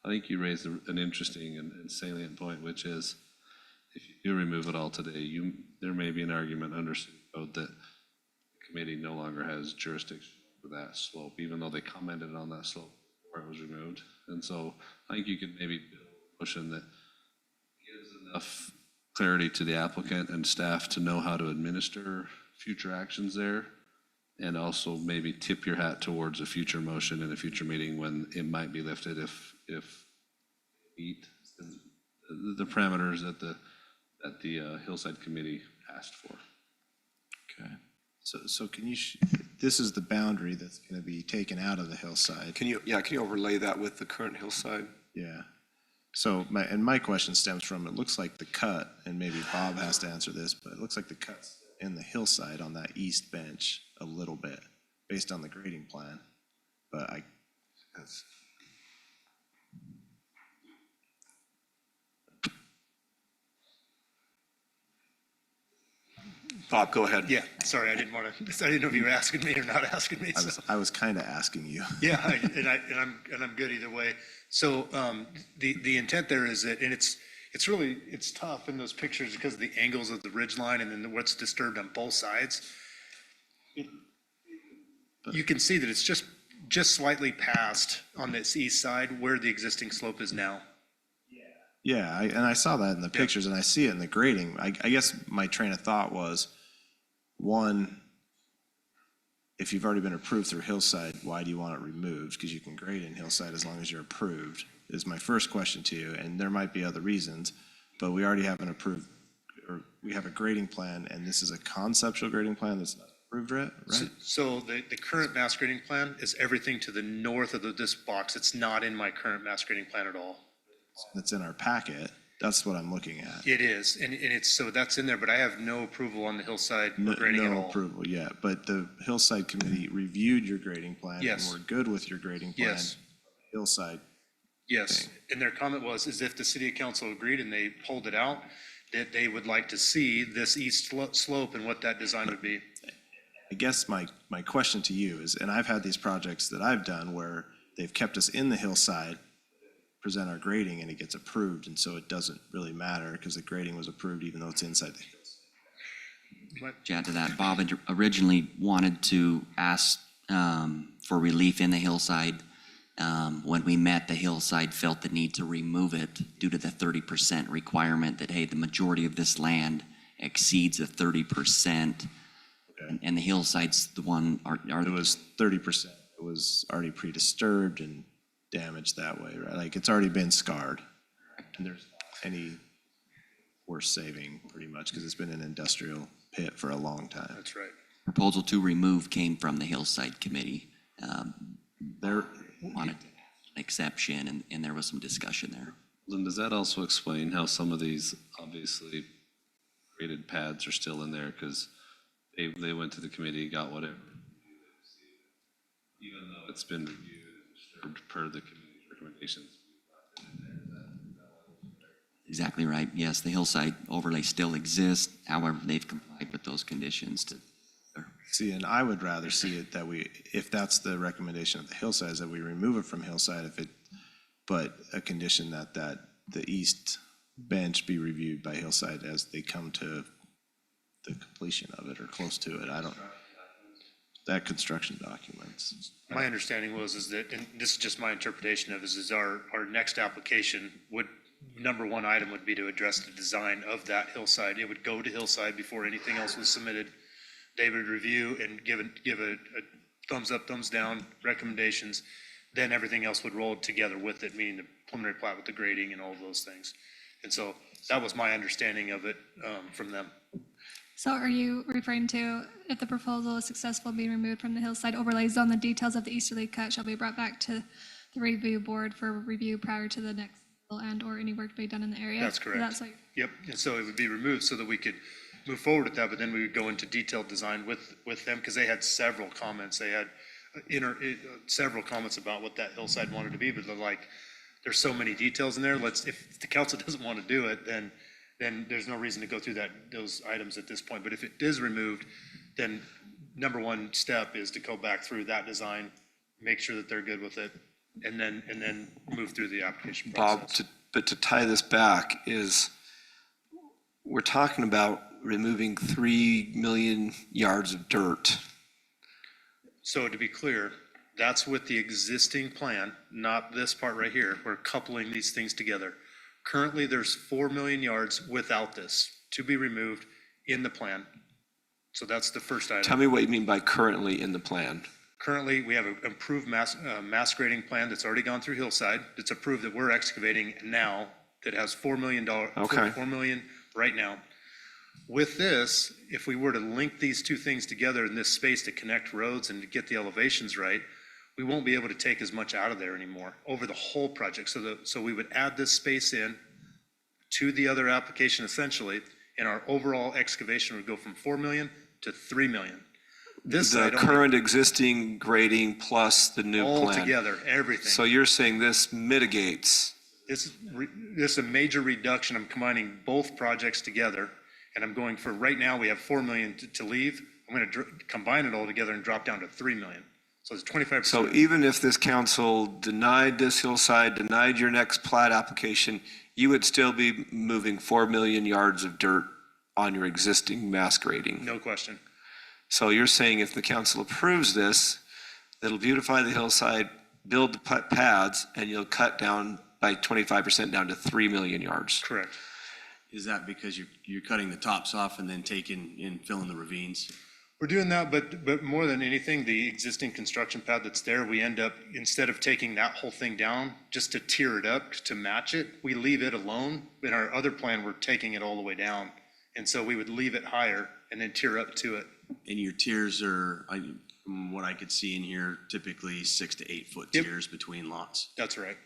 I think you raised an interesting and salient point, which is if you do remove it all today, there may be an argument under city code that the committee no longer has jurisdiction for that slope, even though they commented on that slope where it was removed. And so I think you could maybe build a motion that gives enough clarity to the applicant and staff to know how to administer future actions there, and also maybe tip your hat towards a future motion in a future meeting when it might be lifted if meet the parameters that the Hillside Committee asked for. okay. So can you, this is the boundary that's going to be taken out of the hillside. Can you overlay that with the current hillside? Yeah. So my question stems from, it looks like the cut, and maybe Bob has to answer this, but it looks like the cut's in the hillside on that east bench a little bit, based on the grading plan. But Bob, go ahead. Yeah, sorry, I didn't know if you were asking me or not asking me. So. I was kind of asking you. Yeah, I'm good either way. So the intent there is that, and it's really tough in those pictures because of the angles of the ridge line and then what's disturbed on both sides. You can see that it's just slightly past on this east side where the existing slope is now. Yeah, and I saw that in the pictures, and I see it in the grading. I guess my train of thought was, one, if you've already been approved through Hillside, why do you want it removed? Because you can grade in Hillside as long as you're approved, is my first question to you. And there might be other reasons, but we already have an approved, or we have a grading plan, and this is a conceptual grading plan that's not approved yet, right? So the current mass grading plan is everything to the north of this box. It's not in my current mass grading plan at all. That's in our packet That's what I'm looking at. It is, and it's, so that's in there, but I have no approval on the hillside No, grading at no all. approval yet, but the Hillside Committee reviewed your grading plan. Yes. And we're good with your grading plan. Yes. Hillside, Yes, and their comment was, is if the city council agreed and they pulled it out, that they would like to see this east slope and what that design would be. I guess my question to you is, and I've had these projects that I've done where they've kept us in the hillside, present our grading, and it gets approved, and so it doesn't really matter because the grading was approved even though it's inside the hills. To add to that, Bob had originally wanted to ask for relief in the hillside. When we met, the hillside felt the need to remove it due to the 30% requirement that, hey, the majority of this land exceeds a 30%. And the hillside's the one, It was 30%. It was already pre-disturbed and damaged that way, right? Like, it's already been scarred. And there's not any worth saving, pretty much, because it's been an industrial pit for a long time. That's right. proposal to remove came from the hillside committee. There wanted an exception, and there was some discussion there. Lynn, does that also explain how some of these obviously graded pads are still in there? Because they went to the committee, got whatever. Even though it's been reviewed and disturbed per the committee's recommendations. Exactly right. Yes, the hillside overlay still exists. However, they've complied with those conditions to. See, and I would rather see it that we, if that's the recommendation of the hillside, is that we remove it from hillside but a condition that the east bench be reviewed by hillside as they come to the completion of it or close to it. That construction documents. My understanding is that, and this is just my interpretation of it, is our next application would, number one item would be to address the design of that hillside. It would go to hillside before anything else was submitted. They would review and give a thumbs up, thumbs down recommendations. Then everything else would roll together with it, meaning the preliminary plat with the grading and all of those things. And so that was my understanding of it from them. So are you referring to if the proposal is successful being removed from the hillside overlay zone, the details of the easterly cut shall be brought back to the review board for review prior to the next and or any work to be done in the area? That's correct. That's what Yep, and so it would be removed so that we could move forward with that, but then we would go into detailed design with them, because they had several comments. They had several comments about what that hillside wanted to be, but they're like, there's so many details in there, if the council doesn't want to do it, then there's no reason to go through those items at this point. But if it is removed, then number one step is to go back through that design, make sure that they're good with it, and then move through the application process. Bob, but to tie this back is, we're talking about removing 3 million yards of dirt. So to be clear, that's with the existing plan, not this part right here. We're coupling these things together. Currently, there's 4 million yards without this to be removed in the plan. So that's the first item. Tell me what you mean by currently in the plan. Currently, we have an improved mass grading plan that's already gone through Hillside. That's approved that we're excavating now, that has $4 million, Okay. 4 million right now. With this, if we were to link these two things together in this space to connect roads and to get the elevations right, we won't be able to take as much out of there anymore over the whole project. So we would add this space in to the other application essentially, and our overall excavation would go from 4 million to 3 million. This The side only- current existing grading plus the new plan. all together, everything. So you're saying this mitigates? This is a major reduction. I'm combining both projects together, and I'm going for, right now, we have 4 million to leave. I'm going to combine it all together and drop down to 3 million. So it's 25%. So even if this council denied this hillside, denied your next plat application, you would still be moving 4 million yards of dirt on your existing mass grading? No question. So you're saying if the council approves this, it'll beautify the hillside, build the pads, and you'll cut down by 25% down to 3 million yards? Correct. Is that because you're cutting the tops off and then taking and filling the ravines? We're doing that, but more than anything, the existing construction pad that's there, we end up, instead of taking that whole thing down, just to tier it up, to match it, we leave it alone. In our other plan, we're taking it all the way down. And so we would leave it higher and then tier up to it. And your tiers are, from what I could see in here, typically 6 to 8 foot Yep. tiers between lots. That's right.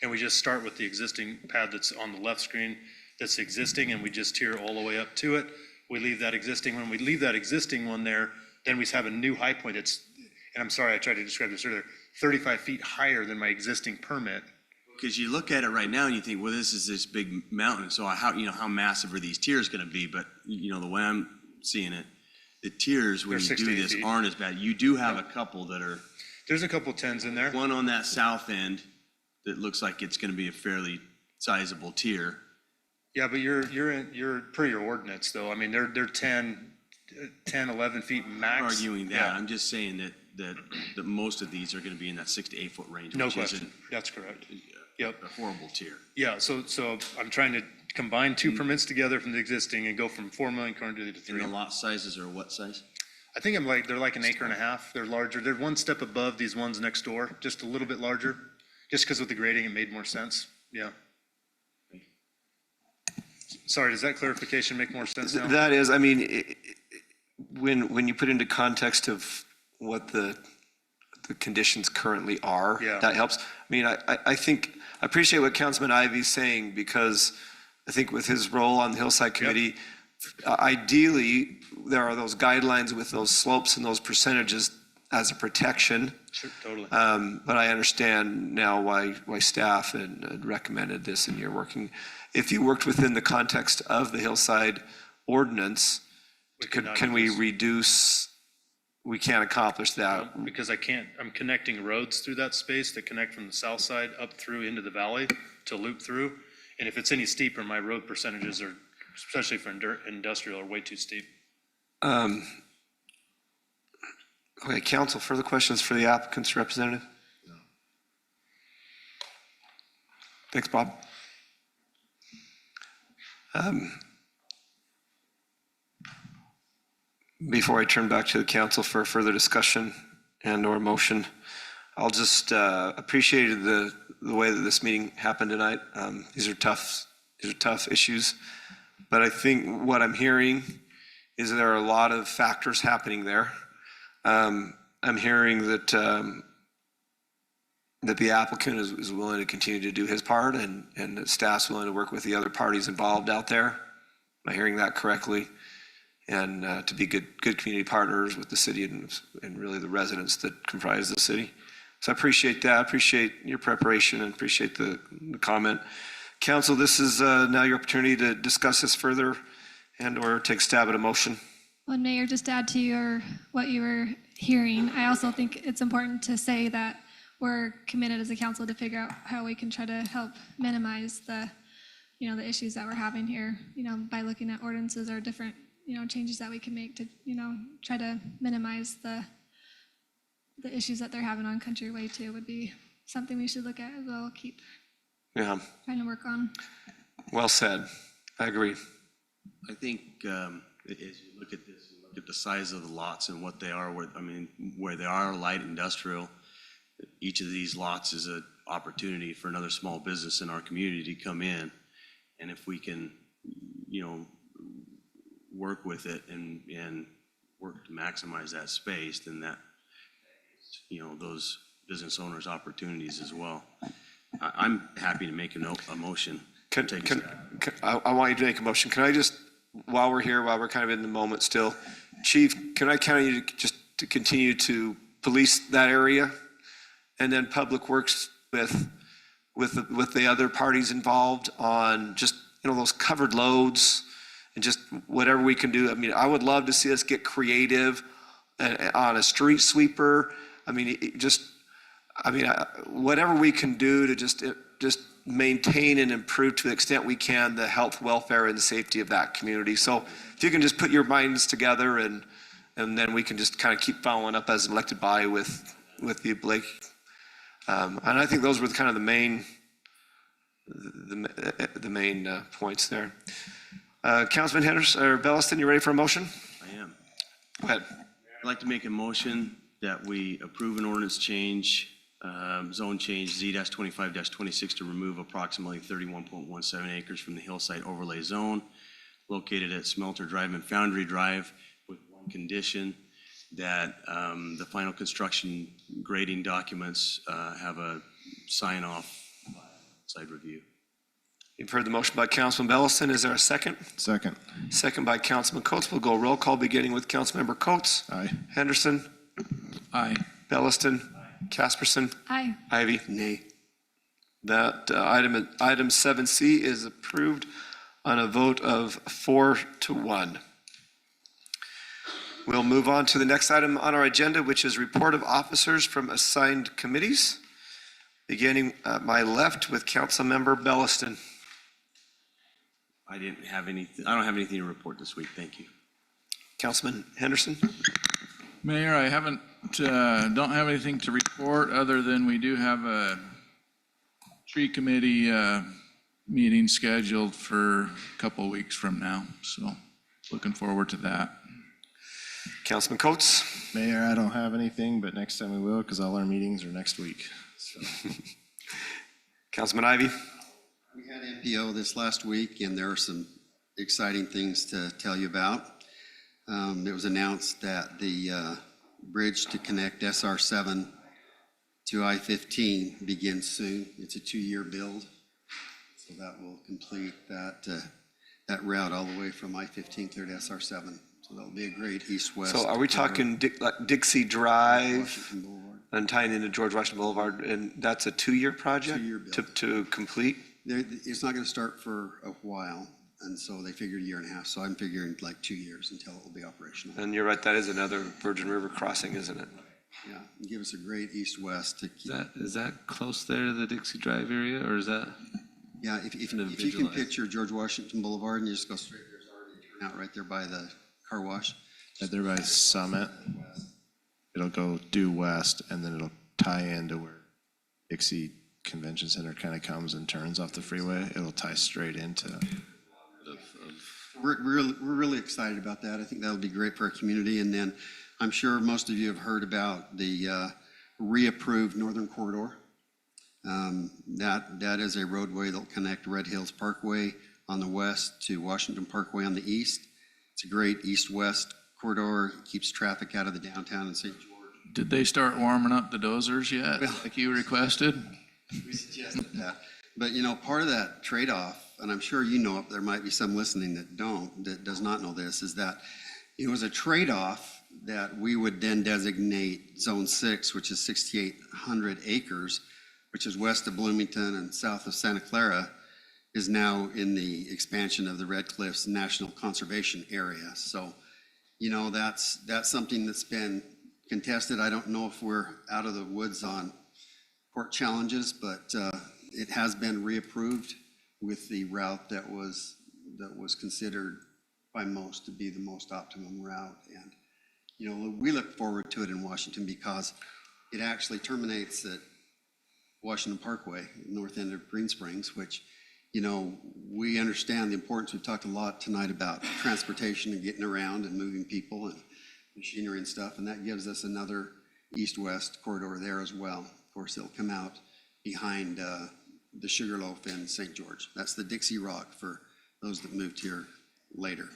and we just start with the existing pad that's on the left screen that's existing, and we just tier all the way up to it. We leave that existing, when we leave that existing one there, then we have a new high point. It's, and I'm sorry, I tried to describe this earlier, 35 feet higher than my existing permit. Because you look at it right now and you think, well, this is this big mountain, so how massive are these tiers gonna be? But, the way I'm seeing it, the tiers, when They're you 6 to do 8 this, feet. aren't as bad. You do have a couple that are, There's a couple 10s in there. one on that south end that looks like it's gonna be a fairly sizable tier. Yeah, but you're per your ordinance though. I mean, they're 10, 11 feet I'm max. not arguing that. Yeah. I'm just saying that most of these are gonna be in that 6 to 8 foot range. No which isn't question. That's correct. Yep. A horrible tier. Yeah, so I'm trying to combine two permits together from the existing and go from 4 million currently to And 3. the lot sizes are what size? I think they're like an acre and a half. They're larger. They're one step above these ones next door, just a little bit larger. Just because with the grading, it made more sense. Yeah. Sorry, does that clarification make more sense now? That is, I mean, when you put into context of what the conditions currently are, Yeah. that helps. I mean, I think, I appreciate what Councilman Ivy's saying, because I think with his role on the Hillside Committee, ideally, there are those guidelines with those slopes and those percentages as a protection. Sure, totally. But I understand now why staff had recommended this, and you're working. If you worked within the context of the Hillside ordinance, can we reduce? We can't accomplish that. Because I'm connecting roads through that space that connect from the south side up through into the valley to loop through. And if it's any steeper, my road percentages are, especially for industrial, are way too steep. Okay, council, further questions for the applicant's representative? No. Thanks, Bob. Before I turn back to the council for further discussion and or motion, I'll just appreciate the way that this meeting happened tonight. These are tough issues, but I think what I'm hearing is there are a lot of factors happening there. I'm hearing that that the applicant is willing to continue to do his part, and that staff's willing to work with the other parties involved out there. Am I hearing that correctly? And to be good community partners with the city and really the residents that comprise the city. So I appreciate that. I appreciate your preparation and appreciate the comment. Council, this is now your opportunity to discuss this further and or take a stab at a motion. Well, Mayor, just to add to what you were hearing, I also think it's important to say that we're committed as a council to figure out how we can try to help minimize the issues that we're having here, by looking at ordinances or different, changes that we can make to, try to minimize the issues that they're having on Countryway too, would be something we should look at as well, keep Yeah, trying to work on. well said. I agree. I think as you look at this, you look at the size of the lots and what they are, where they are light industrial, each of these lots is an opportunity for another small business in our community to come in. And if we can, work with it and work to maximize that space, then that, those business owners opportunities as well. I'm happy to make a motion. I want you to make a motion. Can I just, while we're kind of in the moment still, Chief, can I count you to continue to police that area? And then Public Works with the other parties involved on just, those covered loads and just whatever we can do. I mean, I would love to see us get creative on a street sweeper. Whatever we can do to just maintain and improve to the extent we can the health, welfare, and safety of that community. So if you can just put your minds together and then we can just kind of keep following up as elected by with you, Blake. And I think those were kind of the main points there. Councilman Henderson or Belliston, you ready for a motion? I am. Go ahead. I'd like to make a motion that we approve an ordinance change, zone change Z-25-26 to remove approximately 31.17 acres from the hillside overlay zone located at Smelter Drive and Foundry Drive, with one condition that the final construction grading documents have a sign off by outside review. You've heard the motion by Councilman Belliston. Is there a second? Second. Second by Councilman Coates. We'll go roll call, beginning with Councilmember Coates. Aye. Henderson. Aye. Belliston. Casperson. Aye. Ivy. Nay. That item 7C is approved on a vote of 4-1. We'll move on to the next item on our agenda, which is report of officers from assigned committees. Beginning at my left with Councilmember Belliston. I don't have anything to report this week, thank you. Councilman Henderson. Mayor, I don't have anything to report other than we do have a tree committee meeting scheduled for a couple of weeks from now. So looking forward to that. Councilman Coates. Mayor, I don't have anything, but next time we will, because all our meetings are next week. So. Councilman Ivy. We had MPO this last week, and there are some exciting things to tell you about. It was announced that the bridge to connect SR7 to I-15 begins soon. It's a 2-year build, so that will complete that route all the way from I-15 clear to SR7. So that'll be a great east-west. So are we talking Dixie Drive Washington Boulevard. and tying into George Washington Boulevard? And that's a 2-year project 2-year build. to complete? It's not going to start for a while, and so they figured 1.5 years. So I'm figuring like 2 years until it will be operational. And you're right, that is another Virgin River crossing, isn't it? Yeah, and give us a great east-west to keep. Is that close there to the Dixie Drive area, or is that? Yeah, if you can individualized? picture George Washington Boulevard and you just go straight, there's already a turnout right there by the car wash. Right there by Summit. It'll go due west, and then it'll tie into where Dixie Convention Center kind of comes and turns off the freeway. It'll tie straight into. We're really excited about that. I think that'll be great for our community. And then I'm sure most of you have heard about the reapproved Northern Corridor. That is a roadway that'll connect Red Hills Parkway on the west to Washington Parkway on the east. It's a great east-west corridor, keeps traffic out of the downtown in St. George. Did they start warming up the dozers yet, like you requested? We suggested that. But, part of that trade-off, and I'm sure you know it, there might be some listening that does not know this, is that it was a trade-off that we would then designate Zone 6, which is 6,800 acres, which is west of Bloomington and south of Santa Clara, is now in the expansion of the Red Cliffs National Conservation Area. So, that's something that's been contested. I don't know if we're out of the woods on court challenges, but it has been reapproved with the route that was considered by most to be the most optimum route. And, we look forward to it in Washington because it actually terminates at Washington Parkway, north end of Green Springs, which, we understand the importance. We've talked a lot tonight about transportation and getting around and moving people and machinery and stuff, and that gives us another east-west corridor there as well. Of course, it'll come out behind the Sugarloaf in St. George. That's the Dixie Rock for those that moved here later.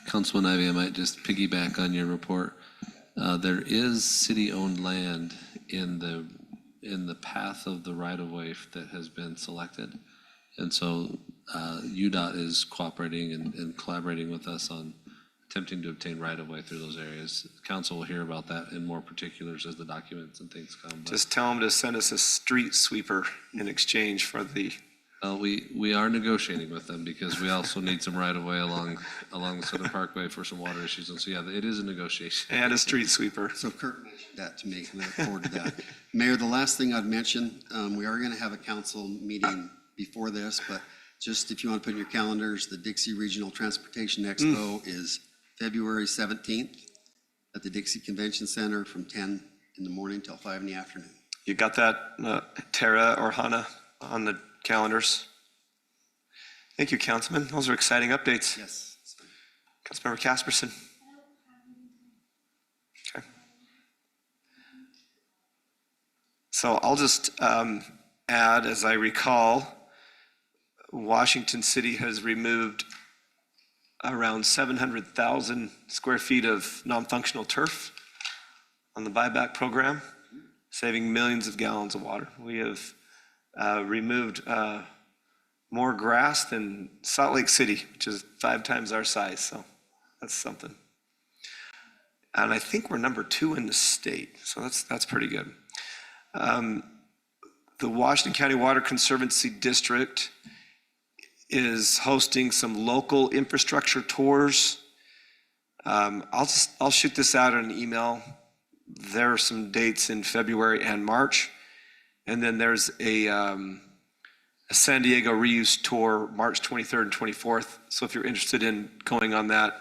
Councilman Ivy, I might just piggyback on your report. There is city-owned land in the path of the right-of-way that has been selected. And so UDOT is cooperating and collaborating with us on attempting to obtain right-of-way through those areas. Council will hear about that in more particulars as the documents and things come. Just tell them to send us a street sweeper in exchange for the. We are negotiating with them because we also need some right-of-way along the Southern Parkway for some water issues. And so, yeah, it is a negotiation. And a street sweeper. So Kurt mentioned that to me, and I look forward to that. Mayor, the last thing I'd mention, we are going to have a council meeting before this, but just if you want to put in your calendars, the Dixie Regional Transportation Expo is February 17th at the Dixie Convention Center from 10 in the morning till 5 in the afternoon. You got that, Tara or Hannah, on the calendars? Thank you, Councilman. Those are exciting updates. Yes. Councilmember Casperson. Okay. So I'll just add, as I recall, Washington City has removed around 700,000 square feet of non-functional turf on the buyback program, saving millions of gallons of water. We have removed more grass than Salt Lake City, which is 5 times our size, so that's something. And I think we're number 2 in the state, so that's pretty good. The Washington County Water Conservancy District is hosting some local infrastructure tours. I'll shoot this out in an email. There are some dates in February and March. And then there's a San Diego reuse tour, March 23rd and 24th. So if you're interested in going on that,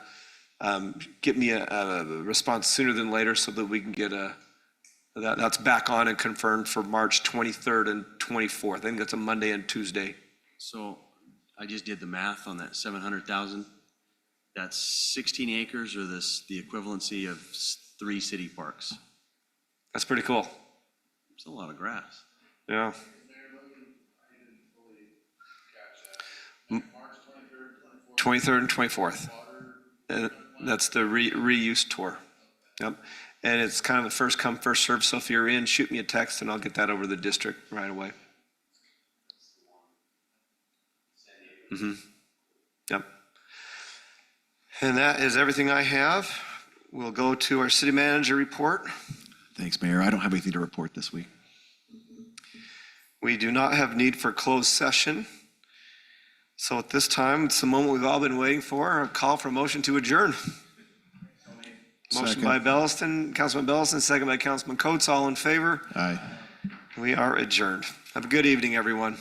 get me a response sooner than later so that we can get that's back on and confirmed for March 23rd and 24th. I think that's a Monday and Tuesday. So I just did the math on that 700,000. That's 16 acres or the equivalency of 3 city parks. That's pretty cool. It's a lot of grass. Yeah. 23rd and 24th. And that's the reuse tour. Yep. And it's kind of a first come, first serve. So if you're in, shoot me a text and I'll get that over to the district right away. Yep. And that is everything I have. We'll go to our city manager report. Thanks, Mayor. I don't have anything to report this week. We do not have need for closed session. So at this time, it's the moment we've all been waiting for, a call for motion to adjourn. Motion by Belliston, Councilman Belliston, second by Councilman Coates. All in favor? Aye. We are adjourned. Have a good evening, everyone.